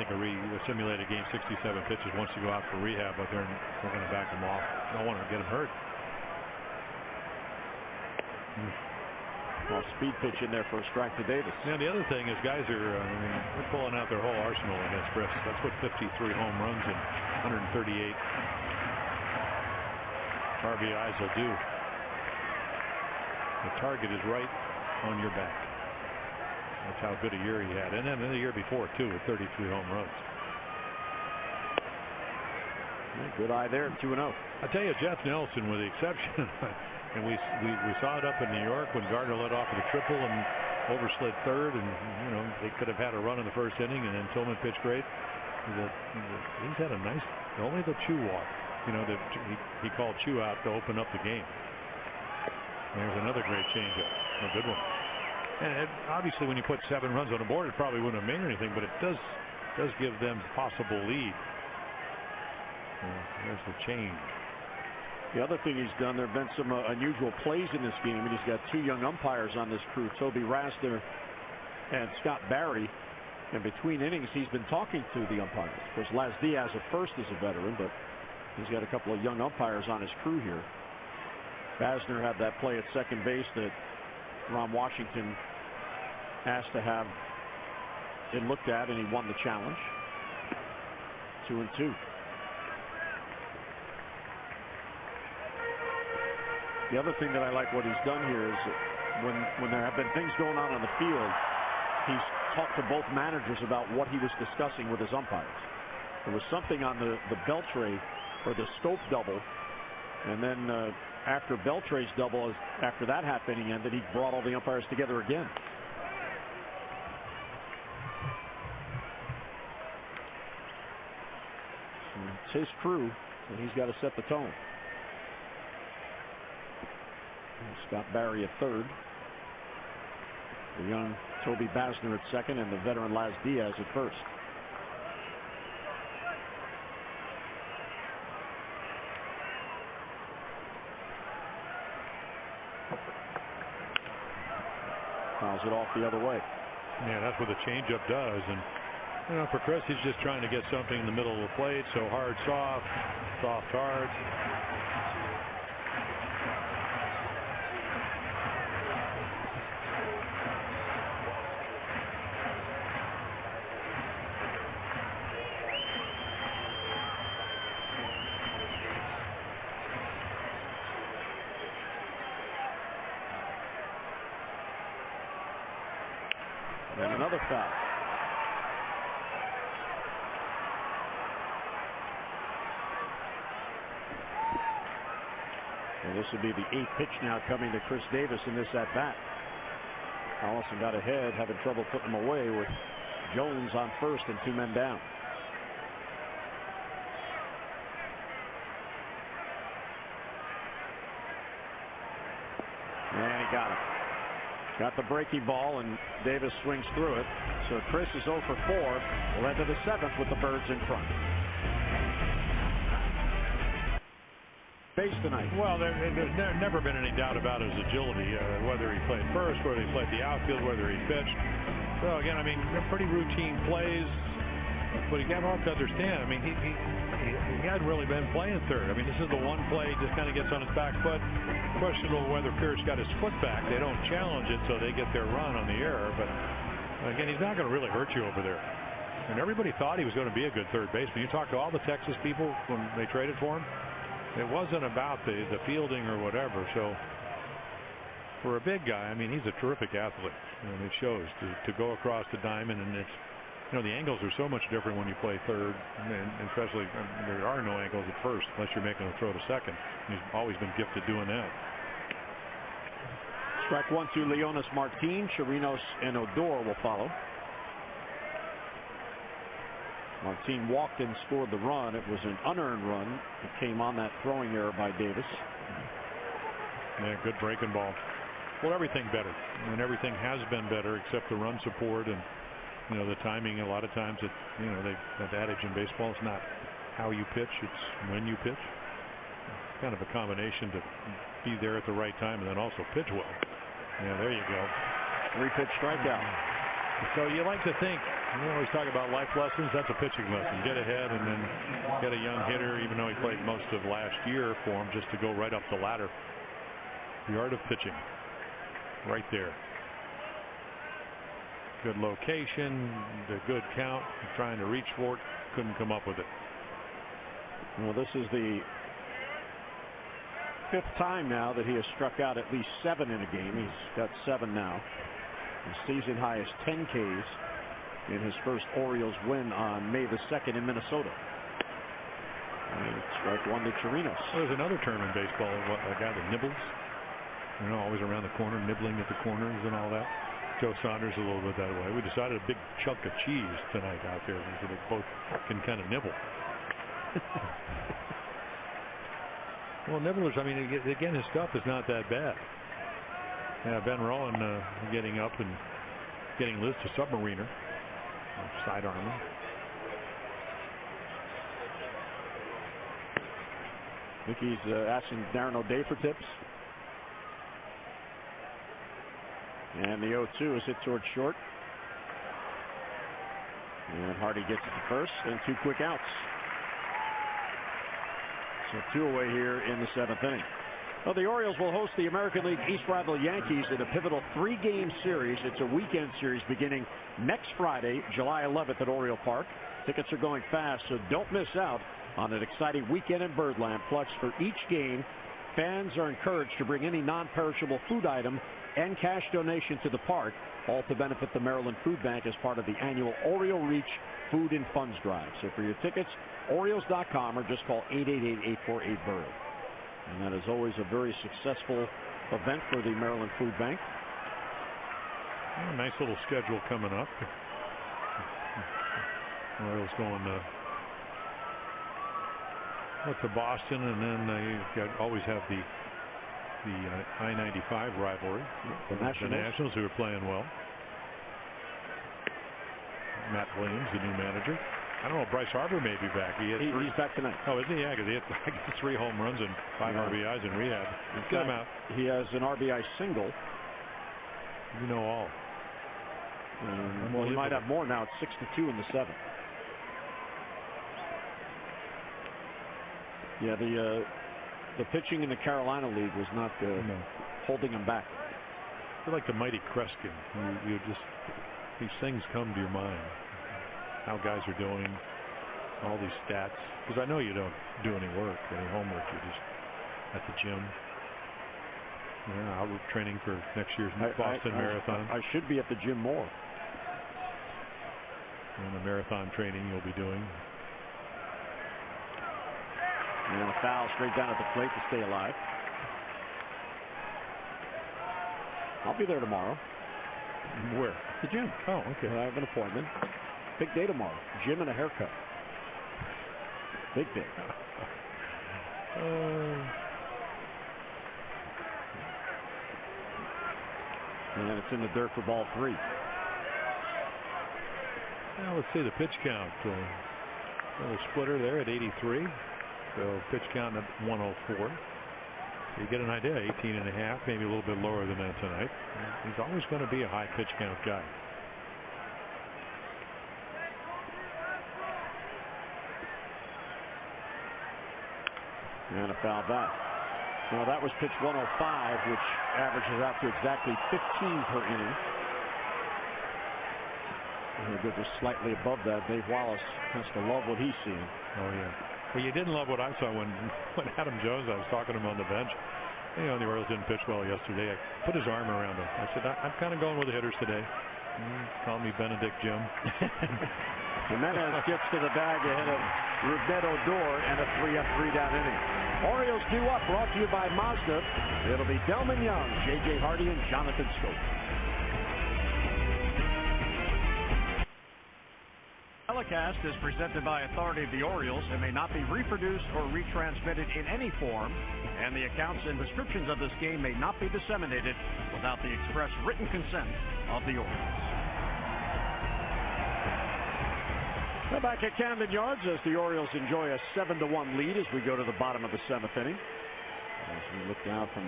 simulated game, 67 pitches, wants to go out for rehab, but they're going to back him off. Don't want to get him hurt. Well, speed pitch in there for a strike to Davis. Now the other thing is guys are they're pulling out their whole arsenal against Chris. That's what 53 home runs and 138 RBIs will do. The target is right on your back. That's how good a year he had. And then the year before, too, with 33 home runs. Good eye there, 2-0. I tell you, Jeff Nelson, with the exception, and we saw it up in New York when Gardner led off with a triple and overslid third, and they could have had a run in the first inning, and then Tillman pitched great. He's had a nice, only the chew walk. That he called Chew out to open up the game. There's another great changeup, a good one. And obviously, when you put 7 runs on the board, it probably wouldn't have made anything, but it does give them possible lead. There's the change. The other thing he's done, there have been some unusual plays in this game, and he's got 2 young umpires on this crew, Toby Rasner and Scott Barry. And between innings, he's been talking to the umpires. Of course, Laz Diaz at first is a veteran, but he's got a couple of young umpires on his crew here. Basner had that play at second base that Ron Washington asked to have it looked at, and he won the challenge. 2-2. The other thing that I like what he's done here is when there have been things going on the field, he's talked to both managers about what he was discussing with his umpires. There was something on the Beltre or the Stope double, and then after Beltre's double, after that half inning ended, he brought all the umpires together again. It's his crew, and he's got to set the tone. Scott Barry at third, the young Toby Basner at second, and the veteran Laz Diaz at first. Fouls it off the other way. Yeah, that's what the changeup does. And for Chris, he's just trying to get something in the middle of the plate. So hard, soft, soft, hard. And another foul. And this would be the 8th pitch now coming to Chris Davis in this at-bat. Allison got ahead, having trouble putting him away with Jones on first and 2 men down. And he got him. Got the breaking ball, and Davis swings through it. So Chris is 0 for 4. Led to the 7th with the Birds in front. Base tonight. Well, there's never been any doubt about his agility, whether he played first, whether he played the outfield, whether he pitched. So again, I mean, they're pretty routine plays, but you have to understand. I mean, he hadn't really been playing third. I mean, this is the one play he just kind of gets on his back foot. Questionable whether Pierce got his foot back. They don't challenge it, so they get their run on the error. But again, he's not going to really hurt you over there. And everybody thought he was going to be a good third baseman. You talk to all the Texas people when they traded for him. It wasn't about the fielding or whatever. So for a big guy, I mean, he's a terrific athlete, and it shows to go across the diamond. And it's, you know, the angles are so much different when you play third, and especially there are no angles at first unless you're making a throw to second. He's always been gifted doing that. Strike 1 to Leonis Martin. Chirinos and Odor will follow. Martin walked and scored the run. It was an unearned run. It came on that throwing error by Davis. Yeah, good breaking ball. Well, everything better. I mean, everything has been better except the run support and, you know, the timing. A lot of times, that adage in baseball is not how you pitch, it's when you pitch. It's kind of a combination to be there at the right time and then also pitch well. Yeah, there you go. 3-pitch strikeout. So you like to think, we always talk about life lessons. That's a pitching lesson. Get ahead and then get a young hitter, even though he played most of last year for him, just to go right up the ladder. The art of pitching. Right there. Good location, the good count, trying to reach for it, couldn't come up with it. Well, this is the 5th time now that he has struck out at least 7 in a game. He's got 7 now. His season high is 10 Ks in his first Orioles win on May the 2nd in Minnesota. And strike 1 to Chirinos. There's another term in baseball, a guy that nibbles. You know, always around the corner, nibbling at the corners and all that. Joe Saunders a little bit that way. We decided a big chunk of cheese tonight out there, so they both can kind of nibble. Well, nibblers, I mean, again, his stuff is not that bad. Yeah, Ben Rowan getting up and getting Liz to submariner. Side armor. I think he's asking Darren O'Day for tips. And the 0-2 is hit towards short. And Hardy gets it to first, and 2 quick outs. So 2 away here in the 7th inning. Well, the Orioles will host the American League East rival Yankees in a pivotal 3-game series. It's a weekend series beginning next Friday, July 11th at Oriole Park. Tickets are going fast, so don't miss out on an exciting weekend in Birdland. Plus, for each game, fans are encouraged to bring any non-perishable food item and cash donation to the park, all to benefit the Maryland Food Bank as part of the annual Oriole Reach Food and Funds Drive. So for your tickets, Orioles.com or just call 888-848-BIRD. And that is always a very successful event for the Maryland Food Bank. A nice little schedule coming up. Orioles going to Boston, and then you always have the I-95 rivalry. The Nationals, who are playing well. Matt Williams, the new manager. I don't know, Bryce Harper may be back. He's back tonight. Oh, isn't he? Yeah, because he had 3 home runs and 5 RBIs in rehab. Get him out. He has an RBI single. You know all. Well, he might have more now. It's 6-2 in the 7th. Yeah, the pitching in the Carolina League was not holding him back. You're like the mighty Kreskin. You just, these things come to your mind. How guys are doing, all these stats. Because I know you don't do any work, any homework. You're just at the gym. Yeah, out training for next year's Boston Marathon. I should be at the gym more. and the marathon training you'll be doing. And a foul straight down at the plate to stay alive. I'll be there tomorrow. Where? The gym. Oh, okay. I have an appointment. Big day tomorrow. Gym and a haircut. Big day. And it's in the dirt for ball 3. Now let's see the pitch count. Little splitter there at 83. So pitch count at 104. So you get an idea, 18.5, maybe a little bit lower than that tonight. He's always going to be a high pitch count guy. And a foul back. Now that was pitch 105, which averages out to exactly 15 per inning. And they're just slightly above that. Dave Wallace has to love what he's seeing. Oh, yeah. Well, you didn't love what I saw when Adam Jones, I was talking to him on the bench. You know, the Orioles didn't pitch well yesterday. I put his arm around him. I said, I'm kind of going with the hitters today. Call me Benedict Jim. Jimenez gets to the bag ahead of Rougned Odor and a 3-up, 3-down inning. Orioles due up, brought to you by Mazda. It'll be Delman Young, J.J. Hardy, and Jonathan Scope. Telecast is presented by authority of the Orioles and may not be reproduced or retransmitted in any form, and the accounts and descriptions of this game may not be disseminated without the express written consent of the Orioles. Now back at Camden Yards as the Orioles enjoy a 7-1 lead as we go to the bottom of the 7th inning. As we look down from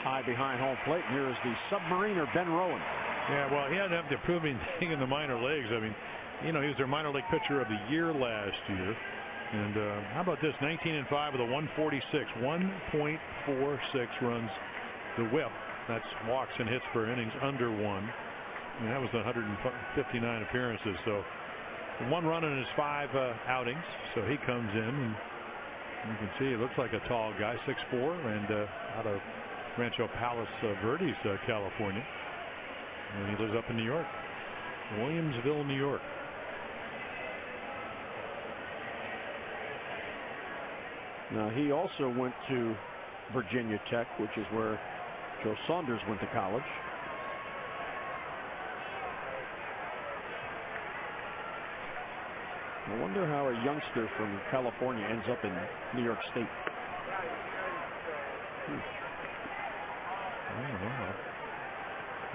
high behind home plate, here is the submariner Ben Rowan. Yeah, well, he had to have the proving thing in the minor leagues. I mean, you know, he was their minor league pitcher of the year last year. And how about this? 19-5 with a 146, 1.46 runs the whip. That's walks and hits per innings under 1. And that was 159 appearances. So 1 run in his 5 outings. So he comes in, and you can see he looks like a tall guy, 6'4", and out of Rancho Palos Verdes, California. And he lives up in New York, Williamsville, New York. Now, he also went to Virginia Tech, which is where Joe Saunders went to college. I wonder how a youngster from California ends up in New York State. I don't know.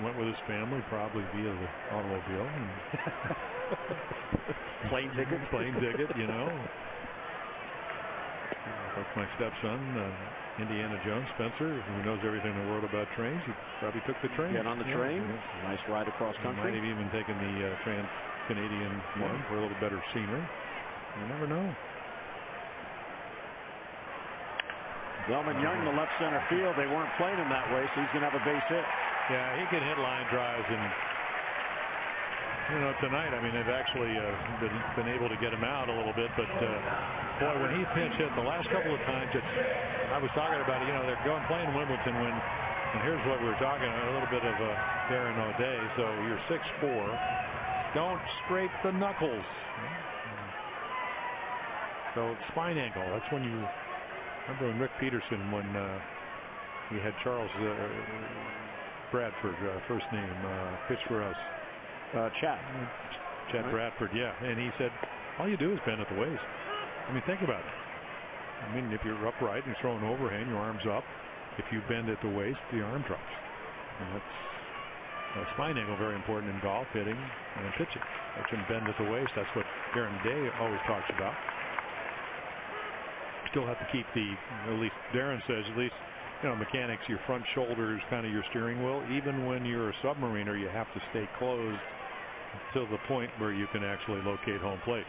Went with his family, probably via the automobile. And Plane ticket, you know. Like my stepson, Indiana Jones, Spencer, who knows everything in the world about trains. He probably took the train. Get on the train. Yeah. Nice ride across country. Might have even taken the Trans-Canadian one for a little better scenery. You never know. Delman Young, the left center field. They weren't playing him that way, so he's going to have a base hit. Yeah, he can hit line drives, and you know, tonight, I mean, they've actually been able to get him out a little bit, but boy, when he pinch hit the last couple of times, I was talking about it, you know, they're playing Wimbledon when, and here's what we were talking about, a little bit of Darren O'Day. So you're 6'4", don't scrape the knuckles. So spine angle, that's when you remember when Rick Peterson, when we had Charles Bradford, first name, pitched for us. Chad right? Bradford, yeah. And he said, all you do is bend at the waist. I mean, think about it. I mean, if you're upright and you're throwing overhand, your arm's up. If you bend at the waist, the arm drops. And that's spine angle, very important in golf, hitting, and pitching. That's when bend at the waist. That's what Darren Day always talks about. Still have to keep at least Darren says, at least, you know, mechanics, your front shoulder is kind of your steering wheel. Even when you're a submariner, you have to stay closed to the point where you can actually locate home plate.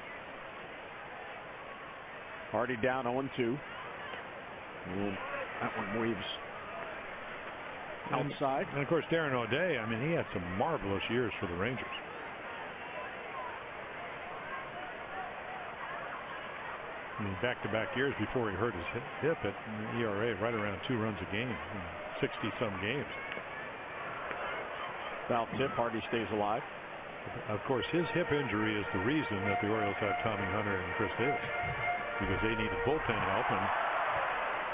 Hardy down 0-2. And that one weaves outside. And of course, Darren O'Day, I mean, he had some marvelous years for the Rangers. I mean, back-to-back years before he hurt his hip at ERA, right around 2 runs a game, 60-some games. Foul tip, Hardy stays alive. Of course, his hip injury is the reason that the Orioles have Tommy Hunter and Chris Davis, because they needed bullpen help, and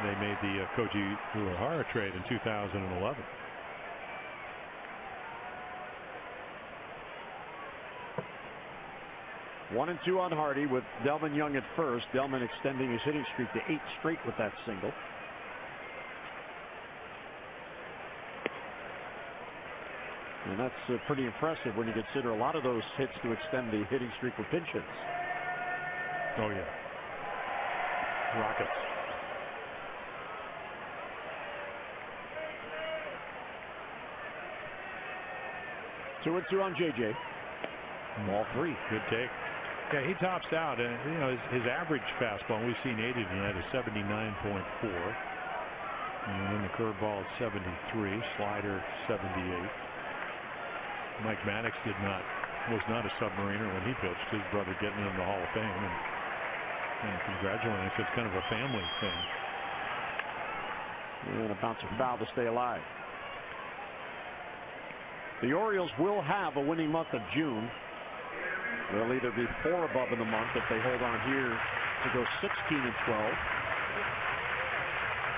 they made the Koji Uehara trade in 2011. One and two on Hardy with Delvin Young at first. Delvin extending his hitting streak to 8 straight with that single. And that's pretty impressive when you consider a lot of those hits to extend the hitting streak with pinch hits. Oh, yeah. Rockets. Two and two on JJ. Ball 3. Good take. Yeah, he tops out, and you know his average fastball, we've seen aided in that, is 79.4, and then the curveball is 73, slider 78. Mike Maddox was not a submariner when he pitched. His brother getting in the Hall of Fame, and congratulating. It's kind of a family thing. And a bouncer foul to stay alive. The Orioles will have a winning month of June. They'll either be 4 above in the month if they hold on here to go 16 and 12.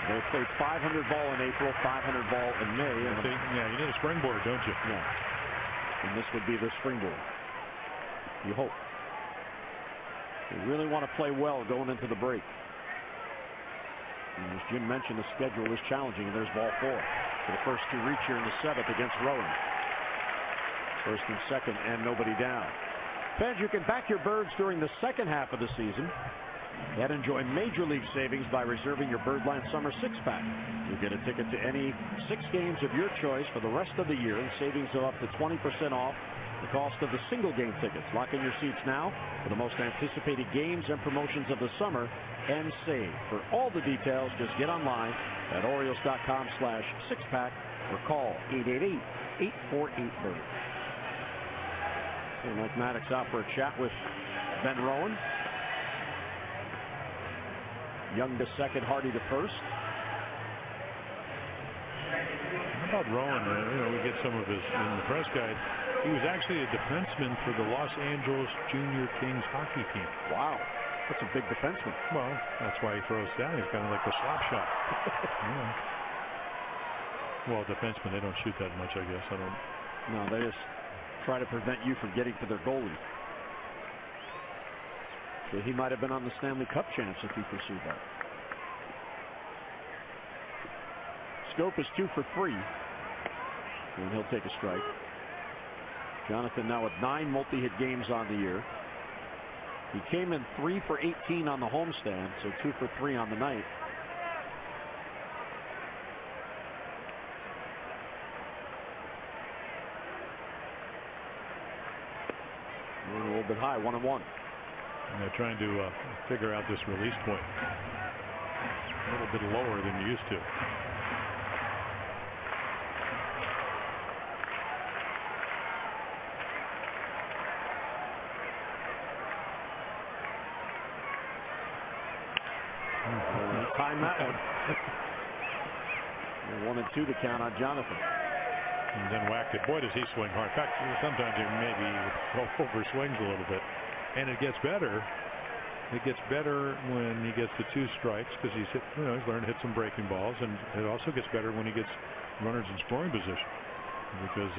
They played 500 ball in April, 500 ball in May. And yeah, you need a springboard, don't you? Yeah. And this would be the springboard. You hope. They really want to play well going into the break. And as Jim mentioned, the schedule is challenging, and there's ball 4 for the first 2 reach here in the 7th against Rowan. First and second, and nobody down. Fans, you can back your Birds during the second half of the season and enjoy major league savings by reserving your Birdland Summer 6-pack. You'll get a ticket to any 6 games of your choice for the rest of the year, and savings of up to 20% off the cost of the single game tickets. Lock in your seats now for the most anticipated games and promotions of the summer and save. For all the details, just get online at Orioles.com/6-pack or call 888-848-BIRD. Mike Maddox out for a chat with Ben Rowan. Young to second, Hardy to first. How about Rowan? We get some of his in the press guide. He was actually a defenseman for the Los Angeles Junior Kings hockey team. Wow, that's a big defenseman. Well, that's why he throws down. He's kind of like the slap shot. Yeah. Well, defensemen, they don't shoot that much, I guess. No, they just try to prevent you from getting to their goalie. So he might have been on the Stanley Cup champs if he pursued that. Scope is 2 for 3. And he'll take a strike. Jonathan now with 9 multi-hit games on the year. He came in 3 for 18 on the homestand, so 2 for 3 on the night. A little bit high, 1-1. And they're trying to figure out this release point. A little bit lower than you used to. Time that one. 1-2 to count on Jonathan. And then whacked it. Boy, does he swing hard. In fact, sometimes he maybe over swings a little bit. And it gets better. It gets better when he gets the 2 strikes because he's learned to hit some breaking balls, and it also gets better when he gets runners in scoring position because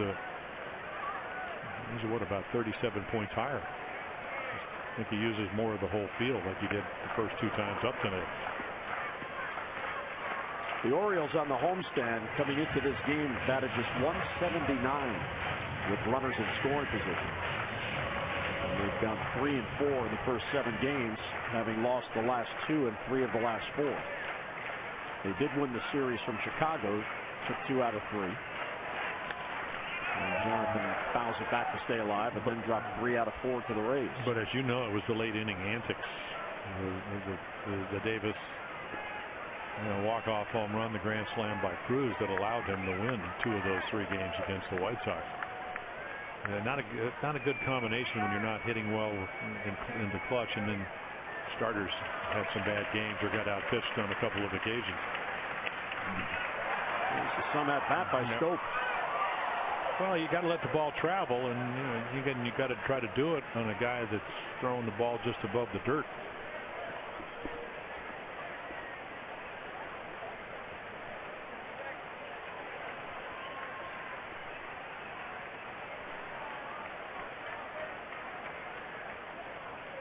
he's about 37 points higher. I think he uses more of the whole field like he did the first 2 times up tonight. The Orioles on the homestand coming into this game batted just .179 with runners in scoring position. And they've gone 3 and 4 in the first 7 games, having lost the last 2 and 3 of the last 4. They did win the series from Chicago, took 2 out of 3. And Jonathan fouls it back to stay alive, but then dropped 3 out of 4 to the Rays. But as you know, it was the late inning antics. The Davis walk-off home run, the grand slam by Cruz that allowed them to win 2 of those 3 games against the White Sox. Not a good combination when you're not hitting well in the clutch, and then starters had some bad games or got out-pitched on a couple of occasions. There's some at bat by Scope. Well, you got to let the ball travel, and you got to try to do it on a guy that's throwing the ball just above the dirt.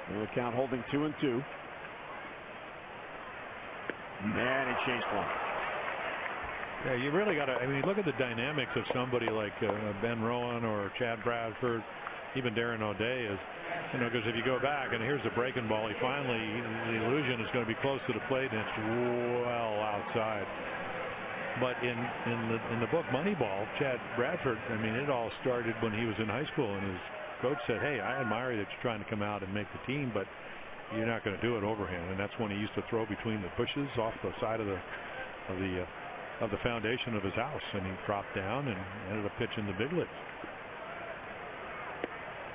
The count holding 2-2. And he chased one. Yeah, you really got to. I mean, look at the dynamics of somebody like Ben Rowan or Chad Bradford, even Darren O'Day is. Because if you go back and here's the breaking ball, the illusion is going to be close to the plate and it's well outside. But in the book Moneyball, Chad Bradford, I mean, it all started when he was in high school, and his coach said, "Hey, I admire that you're trying to come out and make the team, but you're not going to do it overhand." And that's when he used to throw between the bushes off the side of the foundation of his house, and he dropped down and ended up pitching the big leagues.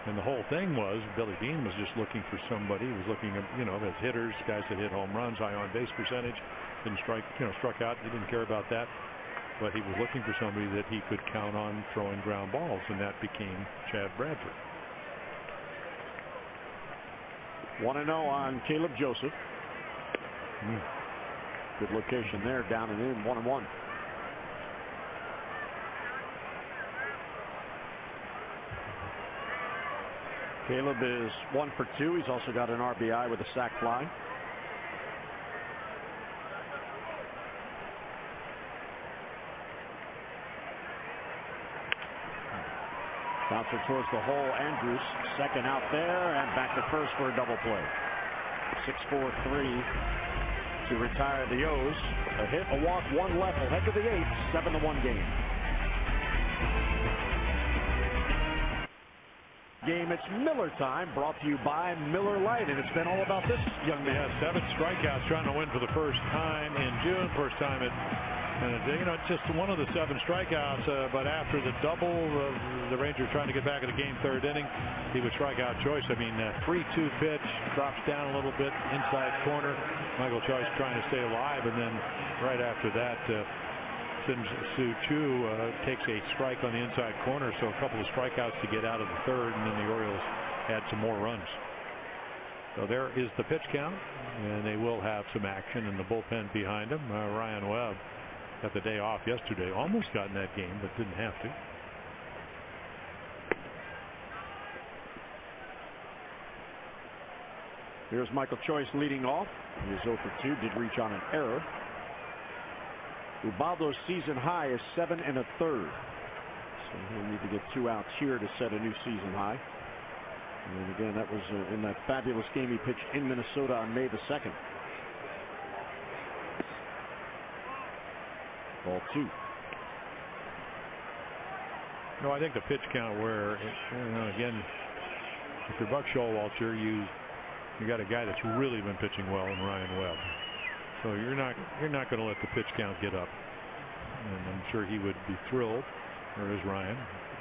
And the whole thing was Billy Beane was just looking for somebody. He was looking at as hitters, guys that hit home runs, high on base percentage, didn't struck out. He didn't care about that, but he was looking for somebody that he could count on throwing ground balls, and that became Chad Bradford. 1-0 on Caleb Joseph. Good location there, down and in, 1-1. Caleb is 1 for 2. He's also got an RBI with a sac fly. Bouncer towards the hole. Andrews, second out there, and back to first for a double play. 6-4-3 to retire the O's. A hit, a walk, one left. Will head to the 8th. 7-1 game. It's Miller time, brought to you by Miller Lite, and it's been all about this young man. Yeah, 7 strikeouts, trying to win for the first time in June. First time it's just one of the 7 strikeouts, but after the double, the Rangers trying to get back in the game, 3rd inning, he was strikeout choice. I mean, 3-2 pitch, drops down a little bit, inside corner. Michael Choice trying to stay alive, and then right after that, Sin-Soo Choo takes a strike on the inside corner, so a couple of strikeouts to get out of the 3rd, and then the Orioles had some more runs. So there is the pitch count, and they will have some action in the bullpen behind them. Ryan Webb got the day off yesterday, almost got in that game, but didn't have to. Here's Michael Choice leading off. He was 0 for 2, did reach on an error. Ubaldo's season high is 7 1/3. So he'll need to get 2 outs here to set a new season high. And again, that was in that fabulous game he pitched in Minnesota on May the 2nd. Ball 2. No, I think the pitch count where, again, if you're Buck Showalter, you got a guy that's really been pitching well in Ryan Webb. So you're not going to let the pitch count get up, and I'm sure he would be thrilled. Or is Ryan?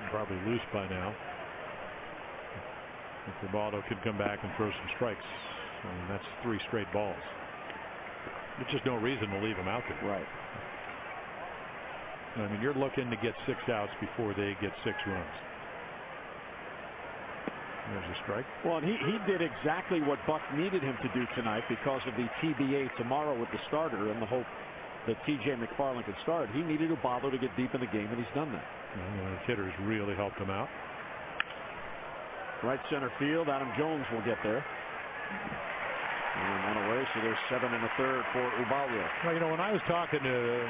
Probably loose by now. If Ubaldo could come back and throw some strikes, I mean, that's 3 straight balls. There's just no reason to leave him out there. Right. I mean, you're looking to get 6 outs before they get 6 runs. There's a strike. Well, and he did exactly what Buck needed him to do tonight because of the TBA tomorrow with the starter and the hope that TJ McFarland could start. He needed Ubaldo to get deep in the game, and he's done that. Well, his hitters really helped him out. Right center field, Adam Jones will get there. And away, so there's 7 1/3 for Ubaldo. Well, when I was talking to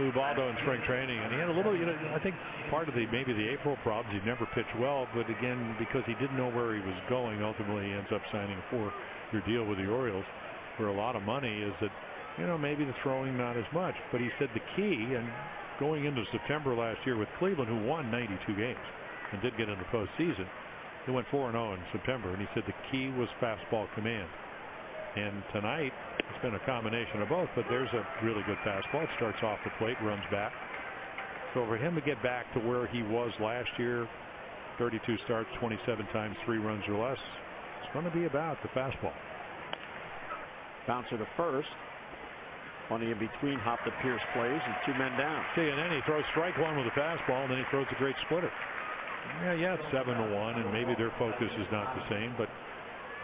Ubaldo in spring training, and he had a little, I think part of maybe the April problems, he never pitched well, but again, because he didn't know where he was going, ultimately he ends up signing a 4-year deal with the Orioles for a lot of money. Is that, maybe the throwing not as much, but he said the key, and going into September last year with Cleveland, who won 92 games and did get into postseason, they went 4-0 in September, and he said the key was fastball command. And tonight, it's been a combination of both, but there's a really good fastball. It starts off the plate, runs back. So for him to get back to where he was last year, 32 starts, 27 times, 3 runs or less, it's going to be about the fastball. Bouncer to first. Funny in between Hop to Pierce plays and 2 men down. See, and then he throws strike one with a fastball, and then he throws a great splitter. Yeah, it's 7-1, and maybe their focus is not the same, but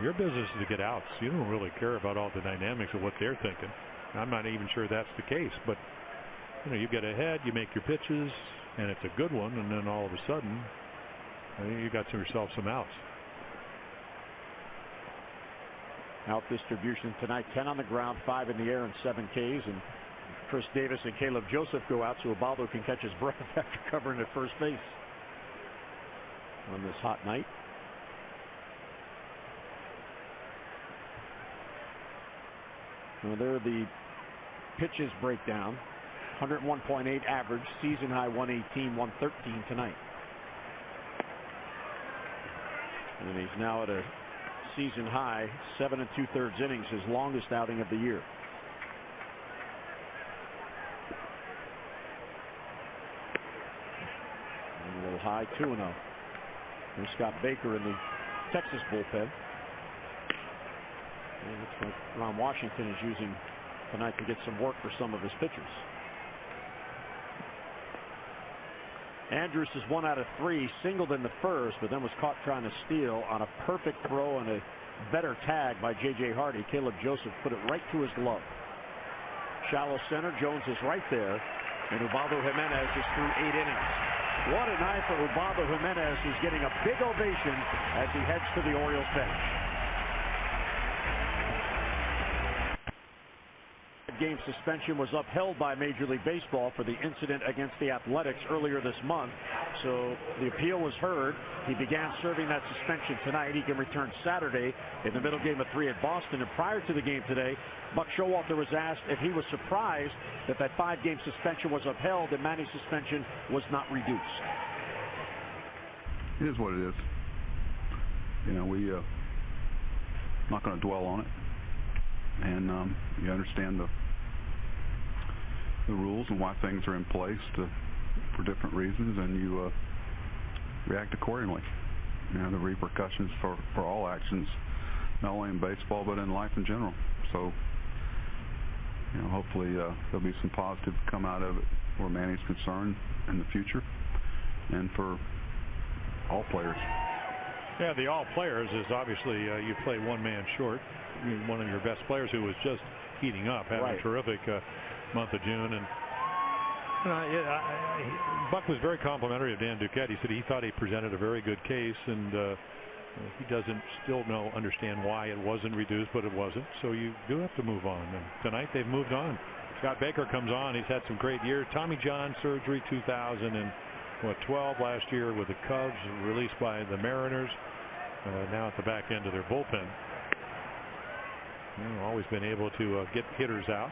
your business is to get outs. You don't really care about all the dynamics of what they're thinking. I'm not even sure that's the case, but you get ahead, you make your pitches, and it's a good one, and then all of a sudden, you got yourself some outs. Out distribution tonight, 10 on the ground, 5 in the air, and 7 Ks. And Chris Davis and Caleb Joseph go out so Ubaldo can catch his breath after covering at first base on this hot night. Well, there the pitches breakdown. 101.8 average, season high 118, 113 tonight. And he's now at a season high 7 2/3 innings, his longest outing of the year. And a little high, 2-0. There's Scott Baker in the Texas bullpen. And it looks like Ron Washington is using tonight to get some work for some of his pitchers. Andrus is 1 out of 3, singled in the first, but then was caught trying to steal on a perfect throw and a better tag by J.J. Hardy. Caleb Joseph put it right to his glove. Shallow center, Jones is right there, and Ubaldo Jimenez is through 8 innings. What a night for Ubaldo Jimenez, who's getting a big ovation as he heads to the Orioles bench. Game suspension was upheld by Major League Baseball for the incident against the Athletics earlier this month. So the appeal was heard. He began serving that suspension tonight. He can return Saturday in the middle game of 3 at Boston. And prior to the game today, Buck Showalter was asked if he was surprised that 5-game suspension was upheld and Manny's suspension was not reduced. It is what it is. We not going to dwell on it. And you understand the rules and why things are in place for different reasons, and you react accordingly. The repercussions for all actions, not only in baseball but in life in general. So, hopefully there'll be some positive come out of it where Manny's concerned in the future, and for all players. Yeah, the all players is obviously you play one man short. One of your best players who was just heating up, having a terrific month of June, and Buck was very complimentary of Dan Duquette. He said he thought he presented a very good case, and he doesn't still understand why it wasn't reduced, but it wasn't. So you do have to move on. And tonight they've moved on. Scott Baker comes on. He's had some great years. Tommy John surgery 2012 last year with the Cubs, released by the Mariners. Now at the back end of their bullpen. Always been able to get hitters out.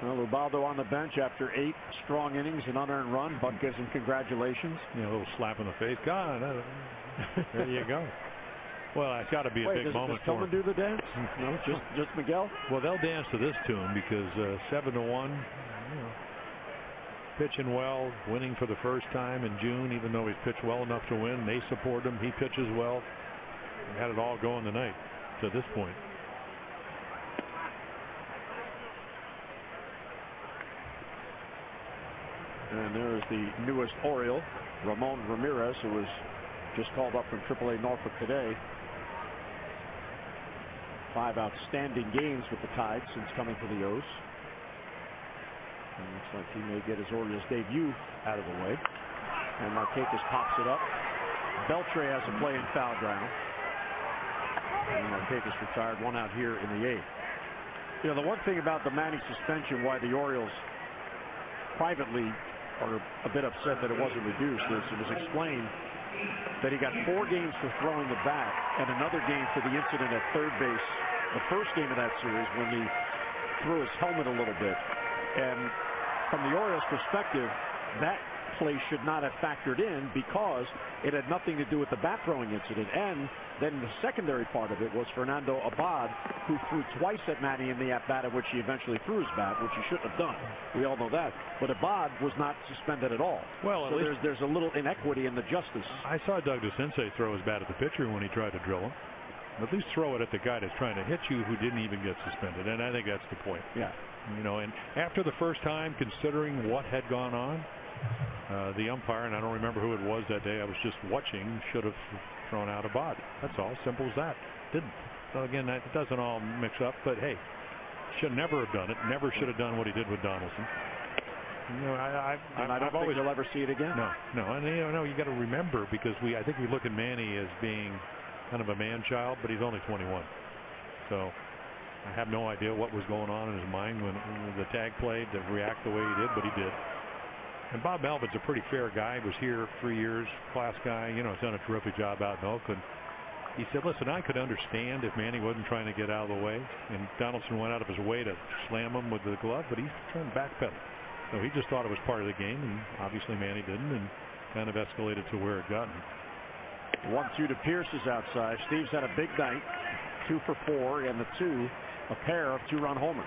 Well, Ubaldo on the bench after 8 strong innings and unearned run. Buck gives him congratulations. A little slap in the face. God, there you go. Well, it's got to be a big moment for him. Does someone do the dance? No, just Miguel? Well, they'll dance to this tune because 7-1. Pitching well, winning for the first time in June, even though he's pitched well enough to win. They support him. He pitches well. Had it all going tonight to this point. And there's the newest Oriole, Ramon Ramirez, who was just called up from AAA Norfolk today. 5 outstanding games with the Tide since coming to the O's. And looks like he may get his Orioles debut out of the way. And Markakis pops it up. Beltre has a play in foul ground. And Markakis retired, 1 out here in the 8th. The one thing about the Manny suspension, why the Orioles privately are a bit upset that it wasn't reduced, is it was explained that he got 4 games for throwing the bat and another game for the incident at third base, the first game of that series, when he threw his helmet a little bit. And from the Orioles' perspective, that play should not have factored in because it had nothing to do with the bat throwing incident. And then the secondary part of it was Fernando Abad, who threw twice at Manny in the at-bat at which he eventually threw his bat, which he shouldn't have done. We all know that. But Abad was not suspended at all. Well, so there's a little inequity in the justice. I saw Doug DeCinces throw his bat at the pitcher when he tried to drill him. At least throw it at the guy that's trying to hit you who didn't even get suspended, and I think that's the point. Yeah. You know, and after the first time, considering what had gone on, the umpire, and I don't remember who it was that day, I was just watching, should have thrown out a body. That's all. Simple as that. Didn't. So again, it doesn't all mix up, but hey, should never have done it. Never should have done what he did with Donaldson. You know, I don't think you'll ever see it again. No, and you got to remember, because I think we look at Manny as being kind of a man-child, but he's only 21. So I have no idea what was going on in his mind when the tag played to react the way he did, but he did. And Bob Melvin's a pretty fair guy. He was here 3 years, class guy. You know, has done a terrific job out in Oakland. He said, listen, I could understand if Manny wasn't trying to get out of the way, and Donaldson went out of his way to slam him with the glove, but he turned backpedal. So he just thought it was part of the game, and obviously Manny didn't, and kind of escalated to where it got. 1-2 to Pierce is outside. Steve's had a big night, 2 for 4, and a pair of 2-run homers.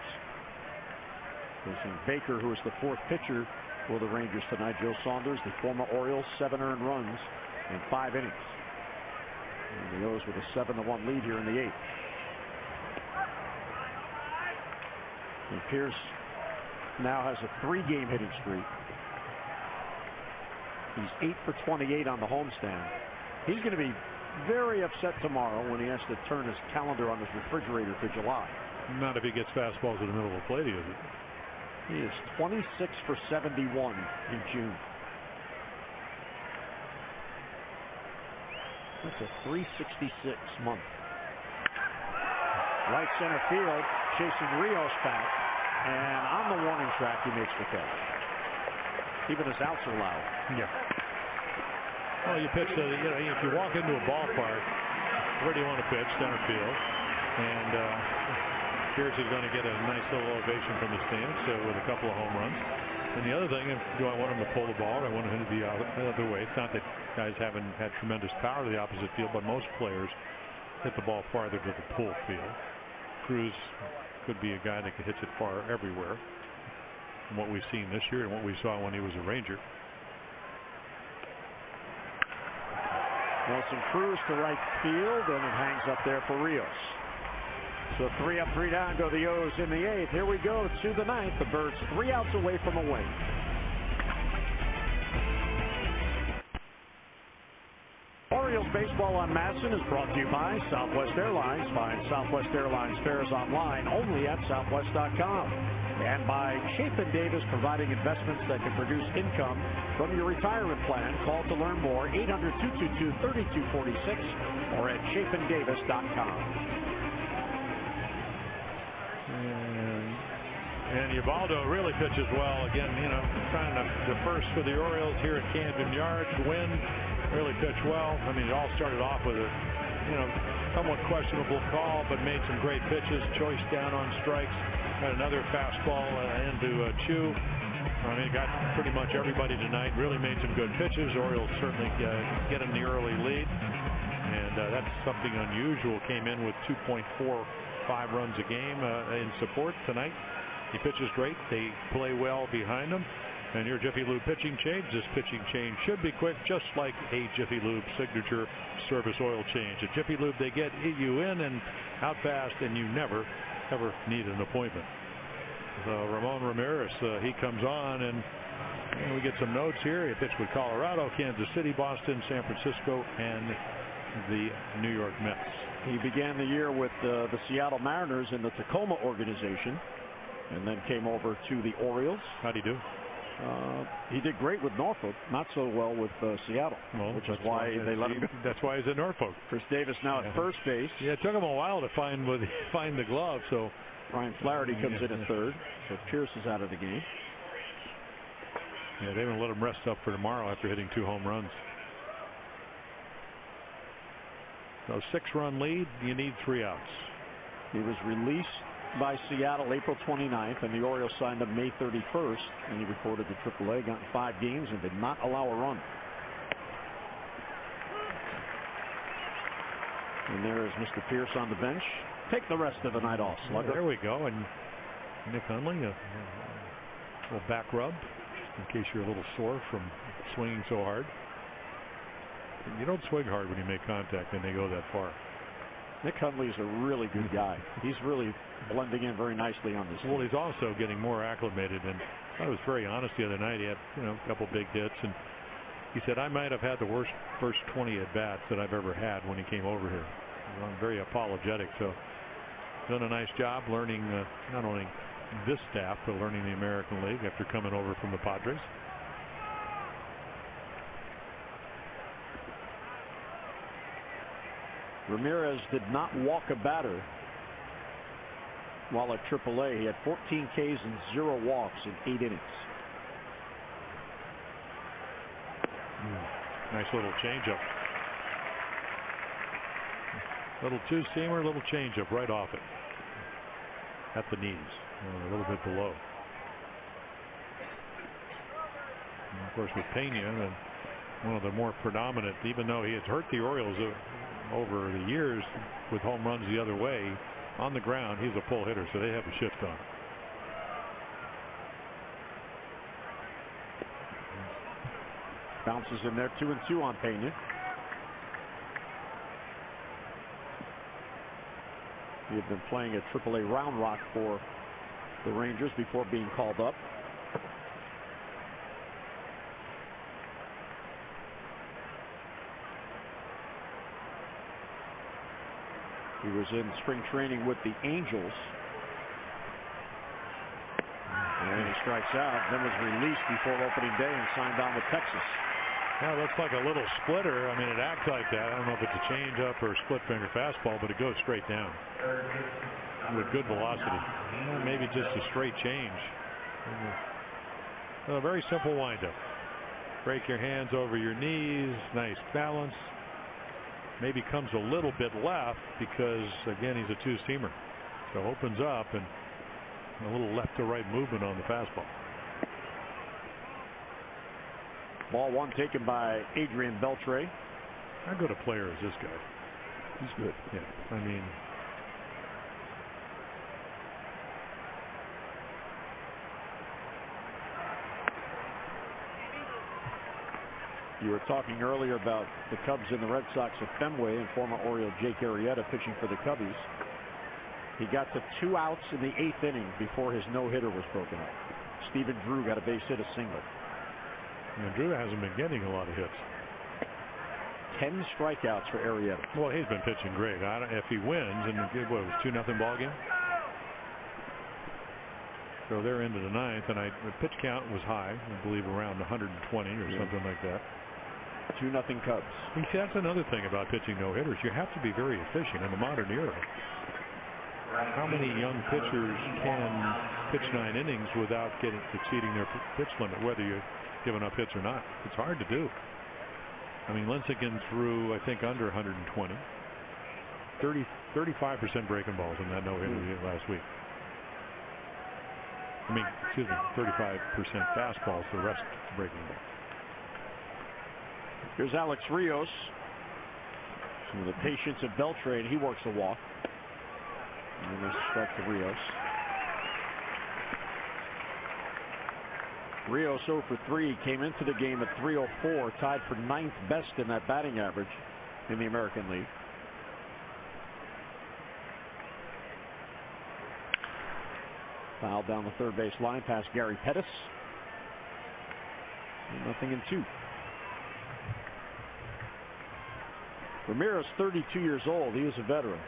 Facing Baker, who is the 4th pitcher for the Rangers tonight. Joe Saunders, the former Orioles, 7 earned runs in 5 innings. And the O's with a 7-1 lead here in the 8th. And Pierce now has a 3-game hitting streak. He's 8 for 28 on the homestand. He's going to be very upset tomorrow when he has to turn his calendar on his refrigerator to July. Not if he gets fastballs in the middle of the plate, is it? He is 26 for 71 in June. That's a 366 month. Right center field, chasing Rios back, and on the warning track, he makes the catch. Even his outs are loud. Yeah. Well, you pitch if you walk into a ballpark, where do you want to pitch? Center field, and Pierce is going to get a nice little ovation from the stands with a couple of home runs. And the other thing, do I want him to pull the ball? Or I want him to be the other way. It's not that guys haven't had tremendous power to the opposite field, but most players hit the ball farther to the pull field. Cruz could be a guy that hits it far everywhere. From what we've seen this year and what we saw when he was a Ranger. Nelson Cruz to right field, and it hangs up there for Rios. So 3 up, 3 down go the O's in the 8th. Here we go to the 9th. The Birds 3 outs away from a win. Orioles baseball on Madison is brought to you by Southwest Airlines. Find Southwest Airlines fares online only at southwest.com. And by Chapin Davis, providing investments that can produce income from your retirement plan. Call to learn more, 800-222-3246 or at chapindavis.com. And Ubaldo really pitches well. Again, trying to first for the Orioles here at Camden Yards. Win, really pitched well. I mean, it all started off with a, somewhat questionable call, but made some great pitches. Choice down on strikes. Had another fastball into Chu. I mean, got pretty much everybody tonight. Really made some good pitches. Orioles certainly get in the early lead. And that's something unusual. Came in with 2.45 runs a game in support tonight. He pitches great. They play well behind him. And your Jiffy Lube pitching change. This pitching change should be quick, just like a Jiffy Lube signature service oil change. At Jiffy Lube, they get you in and out fast, and you never, ever need an appointment. Ramon Ramirez, he comes on, and we get some notes here. He pitched with Colorado, Kansas City, Boston, San Francisco, and the New York Mets. He began the year with the Seattle Mariners in the Tacoma organization, and then came over to the Orioles. How'd he do? He did great with Norfolk, not so well with Seattle, which is why they let him go. That's why he's at Norfolk. Chris Davis now at first base. Yeah, it took him a while to find the glove. So Ryan Flaherty comes in at third. So Pierce is out of the game. Yeah, they haven't let him rest up for tomorrow after hitting 2 home runs. So 6-run lead, you need 3 outs. He was released by Seattle April 29th, and the Orioles signed him May 31st, and he reported to AAA, got in 5 games, and did not allow a run. And there is Mr. Pierce on the bench. Take the rest of the night off, Slugger. There we go. And Nick Hundley, a little back rub, in case you're a little sore from swinging so hard. You don't swing hard when you make contact and they go that far. Nick Hundley's a really good guy. He's really blending in very nicely on this team. Well, he's also getting more acclimated, and I was very honest the other night. He had, a couple big hits, and he said, I might have had the worst first 20 at-bats that I've ever had when he came over here. I'm very apologetic. So, done a nice job learning not only this staff, but learning the American League after coming over from the Padres. Ramirez did not walk a batter while at AAA. He had 14 Ks and 0 walks in 8 innings. Nice little changeup. Little two-seamer, little changeup right off it. At the knees, a little bit below. And of course, with Pena, one of the more predominant, even though he has hurt the Orioles over the years with home runs the other way, on the ground, he's a pull hitter, so they have a shift on. Bounces in there, 2-2 on Pena. He had been playing at AAA Round Rock for the Rangers before being called up. He was in spring training with the Angels. And he strikes out, then was released before opening day and signed on with Texas. Yeah, it looks like a little splitter. I mean, it acts like that. I don't know if it's a changeup or a split finger fastball, but it goes straight down with good velocity. Maybe just a straight change. A very simple windup. Break your hands over your knees. Nice balance. Maybe comes a little bit left because, again, he's a two-seamer. So opens up and a little left to right movement on the fastball. Ball one taken by Adrian Beltre. How good a player is this guy? He's good. Yeah. I mean, you were talking earlier about the Cubs and the Red Sox at Fenway, and former Oriole Jake Arrieta pitching for the Cubbies. He got to 2 outs in the 8th inning before his no-hitter was broken up. Stephen Drew got a base hit, a single. Drew hasn't been getting a lot of hits. 10 strikeouts for Arrieta. Well, he's been pitching great. If he wins, and it was 2-0 ball game. So they're into the 9th, and the pitch count was high. I believe around 120 or something like that. 2-0 Cubs. See, that's another thing about pitching no-hitters. You have to be very efficient in the modern era. How many young pitchers can pitch 9 innings without exceeding their pitch limit, whether you're giving up hits or not? It's hard to do. I mean, Lincecum threw, I think, under 120. 35% breaking balls in that no-hitter last week. I mean, excuse me, 35% fastballs, the rest breaking ball. Here's Alex Rios. Some of the patience of Beltre, and he works a walk. And there's a strike to Rios. Rios 0 for 3, came into the game at 304, tied for 9th best in that batting average in the American League. Foul down the third base line past Gary Pettis. 0-2. Ramirez, 32 years old. He is a veteran.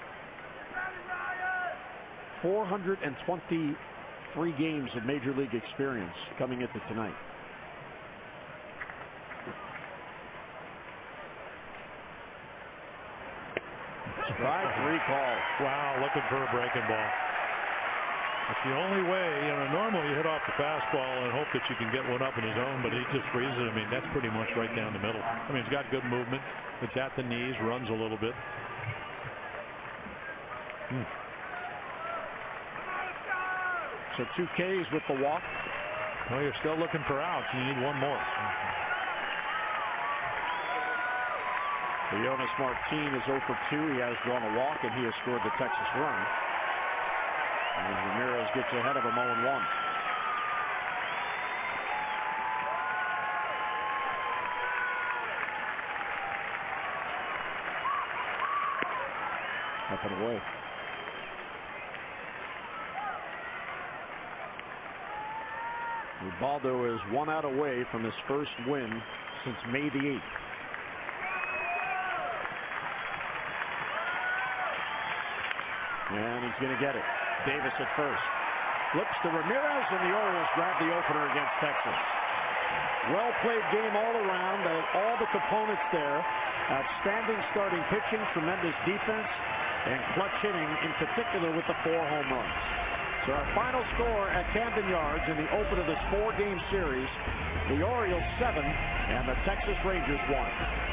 423 games of Major League experience coming into tonight. Strike 3 call. Wow, looking for a breaking ball. It's the only way. Normally you hit off the fastball and hope that you can get one up in his own, but he just freezes it. I mean, that's pretty much right down the middle. I mean, he's got good movement. It's at the knees, runs a little bit. So 2 Ks with the walk. Well, you're still looking for outs. You need one more. Leonis Martin is 0 for 2. He has drawn a walk, and he has scored the Texas run. And Ramirez gets ahead of him 0-1. Up and away. Ubaldo is 1 out away from his first win since May the 8th. And he's going to get it. Davis at first. Flips to Ramirez, and the Orioles grab the opener against Texas. Well played game all around. All the components there. Outstanding starting pitching, tremendous defense, and clutch hitting, in particular with the 4 home runs. So our final score at Camden Yards in the open of this 4-game series, the Orioles 7 and the Texas Rangers 1.